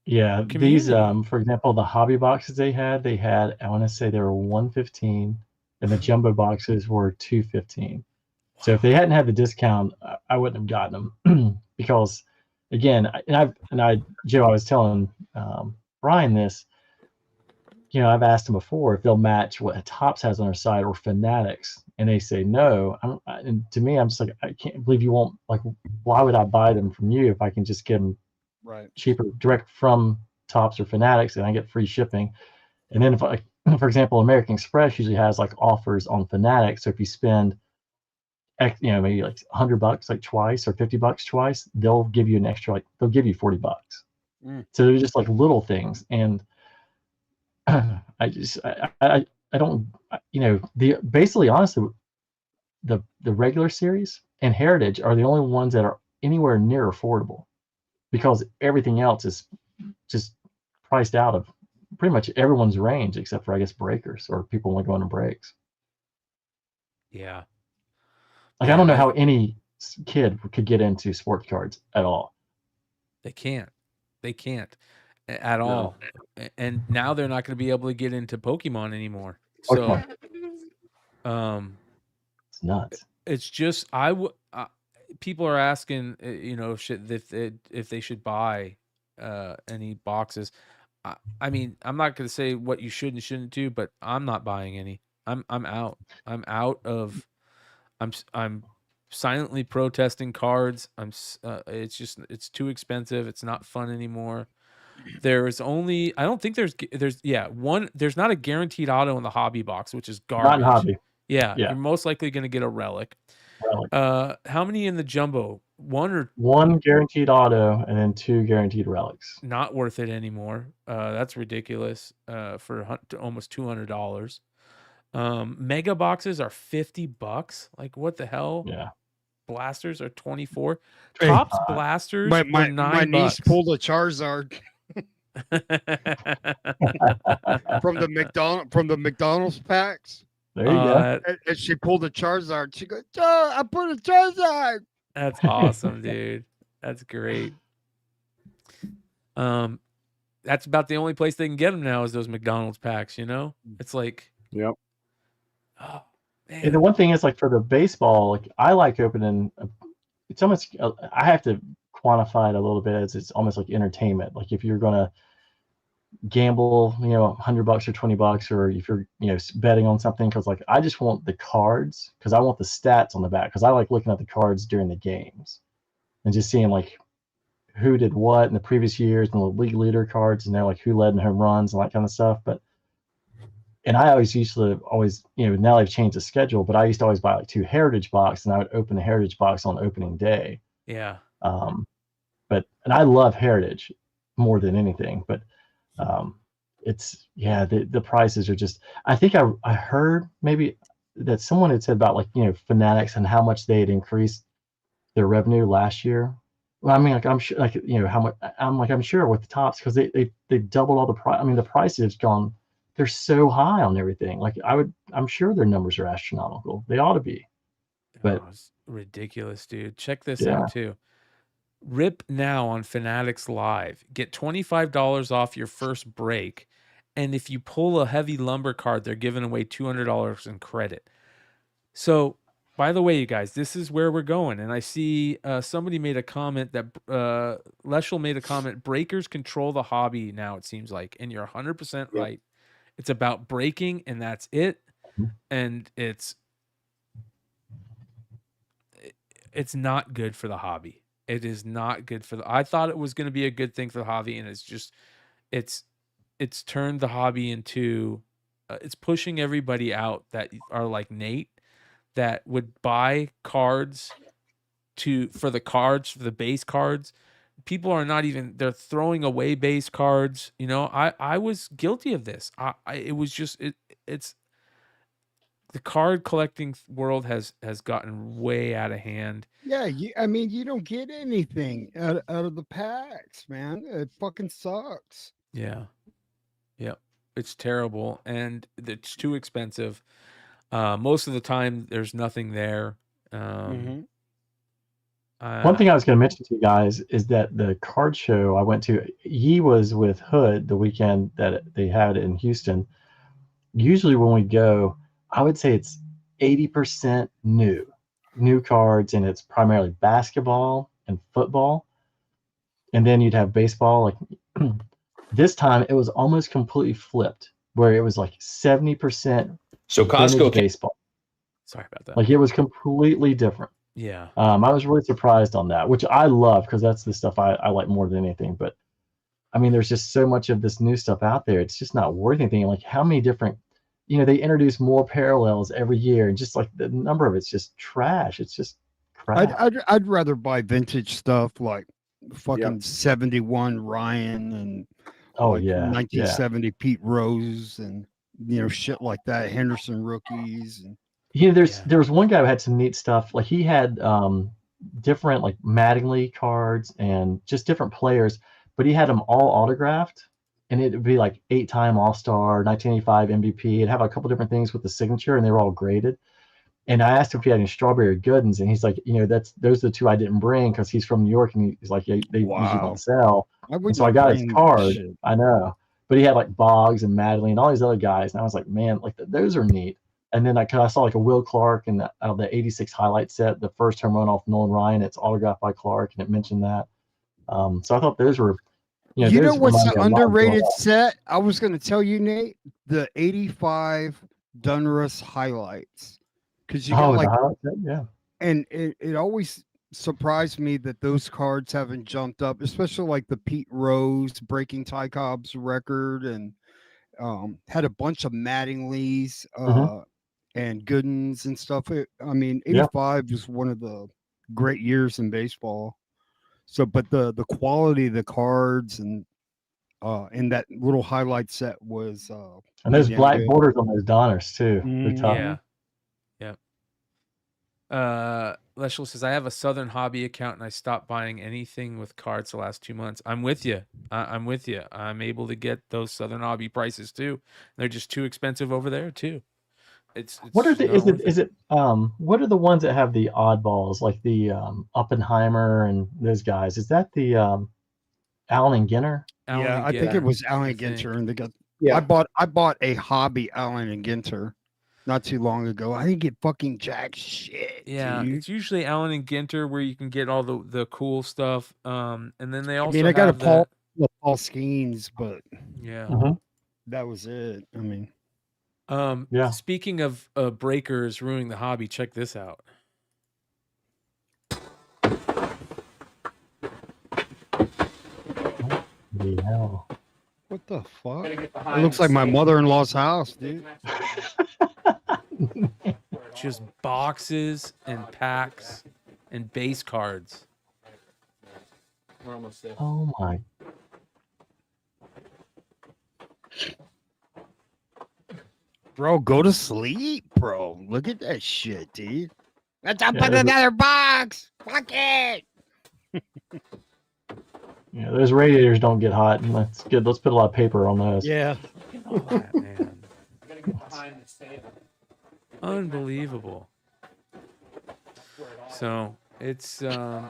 yeah, community. These for example, the hobby boxes they had, I want to say they were $115, and the jumbo boxes were $215. So if they hadn't had the discount, I wouldn't have gotten them because, again, Joe, I was telling Bryan this. I've asked them before if they'll match what Topps has on their site or Fanatics, and they say no. And to me, I'm just like, I can't believe you won't. Like, why would I buy them from you if I can just get them cheaper direct from Topps or Fanatics, and I get free shipping? And then for example, American Express usually has like offers on Fanatics, so if you spend maybe like $100 like twice or $50 twice, they'll give you an extra, they'll give you $40. So they're just like little things. And I don't, basically, honestly, the regular series and Heritage are the only ones that are anywhere near affordable. because everything else is just priced out of pretty much everyone's range except for, I guess, breakers or people only going to breaks. Yeah. Like, I don't know how any kid could get into sports cards at all. They can't at all. And now they're not going to be able to get into Pokemon anymore. So, it's nuts. It's just, people are asking, if they should buy any boxes. I mean, I'm not going to say what you should and shouldn't do, but I'm not buying any. I'm out. I'm silently protesting cards. It's too expensive. It's not fun anymore. There's only, I don't think there's not a guaranteed auto in the hobby box, which is garbage. Not in hobby. Yeah. You're most likely going to get a relic. How many in the jumbo? One guaranteed auto and then 2 guaranteed relics. Not worth it anymore. That's ridiculous. For almost $200. Mega boxes are $50. Like, what the hell? Yeah. Blasters are $24. Tops blasters my were $9. My niece pulled a Charizard from the McDonald's packs. There you go. And she pulled a Charizard. She goes, "Oh, I put a Charizard." That's awesome, dude. That's great. That's about the only place they can get them now is those McDonald's packs. It's like, yep. Oh, man. And the one thing is, like, for the baseball, like, I like opening. It's almost, I have to quantify it a little bit as it's almost like entertainment. Like, if you're gonna gamble, $100 or $20, or if you're betting on something, because like I just want the cards, because I want the stats on the back, because I like looking at the cards during the games and just seeing like who did what in the previous years and the league leader cards, and they're like who led in home runs and that kind of stuff. And I always now they've changed the schedule, but I used to always buy like 2 heritage box, and I would open the heritage box on opening day. Yeah. And I love heritage more than anything, but the prices are just, I think I heard maybe that someone had said about Fanatics and how much they had increased their revenue last year. Well, I mean, like, I'm sure, like, how much, I'm sure with the tops, because they doubled all the price. I mean, the prices have gone, they're so high on everything. Like, I'm sure their numbers are astronomical. They ought to be, but it's ridiculous, dude. Check this out too. Rip now on Fanatics Live. Get $25 off your first break. And if you pull a heavy lumber card, they're giving away $200 in credit. So, by the way, you guys, this is where we're going. And I see somebody made a comment that Leschel made a comment. Breakers control the hobby now, it seems like. And you're 100% right. It's about breaking, and that's it. And it's not good for the hobby. It is not good for I thought it was going to be a good thing for the hobby, and it's turned the hobby into it's pushing everybody out that are like Nate, that would buy cards for the base cards. People are not even, they're throwing away base cards. I was guilty of this. It was just it's the card collecting world has gotten way out of hand. Yeah, you don't get anything out of the packs, man. It fucking sucks. Yeah. Yep. It's terrible, and it's too expensive. Most of the time, there's nothing there. One thing I was going to mention to you guys is that the card show I went to, he was with Hood the weekend that they had in Houston. Usually when we go, I would say it's 80% new cards, and it's primarily basketball and football. And then you'd have baseball. Like this time it was almost completely flipped, where it was like 70% so Costco baseball. Sorry about that. Like it was completely different. Yeah. I was really surprised on that, which I love, because that's the stuff I like more than anything. But I mean, there's just so much of this new stuff out there. It's just not worth anything. Like how many different, they introduce more parallels every year, and just like the number of it's just trash. It's just crap. I'd rather buy vintage stuff like fucking 71 Ryan and 1970 Pete Rose and shit like that, Henderson rookies. And there was one guy who had some neat stuff. Like he had different like Mattingly cards and just different players, but he had them all autographed, and it'd be like 8-time All-Star, 1985 MVP. It'd have a couple different things with the signature, and they were all graded. And I asked him if he had any Strawberry Goodens, and he's like, those are the two I didn't bring because he's from New York, and he's like, they usually don't sell. And so I got his card. I know, but he had like Boggs and Madeline and all these other guys, and I was like, man, like those are neat. And then I saw like a Will Clark and the 86 highlight set, the first home run off Nolan Ryan. It's autographed by Clark, and it mentioned that. So I thought those were. You know what's an underrated set? I was going to tell you, Nate, the 85 Donruss highlights. Because you got and it always surprised me that those cards haven't jumped up, especially like the Pete Rose breaking Ty Cobb's record, and had a bunch of Mattingly's and Goodens and stuff. 85 was one of the great years in baseball. So, but the quality of the cards and that little highlight set was and those black borders on those Donners too. They're tough. Yeah. Leshel says, I have a Southern Hobby account and I stopped buying anything with cards the last 2 months. I'm with you. I'm with you. I'm able to get those Southern Hobby prices too. They're just too expensive over there too. It's what are what are the ones that have the oddballs, like the Oppenheimer and those guys? Is that the Allen and Ginter? I think it was Allen and Ginter, and they got. I bought a hobby Allen and Ginter not too long ago. I didn't get fucking jack shit. Yeah, dude. it's usually Allen and Ginter where you can get all the cool stuff. And then they also I got have Paul Skenes, but yeah, that was it. I mean. Speaking of breakers ruining the hobby, check this out. Hell. What the fuck? It looks like my mother-in-law's house, dude. Just boxes and packs and base cards. We're almost there. Oh my. Bro, go to sleep, bro. Look at that shit, dude. Let's put another box. Fuck it. Yeah, those radiators don't get hot, and that's good. Let's put a lot of paper on those. Yeah. Oh, that, man. Unbelievable. So it's dire.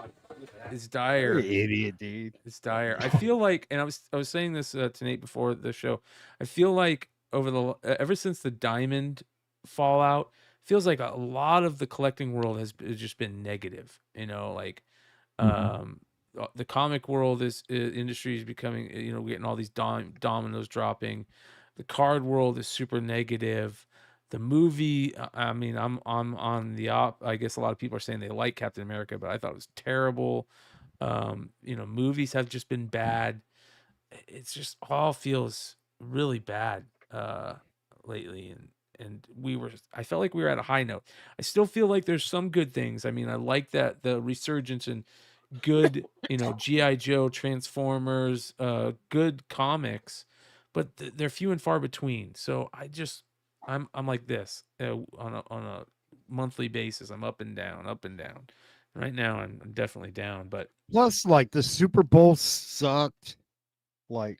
You're an idiot, dude. It's dire. I feel like, and I was saying this to Nate before the show. I feel like ever since the Diamond fallout, feels like a lot of the collecting world has just been negative. The comic world industry is becoming, getting all these dominoes dropping. The card world is super negative. The movie, I mean, I'm on the I guess a lot of people are saying they like Captain America, but I thought it was terrible. Movies have just been bad. It's just all feels really bad lately, and I felt like we were at a high note. I still feel like there's some good things. I mean, I like that the resurgence in good, GI Joe, Transformers, good comics, but they're few and far between. So I'm like this on a monthly basis. I'm up and down, up and down. Right now, I'm definitely down. But plus, like, the Super Bowl sucked. Like,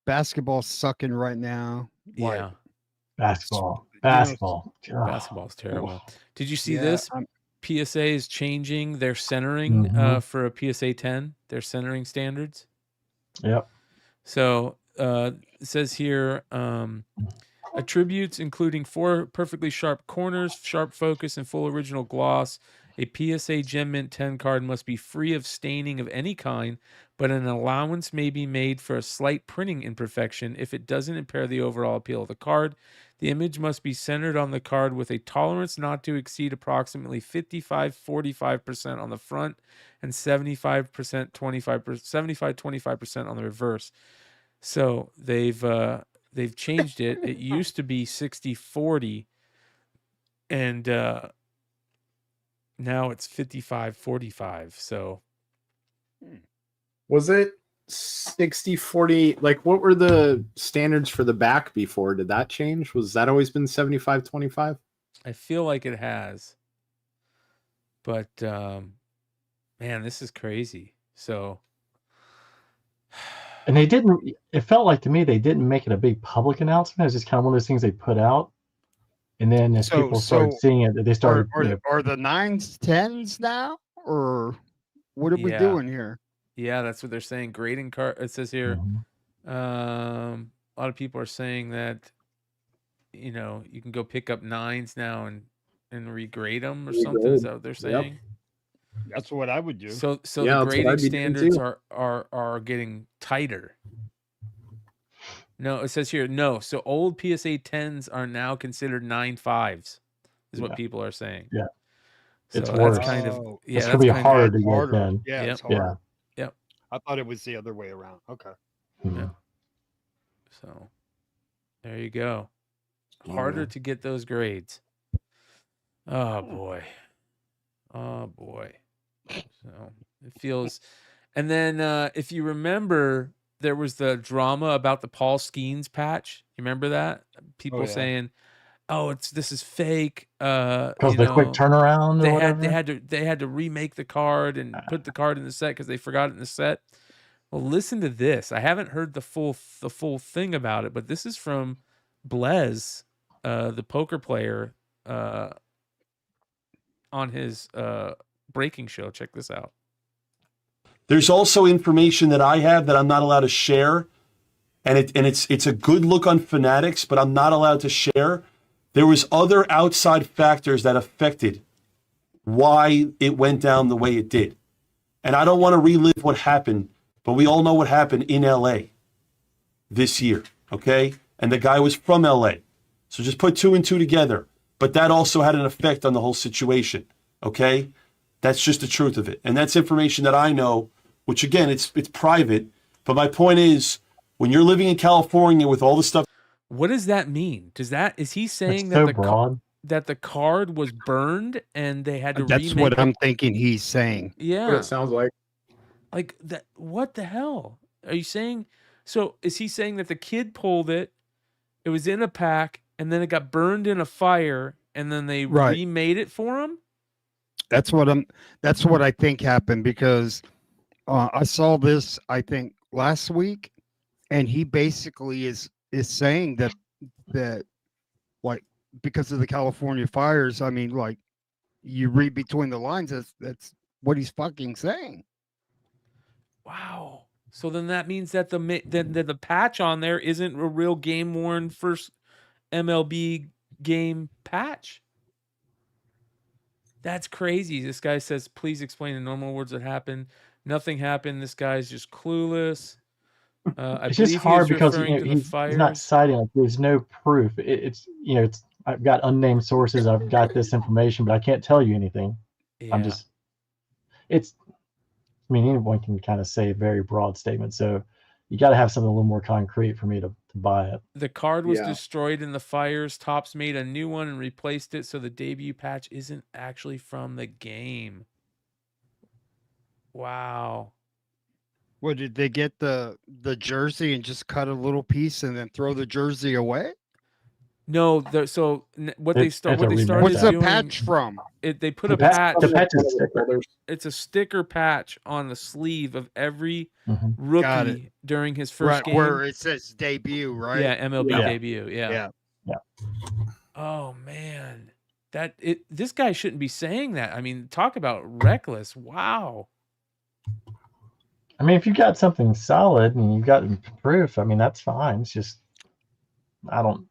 basketball's sucking right now. Like, yeah, basketball's terrible. Did you see this? PSA is changing their centering for a PSA 10. Their centering standards. Yep. So it says here, attributes including 4 perfectly sharp corners, sharp focus, and full original gloss. A PSA Gem Mint 10 card must be free of staining of any kind, but an allowance may be made for a slight printing imperfection if it doesn't impair the overall appeal of the card. The image must be centered on the card with a tolerance not to exceed approximately 55-45% on the front and 75-25% on the reverse. So they've changed it. It used to be 60-40, and now it's 55-45. So was it 60-40? Like, what were the standards for the back before? Did that change? Was that always been 75-25? I feel like it has, but Man, this is crazy. So, and they didn't. It felt like to me they didn't make it a big public announcement. It was just kind of one of those things they put out, and then as people started seeing it, they started. Are the 9s 10s now, or what are we doing here? Yeah, that's what they're saying. Grading card. It says here. Mm-hmm. A lot of people are saying that, you know, you can go pick up 9s now and regrade them or something. Is that what they're saying? Yep. That's what I would do. So the grading standards are getting tighter. No, it says here, no. So old PSA 10s are now considered 9.5s, is what people are saying. Yeah. So it's that's worse. kind of it's gonna be hard to get then. Yeah, yep. It's hard. Yep. I thought it was the other way around. Okay. Mm-hmm. Yeah. So there you go. Harder to get those grades. Oh boy. Oh boy. So it feels, and then if you remember, there was the drama about the Paul Skenes patch. You remember that? People saying, "Oh, this is fake." Because the quick turnaround. They had to remake the card and put the card in the set because they forgot it in the set. Well, listen to this. I haven't heard the full thing about it, but this is from Blez, the poker player, on his breaking show. Check this out. There's also information that I have that I'm not allowed to share, and it's a good look on Fanatics, but I'm not allowed to share. There was other outside factors that affected why it went down the way it did, and I don't want to relive what happened, but we all know what happened in LA this year, okay? And the guy was from LA, so just put 2 and 2 together. But that also had an effect on the whole situation, okay? That's just the truth of it. And that's information that I know, which again, it's private. But my point is, when you're living in California with all the stuff. What does that mean? Is he saying that the card was burned and they had to remake it? That's what I'm thinking he's saying. Yeah. What it sounds like. Like that. What the hell? Are you saying? So is he saying that the kid pulled it, it was in a pack, and then it got burned in a fire, and then they remade it for him? That's what I think happened, because I saw this, I think, last week, and he basically is saying that like, because of the California fires, I mean, like, you read between the lines, that's what he's fucking saying. Wow. So then that means that the patch on there isn't a real game worn first MLB game patch. That's crazy. This guy says, please explain in normal words what happened. Nothing happened. This guy's just clueless. It's just hard because he's not citing, like, there's no proof. It's I've got unnamed sources. I've got this information, but I can't tell you anything. Yeah. I mean, anyone can kind of say a very broad statement. So you got to have something a little more concrete for me to buy it. The card was destroyed in the fires. Topps made a new one and replaced it, so the debut patch isn't actually from the game. Wow. What, did they get the jersey and just cut a little piece and then throw the jersey away? No, what they started What's doing, the patch from? They put a patch. The patch is a sticker. It's a sticker patch on the sleeve of every rookie during his first game. Where it says debut, right? Yeah, MLB debut. Yeah. Oh man, this guy shouldn't be saying that. I mean, talk about reckless. Wow. I mean, if you got something solid and you've got proof, I mean, that's fine. It's just I don't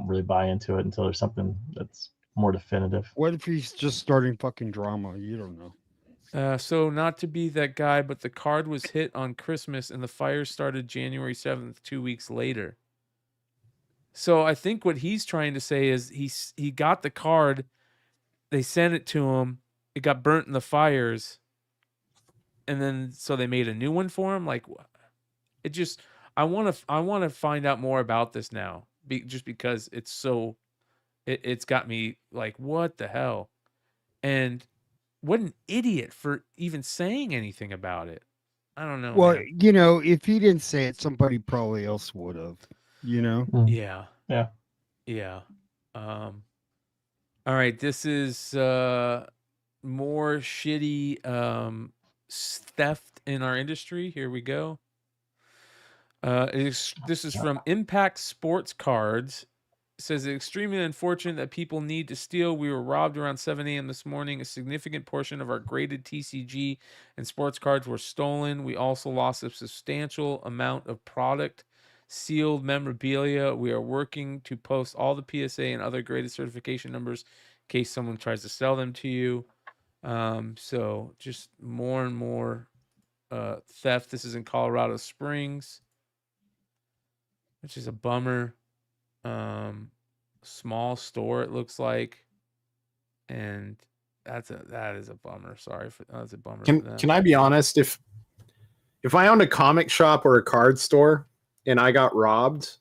really buy into it until there's something that's more definitive. What if he's just starting fucking drama? You don't know. So not to be that guy, but the card was hit on Christmas and the fire started January 7th, 2 weeks later. So I think what he's trying to say is he got the card, they sent it to him, it got burnt in the fires, and then so they made a new one for him. Like, it just, I want to find out more about this now, just because it's got me like, what the hell? And what an idiot for even saying anything about it. I don't know. Well, man. If he didn't say it, somebody probably else would have, Yeah. All right. This is more shitty theft in our industry. Here we go. This is from Impact Sports Cards. It says it's extremely unfortunate that people need to steal. We were robbed around 7 a.m. this morning. A significant portion of our graded TCG and sports cards were stolen. We also lost a substantial amount of product, sealed memorabilia. We are working to post all the PSA and other graded certification numbers in case someone tries to sell them to you. So just more and more theft. This is in Colorado Springs, which is a bummer. Small store it looks like, and that is a bummer. Sorry for that's a bummer. Can I be honest? If I owned a comic shop or a card store and I got robbed,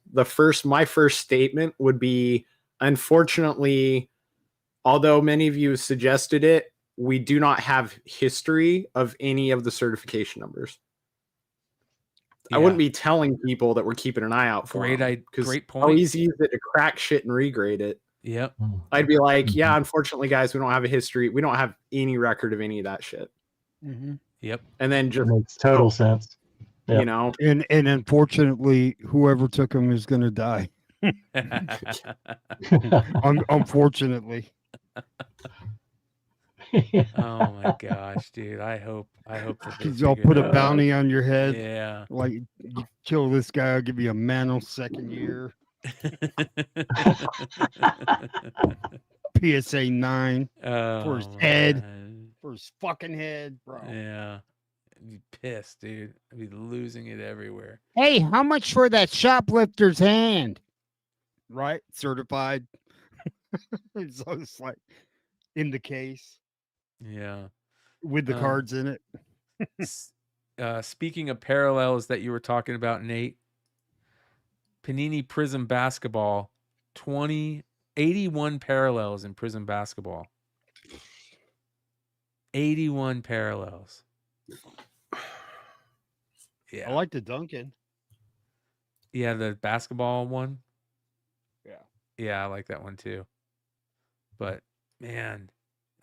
my first statement would be, unfortunately, although many of you suggested it, we do not have history of any of the certification numbers. I wouldn't be telling people that we're keeping an eye out for great point. How easy is it to crack shit and regrade it? Yep. I'd be like, yeah, unfortunately, guys, we don't have a history. We don't have any record of any of that shit. Yep. And then just makes total sense. You know, and unfortunately, whoever took them is going to die. Unfortunately. Oh my gosh, dude! I hope that y'all put a bounty on your head. Yeah, like you kill this guy, I'll give you a nanosecond year. PSA 9 for his head, for his fucking head, bro. Yeah, I'd be pissed, dude. I'd be losing it everywhere. Hey, how much for that shoplifter's hand? Right, certified. So it's like in the case. Yeah. With the cards in it. Speaking of parallels that you were talking about, Nate, Panini Prism Basketball, 81 parallels in Prism Basketball. 81 parallels. Yeah. I like the Duncan. Yeah, the basketball one. Yeah. Yeah, I like that one too. But man,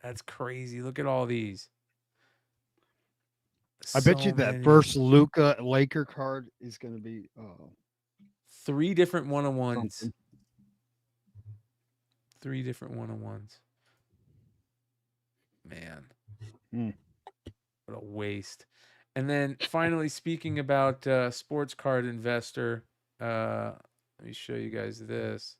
that's crazy. Look at all these. I bet you that first Luka Laker card is going to be 3 different one-on-ones. 3 different one-on-ones. Man. What a waste. And then finally, speaking about sports card investor, let me show you guys this.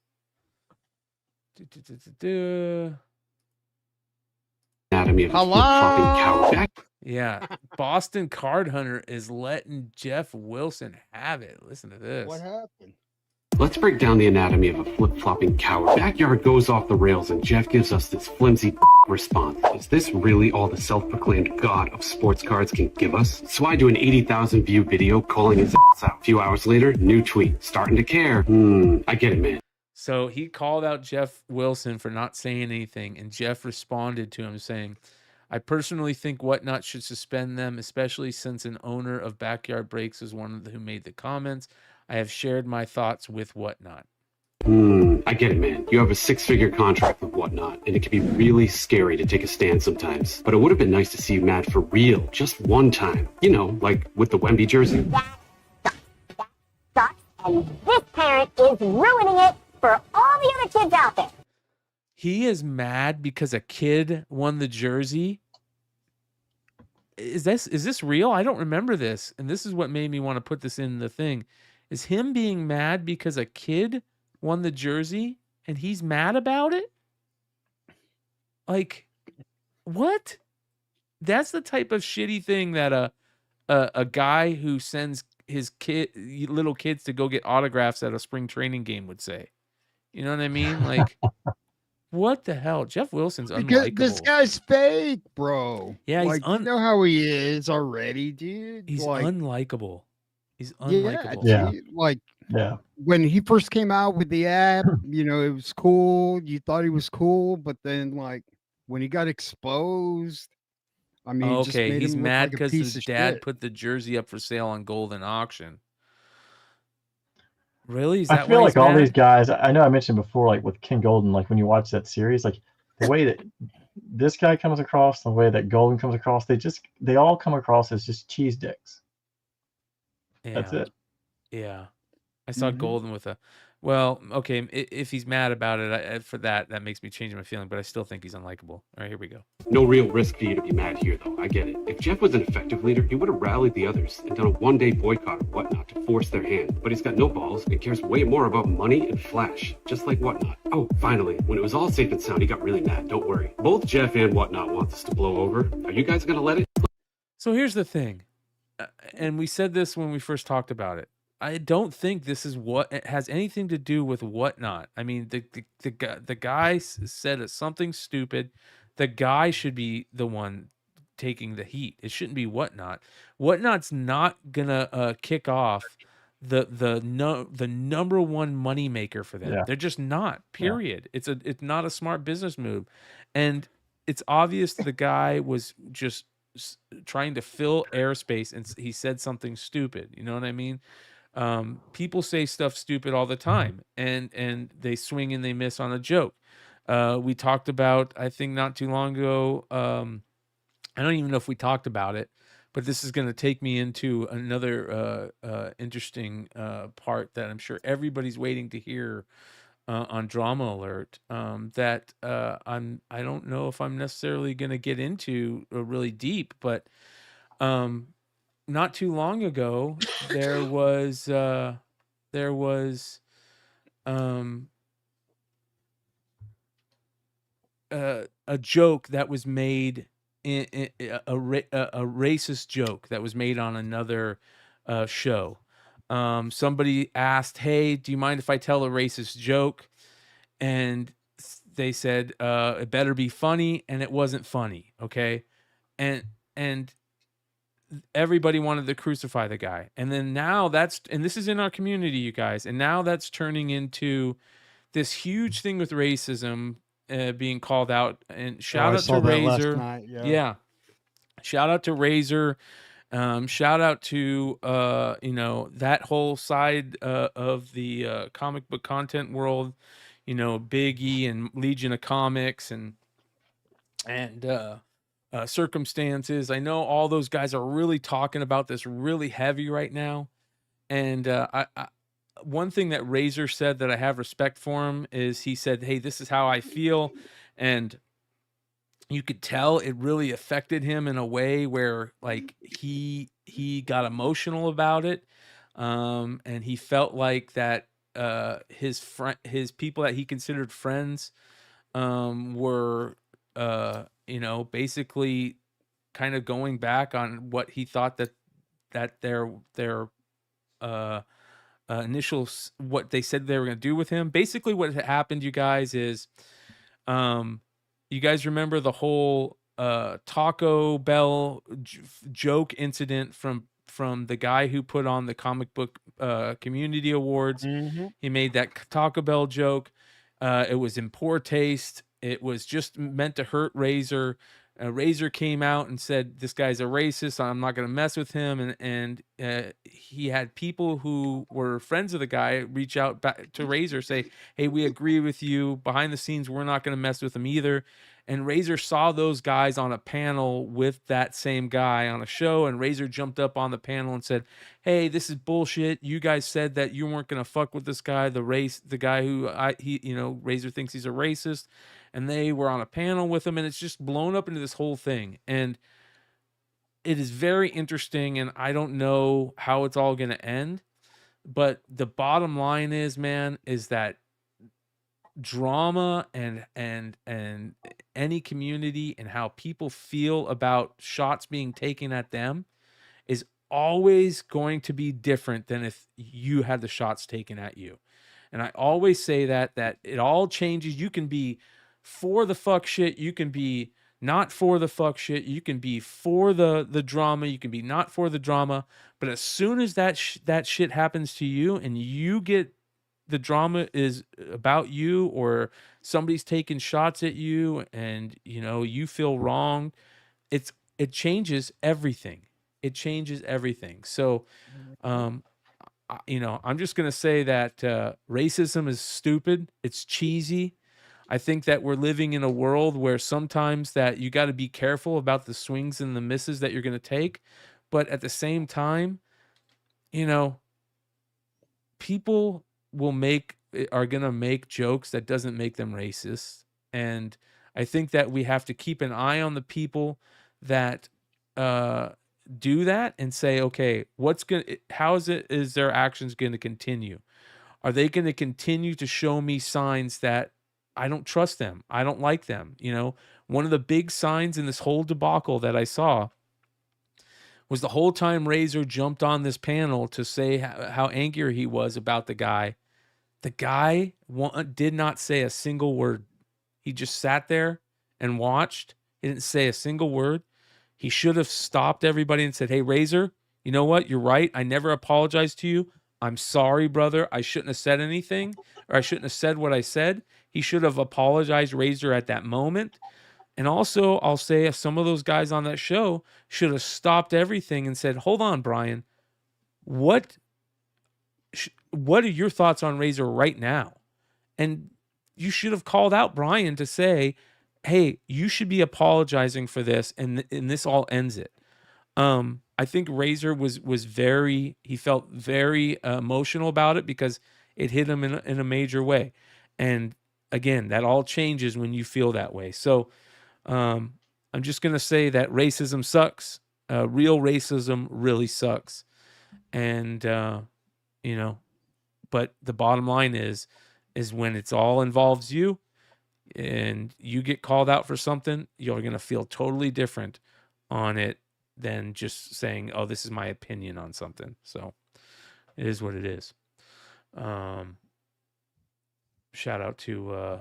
Anatomy of a flip-flopping cow. Yeah, Boston Card Hunter is letting Jeff Wilson have it. Listen to this. What happened? Let's break down the anatomy of a flip-flopping cow. Backyard goes off the rails and Jeff gives us this flimsy response. Is this really all the self-proclaimed god of sports cards can give us? So I do an 80,000 view video calling his ass out. A few hours later, new tweet. Starting to care. I get it, man. So he called out Jeff Wilson for not saying anything, and Jeff responded to him saying, I personally think Whatnot should suspend them, especially since an owner of Backyard Breaks is one of who made the comments. I have shared my thoughts with Whatnot. I get it, man. You have a 6-figure contract with Whatnot, and it can be really scary to take a stand sometimes. But it would have been nice to see you mad for real, just one time. You know, like with the Wemby jersey. And this parent is ruining it for all the other kids out there. He is mad because a kid won the jersey. Is this real? I don't remember this. And this is what made me want to put this in the thing. Is him being mad because a kid won the jersey and he's mad about it? Like, what? That's the type of shitty thing that a guy who sends his little kids to go get autographs at a spring training game would say. You know what I mean? Like, what the hell? Jeff Wilson's unlikable. This guy's fake, bro. Yeah, he's like, you know how he is already, dude. He's like, unlikable. He's unlikable. Yeah, like when he first came out with the app, you know, it was cool. You thought he was cool, but then like when he got exposed, I mean, okay, he's mad because his dad shit. put the jersey up for sale on Golden Auction. Really? Is that I feel why like all these guys, I know I mentioned before, like with King Golden, like when you watch that series, like the way that this guy comes across, the way that Golden comes across, they all come across as just cheese dicks. That's it. Yeah. I saw Golden with a, well, okay, if he's mad about it, for that makes me change my feeling, but I still think he's unlikable. All right, here we go. No real risk for you to be mad here, though. I get it. If Jeff was an effective leader, he would have rallied the others and done a one-day boycott or whatnot to force their hand. But he's got no balls and cares way more about money and flash, just like whatnot. Oh, finally, when it was all safe and sound, he got really mad. Don't worry. Both Jeff and whatnot want this to blow over. Are you guys gonna let it? So here's the thing, and we said this when we first talked about it. I don't think this is what it has anything to do with whatnot. I mean, the guy said something stupid. The guy should be the one taking the heat. It shouldn't be whatnot. Whatnot's not gonna kick off the number one money maker for them. Yeah. They're just not. Period. Yeah. It's not a smart business move, and it's obvious the guy was just trying to fill airspace, and he said something stupid. You know what I mean? People say stuff stupid all the time, and they swing and they miss on a joke. We talked about, I think not too long ago, I don't even know if we talked about it, but this is going to take me into another interesting part that I'm sure everybody's waiting to hear on Drama Alert, that I don't know if I'm necessarily going to get into really deep, but not too long ago, there was a joke that was made, a racist joke that was made on another show. Somebody asked, "Hey, do you mind if I tell a racist joke?" And they said, "It better be funny," and it wasn't funny. Okay, and everybody wanted to crucify the guy. And then now and this is in our community, you guys, and now that's turning into this huge thing with racism being called out. And shout out to Razor. Yeah. Shout out to Razor. Shout out to that whole side of the comic book content world, Big E and Legion of Comics and Circumstances. I know all those guys are really talking about this really heavy right now. And one thing that Razor said that I have respect for him is he said, "Hey, this is how I feel." And you could tell it really affected him in a way where like he got emotional about it. And he felt like that his people that he considered friends were basically kind of going back on what he thought that their initial, what they said they were going to do with him. Basically what happened, you guys, is you guys remember the whole Taco Bell joke incident from the guy who put on the comic book community awards. He made that Taco Bell joke. It was in poor taste. It was just meant to hurt Razor. Razor came out and said, "This guy's a racist. I'm not going to mess with him." And he had people who were friends of the guy reach out back to Razor, say, "Hey, we agree with you. Behind the scenes, we're not going to mess with him either." And Razor saw those guys on a panel with that same guy on a show, and Razor jumped up on the panel and said, "Hey, this is bullshit. You guys said that you weren't going to fuck with this guy, the guy who Razor thinks he's a racist." And they were on a panel with him, and it's just blown up into this whole thing. And it is very interesting, and I don't know how it's all going to end. But the bottom line is, man, is that drama and any community and how people feel about shots being taken at them is always going to be different than if you had the shots taken at you. And I always say that it all changes. You can be for the fuck shit, you can be not for the fuck shit, you can be for the drama, you can be not for the drama, but as soon as that shit happens to you and you get the drama is about you, or somebody's taking shots at you and you feel wrong, it changes everything. It changes everything. So I'm just going to say that racism is stupid. It's cheesy. I think that we're living in a world where sometimes that you got to be careful about the swings and the misses that you're going to take. But at the same time, you know, people are going to make jokes that doesn't make them racist. And I think that we have to keep an eye on the people that do that and say, okay, is their actions going to continue? Are they going to continue to show me signs that I don't trust them? I don't like them. You know, one of the big signs in this whole debacle that I saw was the whole time Razor jumped on this panel to say how angry he was about the guy. The guy did not say a single word. He just sat there and watched. He didn't say a single word. He should have stopped everybody and said, hey, Razor, you know what? You're right. I never apologized to you. I'm sorry, brother. I shouldn't have said anything, or I shouldn't have said what I said. He should have apologized, Razor, at that moment. And also, I'll say some of those guys on that show should have stopped everything and said, hold on, Bryan, what are your thoughts on Razor right now? And you should have called out Bryan to say, hey, you should be apologizing for this, and this all ends it. I think Razor he felt very emotional about it because it hit him in a major way. And again, that all changes when you feel that way. So I'm just going to say that racism sucks. Real racism really sucks. And, you know, but the bottom line is when it's all involves you and you get called out for something, you're going to feel totally different on it than just saying, oh, this is my opinion on something. So it is what it is. Shout out to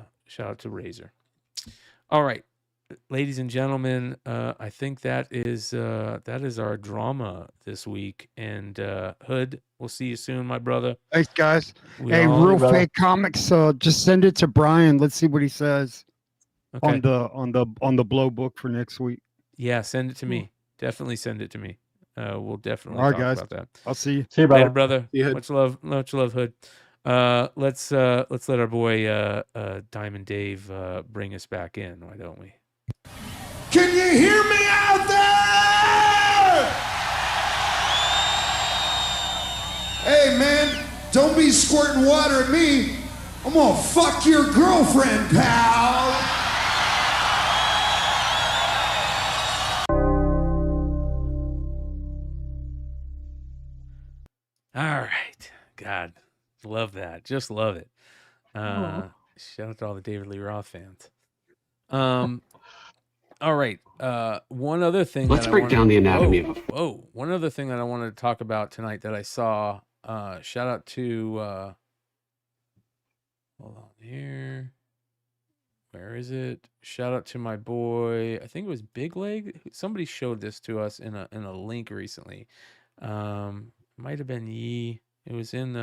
Razor. All right, ladies and gentlemen, I think that is our drama this week. And Hood, we'll see you soon, my brother. Thanks, guys. Real Fake Comics. Just send it to Bryan. Let's see what he says on the blow book for next week. Yeah, send it to me. Definitely send it to me. We'll definitely talk about that. I'll see you. See you, brother. Later, brother. Much love, Hood. Let's let our boy Diamond Dave bring us back in. Why don't we? Can you hear me out there? Hey man, don't be squirting water at me. I'm gonna fuck your girlfriend, pal. All right. God, love that. Just love it. Shout out to all the David Lee Roth fans. All right. One other thing. Let's break down the anatomy of a... Whoa. One other thing that I wanted to talk about tonight that I saw. Shout out to... hold on here. Where is it? Shout out to my boy. I think it was Big Leg. Somebody showed this to us in a link recently. Might have been Yee. It was in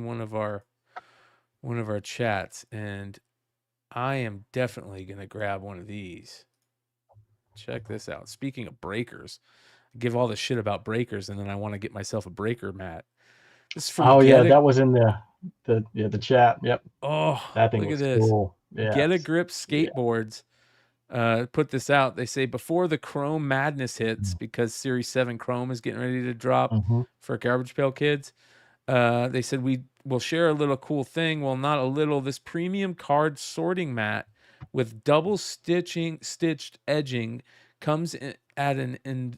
one of our chats, and I am definitely gonna grab one of these. Check this out. Speaking of breakers, I give all the shit about breakers, and then I want to get myself a breaker mat. This is from that was in the chat. Yep. Oh, that thing look was at this. Cool. Yeah. Get a Grip skateboards. Put this out. They say before the Chrome madness hits, because Series 7 Chrome is getting ready to drop for Garbage Pail Kids. They said we will share a little cool thing. Well, not a little. This premium card sorting mat with double stitched edging comes at an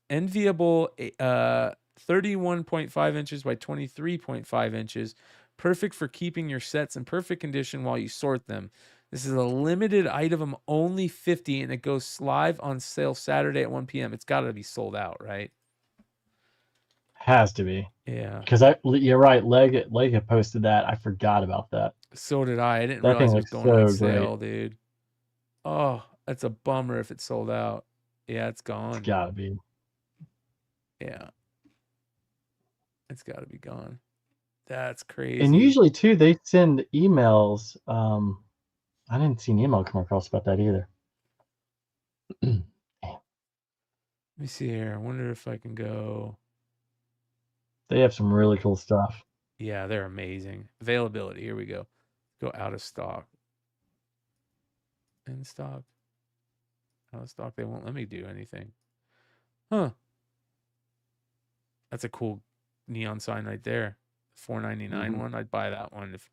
enviable 31.5 inches by 23.5 inches. Perfect for keeping your sets in perfect condition while you sort them. This is a limited item, only 50, and it goes live on sale Saturday at 1 p.m. It's got to be sold out, right? Has to be. Yeah. Because you're right. Leg had posted that. I forgot about that. So did I. I didn't That realize thing it was looks going on so sale, great. dude. Oh, that's a bummer if it's sold out. Yeah, it's gone. It's gotta be. Yeah. It's got to be gone. That's crazy. And usually too, they send emails. I didn't see an email come across about that either. Let me see here. I wonder if I can go. They have some really cool stuff. Yeah, they're amazing. Availability. Here we go. Go out of stock. In stock. Out of stock. They won't let me do anything. Huh. That's a cool neon sign right there. $4.99 one. I'd buy that one. If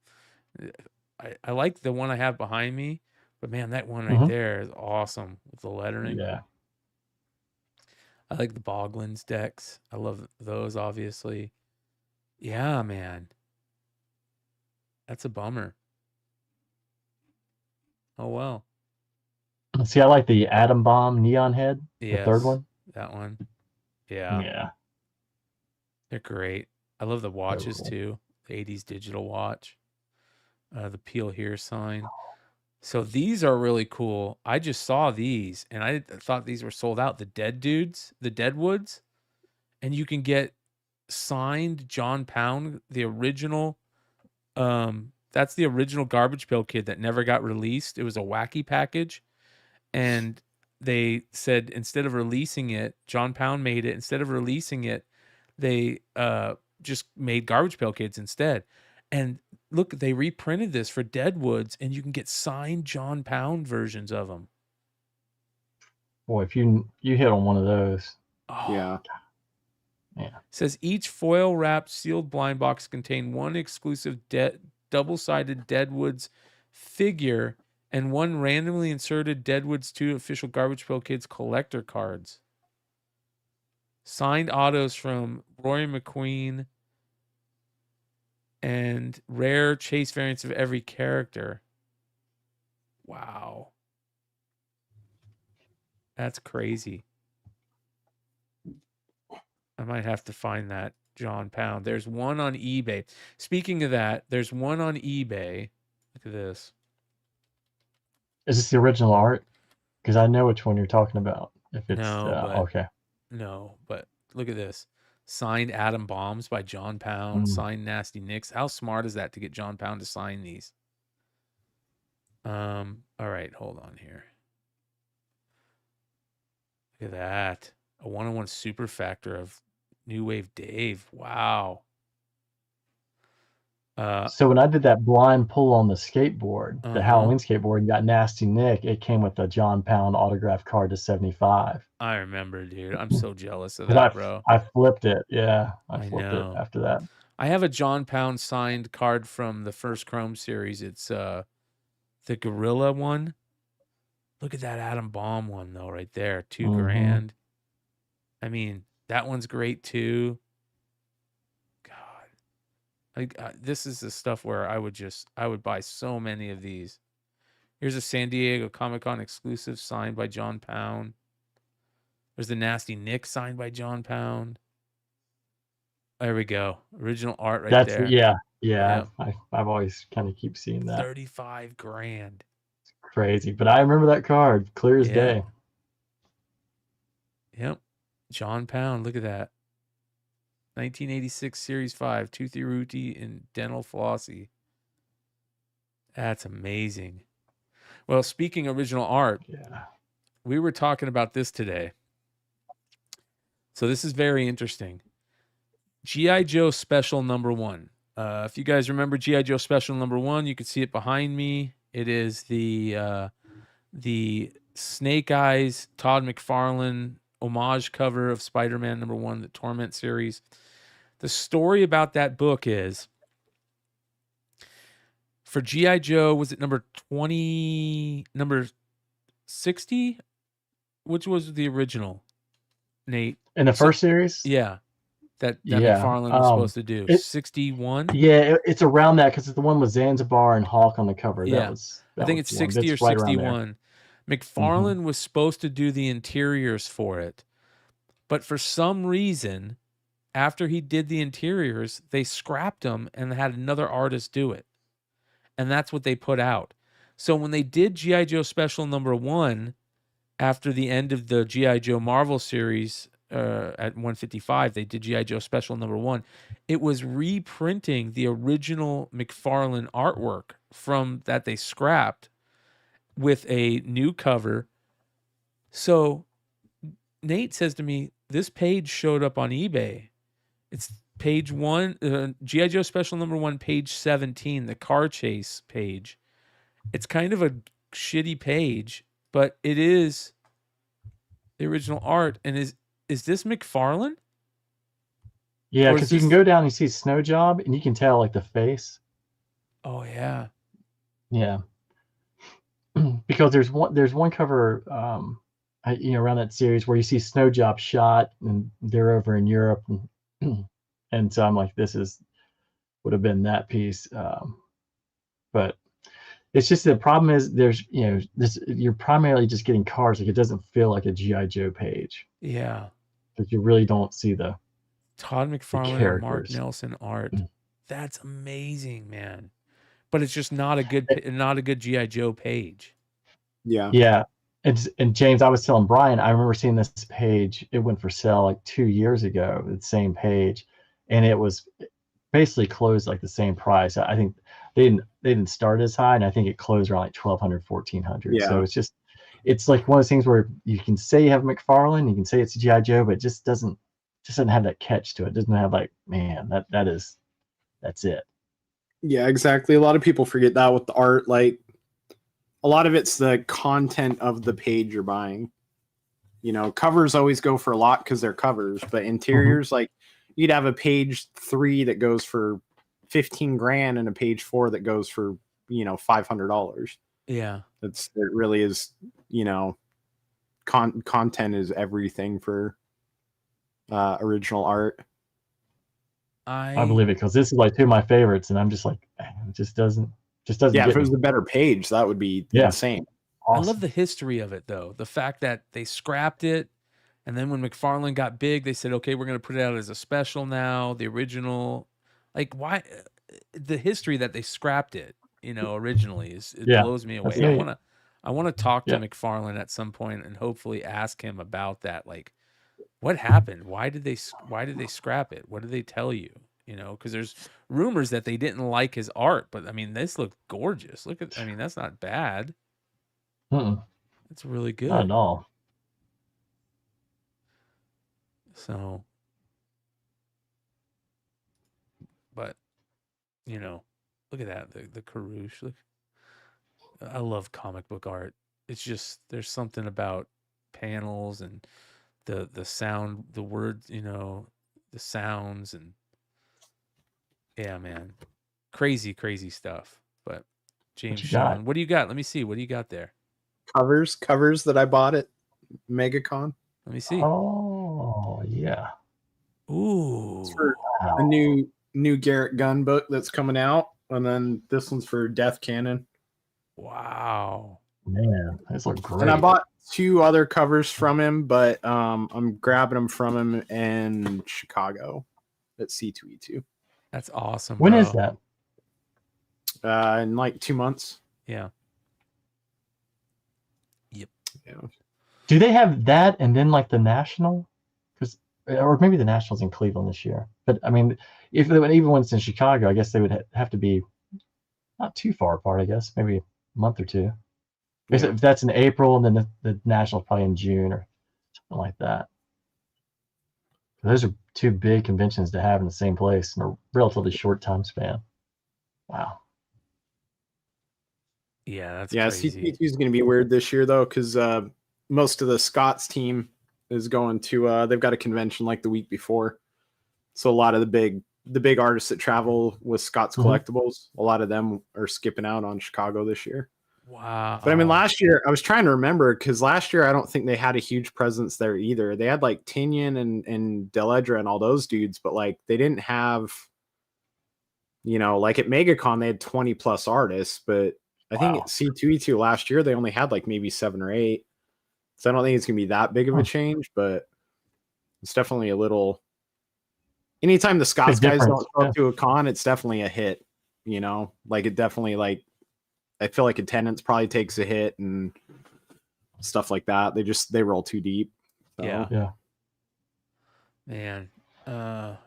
I like the one I have behind me, but man, that one right there is awesome with the lettering. Yeah. I like the Boglins decks. I love those, obviously. Yeah, man. That's a bummer. Oh, well. See, I like the Atom Bomb Neon Head, the third one. That one. Yeah. Yeah. They're great. I love the watches, too. The 80s digital watch. The Peel Here sign. So these are really cool. I just saw these, and I thought these were sold out. The Dead Dudes, the Deadwoods. And you can get signed John Pound, the original. That's the original Garbage Pail Kid that never got released. It was a wacky package. And they said instead of releasing it, John Pound made it. Instead of releasing it, they just made Garbage Pail Kids instead. And look, they reprinted this for Deadwoods, and you can get signed John Pound versions of them. Boy, if you hit on one of those. Oh, yeah. Yeah. It says each foil wrapped sealed blind box contained one exclusive double-sided Deadwoods figure and one randomly inserted Deadwoods 2 official Garbage Pail Kids collector cards. Signed autos from Roy McQueen and rare chase variants of every character. Wow. That's crazy. I might have to find that John Pound. There's one on eBay. Speaking of that, there's one on eBay. Look at this. Is this the original art? Because I know which one you're talking about. If it's okay. No, but look at this. Signed Atom Bombs by John Pound. Signed Nasty Nicks. How smart is that to get John Pound to sign these? All right, hold on here. Look at that. A 1-on-1 super factor of New Wave Dave. Wow. So when I did that blind pull on the skateboard, the Halloween skateboard, and got Nasty Nick, it came with a John Pound autograph card to 75. I remember, dude. I'm so jealous of that, bro. I flipped it. Yeah, I flipped know. it after that. I have a John Pound signed card from the first Chrome series. It's the Gorilla one. Look at that Atom Bomb one, though, right there. $2,000. I mean, that one's great, too. This is the stuff where I would buy so many of these. Here's a San Diego Comic-Con exclusive signed by John Pound. There's the Nasty Nick signed by John Pound. There we go. Original art right there. Yeah. I've always kind of keep seeing that. $35,000. It's crazy, but I remember that card clear as day. Yep. John Pound. Look at that. 1986 Series 5, Toothy Rooty and Dental Flossie. That's amazing. Well, speaking original art, we were talking about this today. So this is very interesting. GI Joe Special #1. If you guys remember GI Joe Special #1, you can see it behind me. It is the Snake Eyes Todd McFarlane homage cover of Spider-Man #1, the Torment series. The story about that book is for G.I. Joe, was it number 20, number 60? Which was the original, Nate? In the first series? Yeah. That McFarlane was supposed to do. 61? Yeah, it's around that because it's the one with Zanzibar and Hawk on the cover. Yeah. I think it's 60 or 61. McFarlane was supposed to do the interiors for it. But for some reason, after he did the interiors, they scrapped them and had another artist do it. And that's what they put out. So when they did G.I. Joe Special #1, after the end of the G.I. Joe Marvel series at 155, they did G.I. Joe Special #1. It was reprinting the original McFarlane artwork from that they scrapped with a new cover. So Nate says to me, this page showed up on eBay. It's page 1, G.I. Joe Special #1, page 17, the car chase page. It's kind of a shitty page, but it is the original art. And is this McFarlane? Yeah, because you can go down and see Snow Job, and you can tell like the face. Oh yeah. Yeah. Because there's one cover, around that series where you see Snow Job shot, and they're over in Europe, and so I'm like, would have been that piece, but it's just the problem is you're primarily just getting cards. Like it doesn't feel like a GI Joe page. Yeah. Because you really don't see the Todd McFarlane and Mark Nelson art. That's amazing, man. But it's just not a good GI Joe page. Yeah. Yeah. And James, I was telling Bryan, I remember seeing this page. It went for sale like 2 years ago, the same page, and it was basically closed like the same price. I think they didn't start as high, and I think it closed around like 1,200, 1,400. Yeah. So it's like one of those things where you can say you have McFarlane, you can say it's a GI Joe, but it just doesn't have that catch to it. It doesn't have like, man, that's it. Yeah, exactly. A lot of people forget that with the art. Like, a lot of it's the content of the page you're buying. Covers always go for a lot because they're covers, but interiors, like you'd have a page 3 that goes for $15,000 and a page 4 that goes for $500. Yeah, it really is. Content is everything for original art. I believe it, because this is like 2 of my favorites, and I'm just like, it just doesn't. Yeah, if it was a better page, that would be insane. Awesome. I love the history of it, though. The fact that they scrapped it, and then when McFarlane got big, they said, okay, we're going to put it out as a special now, the original. Like, why? The history that they scrapped it, originally, blows me away. I want to talk to McFarlane at some point and hopefully ask him about that. Like, what happened? Why did they scrap it? What did they tell you? Because there's rumors that they didn't like his art, but I mean, this looked gorgeous. That's not bad. It's really good. Not at all. So, but look at that. The Karush. Look, I love comic book art. It's just, there's something about panels and the sound, the words, the sounds, and yeah, man, crazy stuff. But James Sean, what do you got? Let me see. What do you got there? Covers that I bought at Megacon. Let me see. Oh yeah. Ooh. It's for a new Garrett Gunn book that's coming out, and then this one's for Death Cannon. Wow. Man, those look great. And I bought 2 other covers from him, but I'm grabbing them from him in Chicago at C2E2. That's awesome. When is that? In like 2 months. Yeah. Yep. Yeah. Do they have that and then like the National? Or maybe the National's in Cleveland this year. But I mean, even when it's in Chicago, I guess they would have to be not too far apart. I guess maybe a month or 2. Yeah. If that's in April, and then the National's probably in June or something like that. Those are 2 big conventions to have in the same place in a relatively short time span. Wow. Yeah, that's crazy. C2E2 is going to be weird this year though, because most of the Scots team is going to. They've got a convention like the week before, so a lot of the big artists that travel with Scott's Collectibles, a lot of them are skipping out on Chicago this year. Wow. But I mean, last year, I was trying to remember, because last year I don't think they had a huge presence there either. They had like Tinian and Deledra and all those dudes, but like they didn't have, like at Megacon, they had 20 plus artists, but I think at C2E2 last year, they only had like maybe 7 or 8. So I don't think it's going to be that big of a change, but it's definitely a little. Anytime the Scots guys don't show up to a con, it's definitely a hit, like it definitely like. I feel like attendance probably takes a hit and stuff like that. They roll too deep. So. Yeah. Man,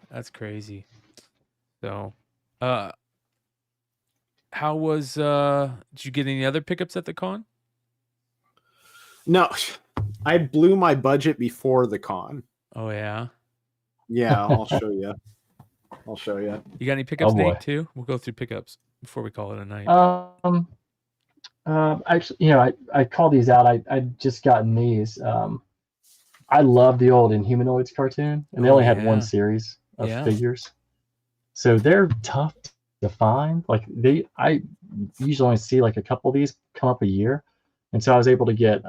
that's crazy. So, how was? Did you get any other pickups at the con? No, I blew my budget before the con. Oh yeah. Yeah, I'll show you. You got any pickups, Nate? Too. We'll go through pickups before we call it a night. Actually, I call these out. I just gotten these. I love the old Inhumanoids cartoon, and they only had one series of figures, so they're tough to find. Like I usually only see like a couple of these come up a year, and so I was able to get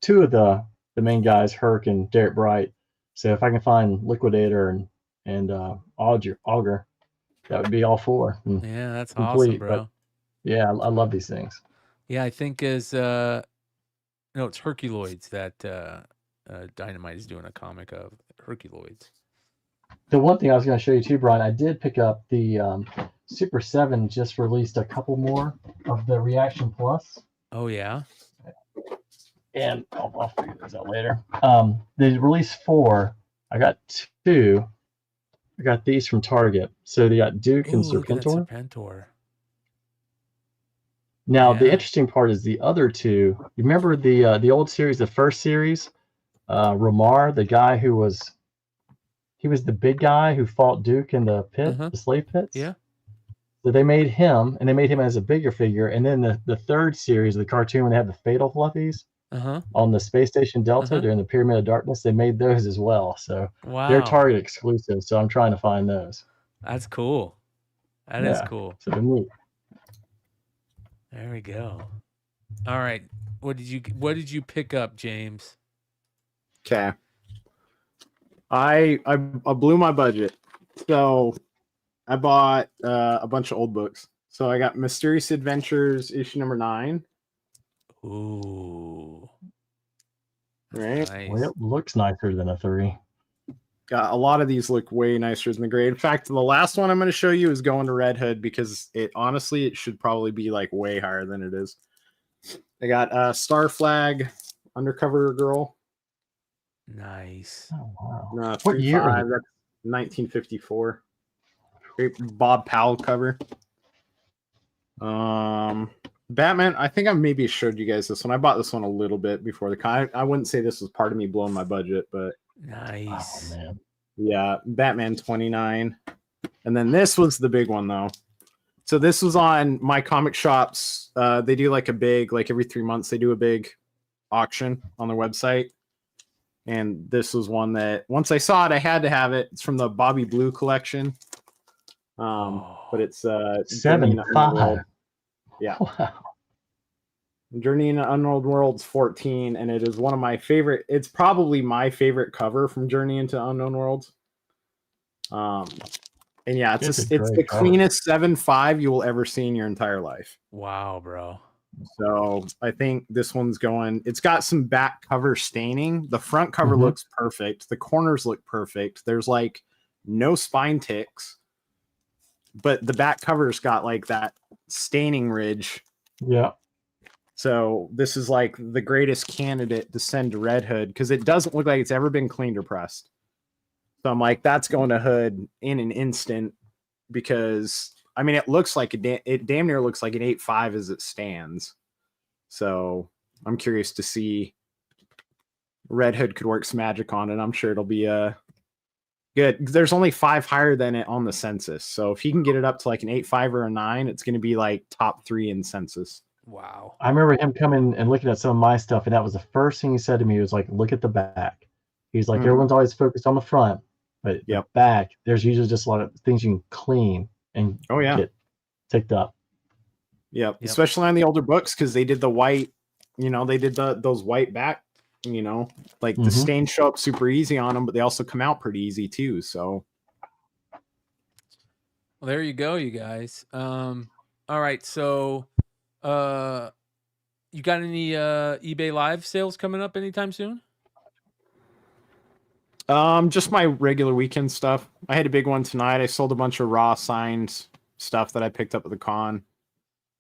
two of the main guys, Herc and Derek Bright. So if I can find Liquidator and Augur, that would be all four. Yeah, that's complete, awesome, bro. But yeah, I love these things. Yeah, I think it's Herculoids that Dynamite is doing a comic of Herculoids. The one thing I was going to show you too, Brian, I did pick up the Super 7 just released a couple more of the Reaction Plus. Oh, yeah? And I'll figure those out later. They released 4. I got 2. I got these from Target. So they got Duke and Serpentor. Serpentor. Now, the interesting part is the other 2. You remember the old series, the first series? Ramar, the guy who was the big guy who fought Duke in the pit, the slave pits. Yeah. So they made him, and they made him as a bigger figure. And then the third series of the cartoon, when they have the Fatal Fluffies on the Space Station Delta during the Pyramid of Darkness, they made those as well. So they're Target exclusive. So I'm trying to find those. That's cool. That is cool. So they're neat. There we go. All right. What did you pick up, James? Okay. I blew my budget. So I bought a bunch of old books. So I got Mysterious Adventures issue number 9. Ooh. Right. Nice. Well, it looks nicer than a 3. Got a lot of these look way nicer than the grade. In fact, the last one I'm going to show you is going to Red Hood because it should probably be like way higher than it is. I got Star Flag Undercover Girl. Nice. Oh wow. What year? That's 1954. Great Bob Powell cover. Batman. I think I maybe showed you guys this one. I bought this one a little bit before the con. I wouldn't say this was part of me blowing my budget, but nice. Oh, man. Yeah, Batman 29. And then this was the big one though. So this was on my comic shops. They do like a big, like every 3 months, they do a big auction on their website. And this was one that once I saw it, I had to have it. It's from the Bobby Blue collection. But it's 7.5. Yeah. Wow. Journey into Unknown Worlds 14, and it is one of my favorite. It's probably my favorite cover from Journey into Unknown Worlds. And yeah, it's the cleanest 7.5 you will ever see in your entire life. Wow, bro. So I think this one's going. It's got some back cover staining. The front cover looks perfect. The corners look perfect. There's like no spine ticks, but the back cover's got like that staining ridge. Yeah. So this is like the greatest candidate to send to Red Hood because it doesn't look like it's ever been cleaned or pressed. So I'm like, that's going to Hood in an instant because I mean, it looks like it damn near looks like an 8.5 as it stands. So I'm curious to see Red Hood could work some magic on it. I'm sure it'll be good. There's only 5 higher than it on the census. So if he can get it up to like an 8.5 or a 9, it's going to be like top 3 in census. Wow. I remember him coming and looking at some of my stuff, and that was the first thing he said to me. He was like, look at the back. He's like, everyone's always focused on the front, but the back, there's usually just a lot of things you can clean and get ticked up. Yep. Especially on the older books because they did the white, they did those white back, like the stains show up super easy on them, but they also come out pretty easy too. So well, there you go, you guys. All right, so you got any eBay live sales coming up anytime soon? Just my regular weekend stuff. I had a big one tonight. I sold a bunch of raw signed stuff that I picked up at the con.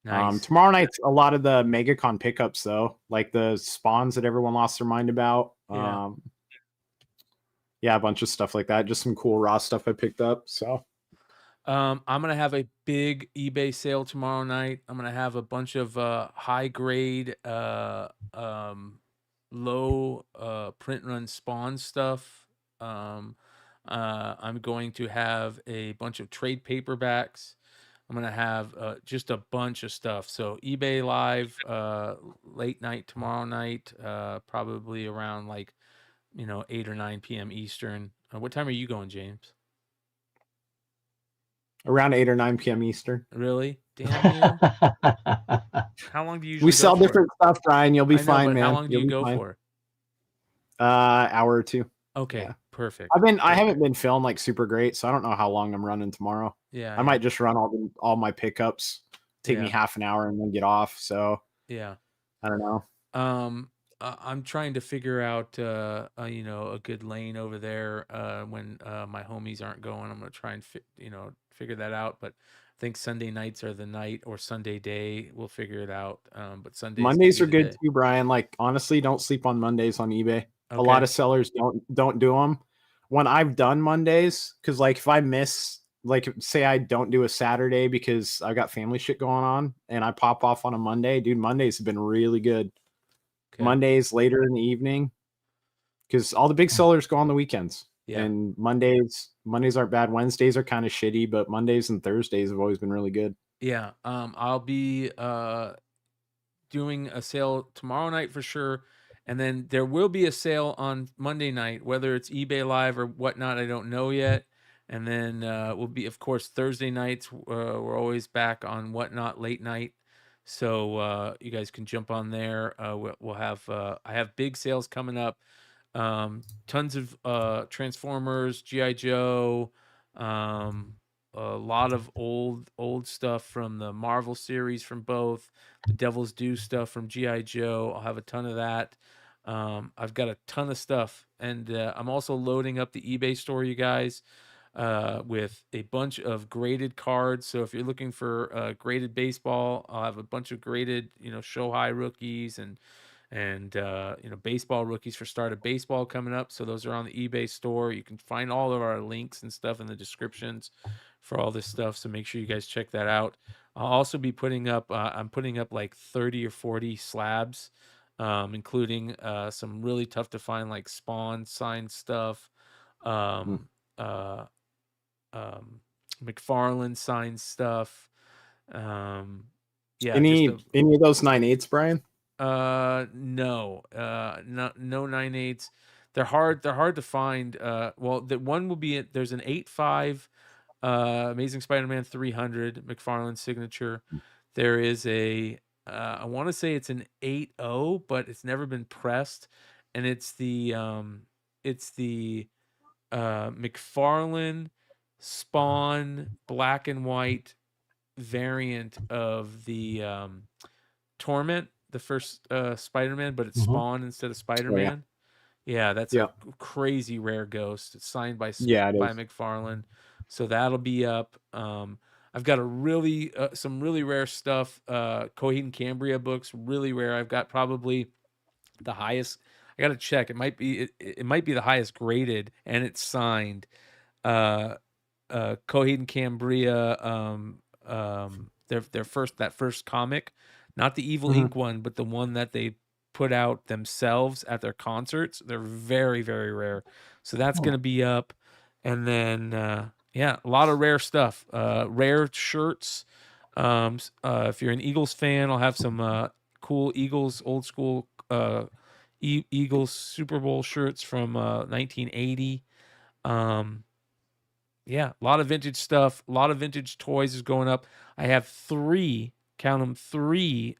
Nice. Tomorrow night's a lot of the Megacon pickups though, like the spawns that everyone lost their mind about. Yeah, a bunch of stuff like that. Just some cool raw stuff I picked up. So I'm gonna have a big eBay sale tomorrow night. I'm gonna have a bunch of high grade low print run spawn stuff. I'm going to have a bunch of trade paperbacks. I'm going to have just a bunch of stuff. So eBay Live late night tomorrow night, probably around like, 8 or 9 p.m. Eastern. What time are you going, James? Around 8 or 9 p.m. Eastern. Really? Damn you. How long do you usually We go sell for? Different stuff, Brian. You'll be I know, fine, but man. How long do You'll you be go fine. for? Hour or two. Okay, Yeah. perfect. I haven't been feeling like super great, so I don't know how long I'm running tomorrow. Yeah, I might just run all my pickups, take me Yeah. half an hour, and then get off. So Yeah. I don't know. I'm trying to figure out, a good lane over there when my homies aren't going. I'm gonna try and figure that out. But I think Sunday nights are the night, or Sunday day. We'll figure it out. But Mondays are good day. too, Brian. Like honestly, don't sleep on Mondays on eBay. A lot of sellers don't do them. When I've done Mondays, because like if I miss, like say I don't do a Saturday because I got family shit going on, and I pop off on a Monday, dude. Mondays have been really good. Okay. Mondays later in the evening, because all the big sellers go on the weekends. Yeah. And Mondays aren't bad. Wednesdays are kind of shitty, but Mondays and Thursdays have always been really good. Yeah. I'll be doing a sale tomorrow night for sure. And then there will be a sale on Monday night, whether it's eBay Live or whatnot. I don't know yet. And then we'll be, of course, Thursday nights. We're always back on Whatnot late night. So you guys can jump on there. We'll have, I have big sales coming up. Tons of Transformers, GI Joe, a lot of old stuff from the Marvel series from both, the Devil's Due stuff from GI Joe. I'll have a ton of that. I've got a ton of stuff, and I'm also loading up the eBay store, you guys, with a bunch of graded cards. So if you're looking for graded baseball, I'll have a bunch of graded, show high rookies and baseball rookies for Start of Baseball coming up. So those are on the eBay store. You can find all of our links and stuff in the descriptions for all this stuff. So make sure you guys check that out. I'll also be putting up, I'm putting up like 30 or 40 slabs, including some really tough to find like Spawn signed stuff, McFarlane signed stuff. Yeah. Any of those 9/8s, Brian? No, no 9/8s. They're hard to find. Well, the one will be there's an 8.5 Amazing Spider-Man 300 McFarlane signature. There is a I want to say it's an 8.0, but it's never been pressed, and it's the McFarlane Spawn black and white variant of the Torment, the first Spider-Man, but it's Spawn instead of Spider-Man. Yeah, that's a crazy rare ghost. It's signed by McFarlane. So that'll be up. I've got some really rare stuff. Coheed and Cambria books, really rare. I've got probably the highest. I got to check. It might be the highest graded, and it's signed. Coheed and Cambria, their first comic, not the Evil Inc. one, but the one that they put out themselves at their concerts. They're very, very rare. So that's going to be up. And then, a lot of rare stuff. Rare shirts. If you're an Eagles fan, I'll have some cool Eagles, old school Eagles Super Bowl shirts from 1980. A lot of vintage stuff. A lot of vintage toys is going up. I have 3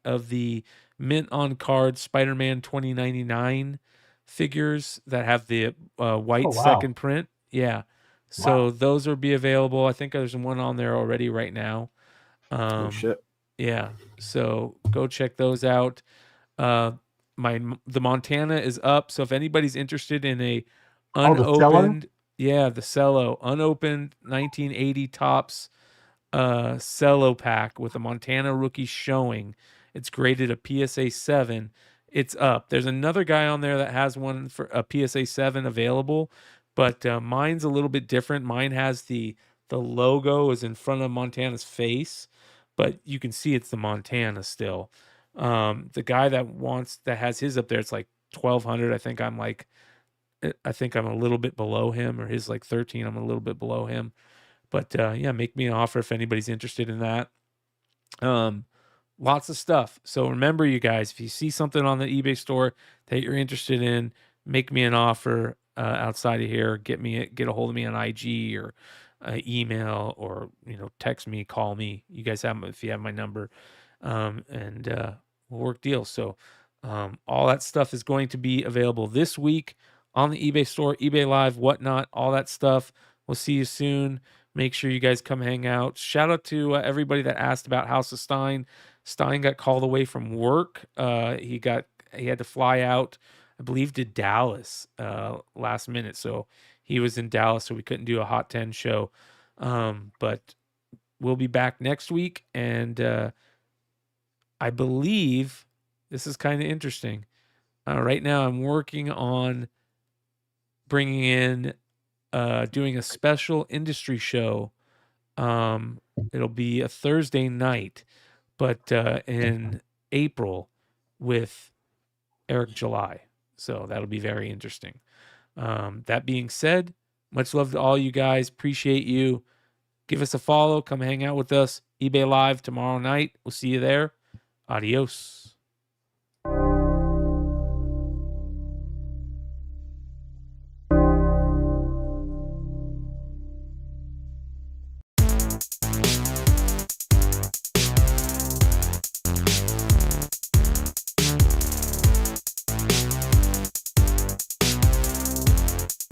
of the mint on card Spider-Man 2099 figures that have the white second print. Yeah. So those will be available. I think there's one on there already right now. Oh shit. Yeah. So go check those out. The Montana is up. So if anybody's interested in a unopened, the cello, unopened 1980 Topps cello pack with a Montana rookie showing, it's graded a PSA 7. It's up. There's another guy on there that has one for a PSA 7 available, but mine's a little bit different. Mine has the logo is in front of Montana's face, but you can see it's the Montana still. The guy that has his up there, it's like 1,200. I think I'm a little bit below him, or his like 13. I'm a little bit below him. But yeah, make me an offer if anybody's interested in that. Lots of stuff. So remember, you guys, if you see something on the eBay store that you're interested in, make me an offer outside of here. Get a hold of me on IG or email, or text me, call me. You guys have, if you have my number, and we'll work deals. So all that stuff is going to be available this week on the eBay store, eBay Live, whatnot, all that stuff. We'll see you soon. Make sure you guys come hang out. Shout out to everybody that asked about House of Stein. Stein got called away from work. He had to fly out, I believe, to Dallas last minute. So he was in Dallas, so we couldn't do a Hot 10 show. But we'll be back next week. And I believe this is kind of interesting. Right now I'm working on bringing in, doing a special industry show. It'll be a Thursday night, but in April with Eric July. So that'll be very interesting. That being said, much love to all you guys. Appreciate you. Give us a follow. Come hang out with us. eBay Live tomorrow night. We'll see you there. Adios.